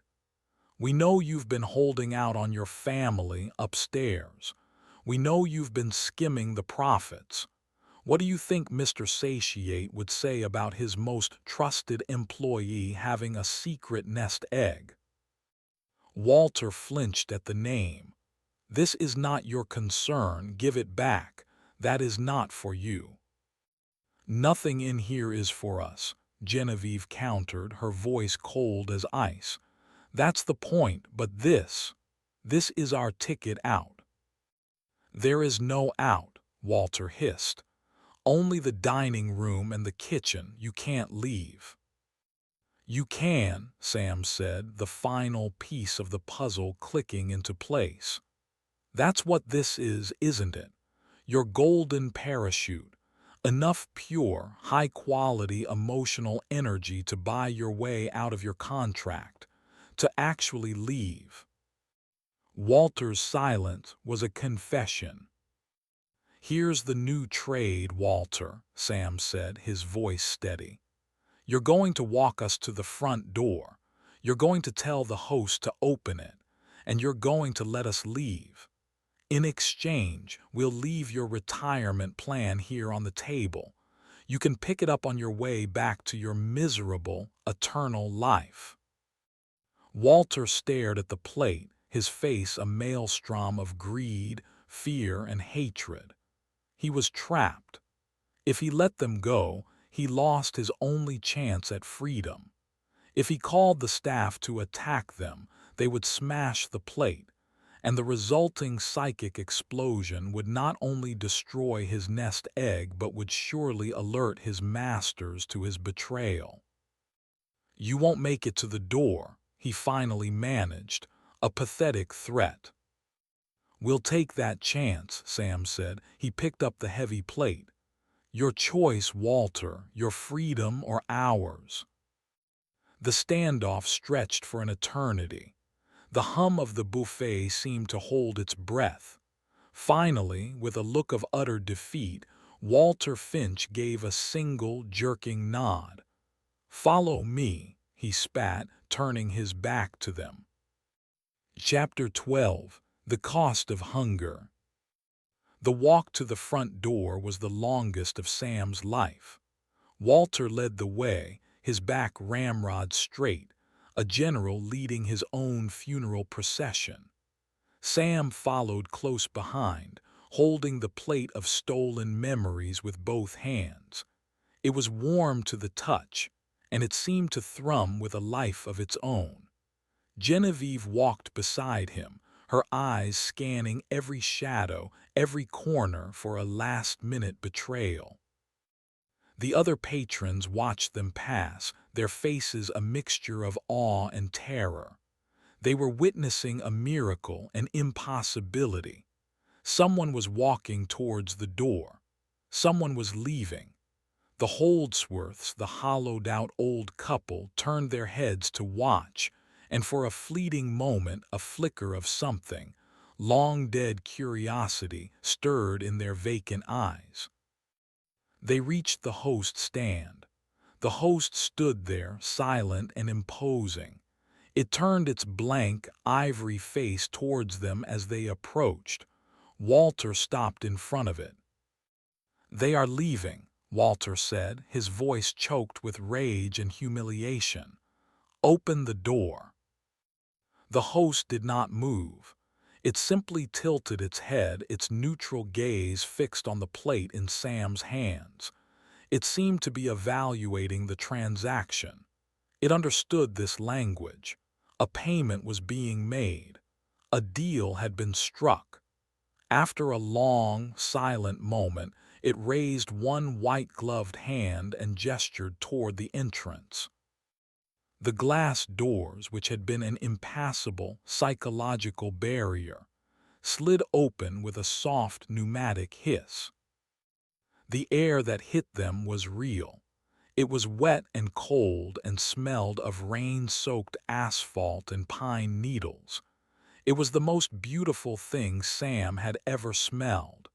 "We know you've been holding out on your family upstairs. We know you've been skimming the profits. What do you think Mr. Satiate would say about his most trusted employee having a secret nest egg?" Walter flinched at the name. "This is not your concern, give it back. That is not for you." "Nothing in here is for us," Genevieve countered, her voice cold as ice. "That's the point, but this is our ticket out." "There is no out," Walter hissed. "Only the dining room and the kitchen. You can't leave." "You can," Sam said, the final piece of the puzzle clicking into place. "That's what this is, isn't it? Your golden parachute. Enough pure, high-quality emotional energy to buy your way out of your contract, to actually leave." Walter's silence was a confession. "Here's the new trade, Walter," Sam said, his voice steady. "You're going to walk us to the front door. You're going to tell the host to open it, and you're going to let us leave. In exchange, we'll leave your retirement plan here on the table. You can pick it up on your way back to your miserable, eternal life." Walter stared at the plate, his face a maelstrom of greed, fear, and hatred. He was trapped. If he let them go, he lost his only chance at freedom. If he called the staff to attack them, they would smash the plate, and the resulting psychic explosion would not only destroy his nest egg but would surely alert his masters to his betrayal. "You won't make it to the door," he finally managed, a pathetic threat. "We'll take that chance," Sam said. He picked up the heavy plate. "Your choice, Walter, your freedom or ours." The standoff stretched for an eternity. The hum of the buffet seemed to hold its breath. Finally, with a look of utter defeat, Walter Finch gave a single, jerking nod. "Follow me," he spat, turning his back to them. Chapter 12. The Cost of Hunger. The walk to the front door was the longest of Sam's life. Walter led the way, his back ramrod straight, a general leading his own funeral procession. Sam followed close behind, holding the plate of stolen memories with both hands. It was warm to the touch, and it seemed to thrum with a life of its own. Genevieve walked beside him, her eyes scanning every shadow, every corner for a last-minute betrayal. The other patrons watched them pass, their faces a mixture of awe and terror. They were witnessing a miracle, an impossibility. Someone was walking towards the door. Someone was leaving. The Holdsworths, the hollowed-out old couple, turned their heads to watch, and for a fleeting moment a flicker of something, long-dead curiosity, stirred in their vacant eyes. They reached the host stand. The host stood there, silent and imposing. It turned its blank, ivory face towards them as they approached. Walter stopped in front of it. "They are leaving," Walter said, his voice choked with rage and humiliation. "Open the door." The host did not move. It simply tilted its head, its neutral gaze fixed on the plate in Sam's hands. It seemed to be evaluating the transaction. It understood this language. A payment was being made. A deal had been struck. After a long, silent moment, it raised one white-gloved hand and gestured toward the entrance. The glass doors, which had been an impassable, psychological barrier, slid open with a soft pneumatic hiss. The air that hit them was real. It was wet and cold and smelled of rain-soaked asphalt and pine needles. It was the most beautiful thing Sam had ever smelled.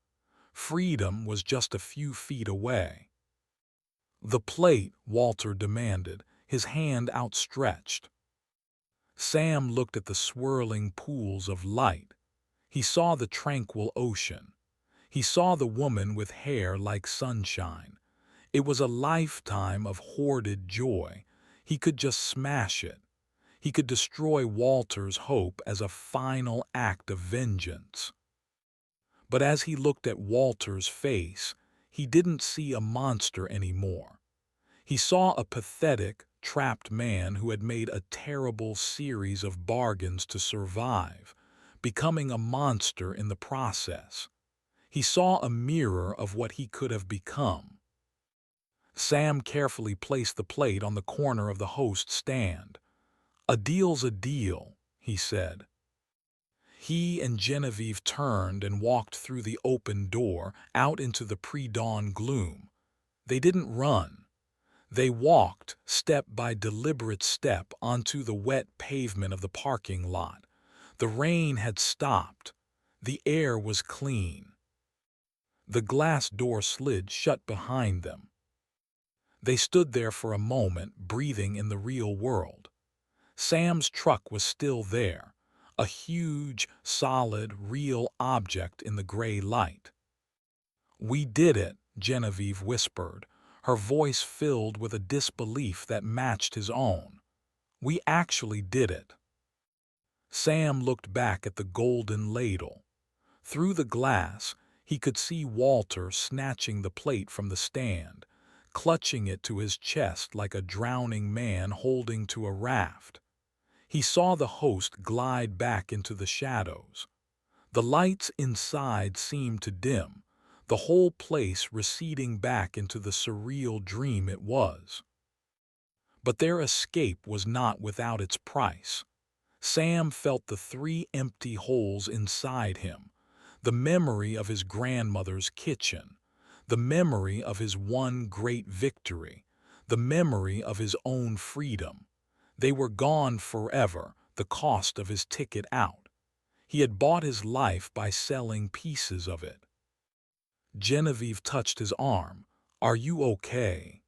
Freedom was just a few feet away. "The plate," Walter demanded, his hand outstretched. Sam looked at the swirling pools of light. He saw the tranquil ocean. He saw the woman with hair like sunshine. It was a lifetime of hoarded joy. He could just smash it. He could destroy Walter's hope as a final act of vengeance. But as he looked at Walter's face, he didn't see a monster anymore. He saw a pathetic, trapped man who had made a terrible series of bargains to survive, becoming a monster in the process. He saw a mirror of what he could have become. Sam carefully placed the plate on the corner of the host's stand. "A deal's a deal," he said. He and Genevieve turned and walked through the open door out into the pre-dawn gloom. They didn't run. They walked, step by deliberate step, onto the wet pavement of the parking lot. The rain had stopped. The air was clean. The glass door slid shut behind them. They stood there for a moment, breathing in the real world. Sam's truck was still there, a huge, solid, real object in the gray light. "We did it," Genevieve whispered, her voice filled with a disbelief that matched his own. "We actually did it." Sam looked back at the Golden Ladle. Through the glass, he could see Walter snatching the plate from the stand, clutching it to his chest like a drowning man holding to a raft. He saw the host glide back into the shadows. The lights inside seemed to dim, the whole place receding back into the surreal dream it was. But their escape was not without its price. Sam felt the 3 empty holes inside him, the memory of his grandmother's kitchen, the memory of his one great victory, the memory of his own freedom. They were gone forever, the cost of his ticket out. He had bought his life by selling pieces of it. Genevieve touched his arm. "Are you okay?"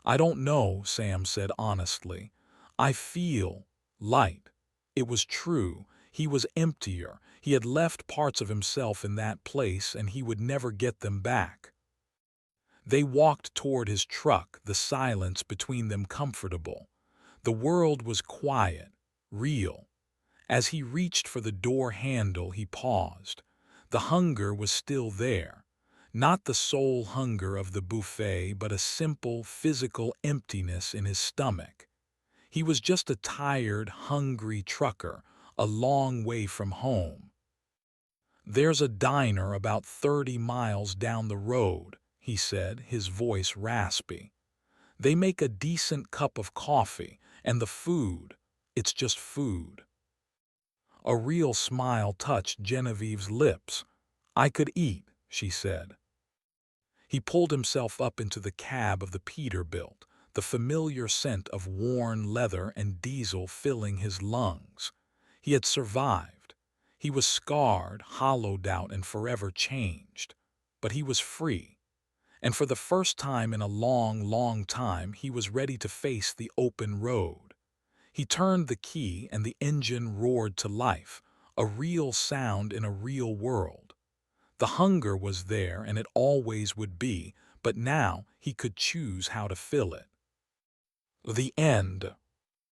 "I don't know," Sam said honestly. "I feel light." It was true. He was emptier. He had left parts of himself in that place, and he would never get them back. They walked toward his truck, the silence between them comfortable. The world was quiet, real. As he reached for the door handle, he paused. The hunger was still there. Not the soul hunger of the buffet, but a simple, physical emptiness in his stomach. He was just a tired, hungry trucker, a long way from home. "There's a diner about 30 miles down the road," he said, his voice raspy. "They make a decent cup of coffee, and the food, it's just food." A real smile touched Genevieve's lips. "I could eat," she said. He pulled himself up into the cab of the Peterbilt, the familiar scent of worn leather and diesel filling his lungs. He had survived. He was scarred, hollowed out, and forever changed. But he was free. And for the first time in a long, long time, he was ready to face the open road. He turned the key and the engine roared to life, a real sound in a real world. The hunger was there and it always would be, but now he could choose how to fill it. The end.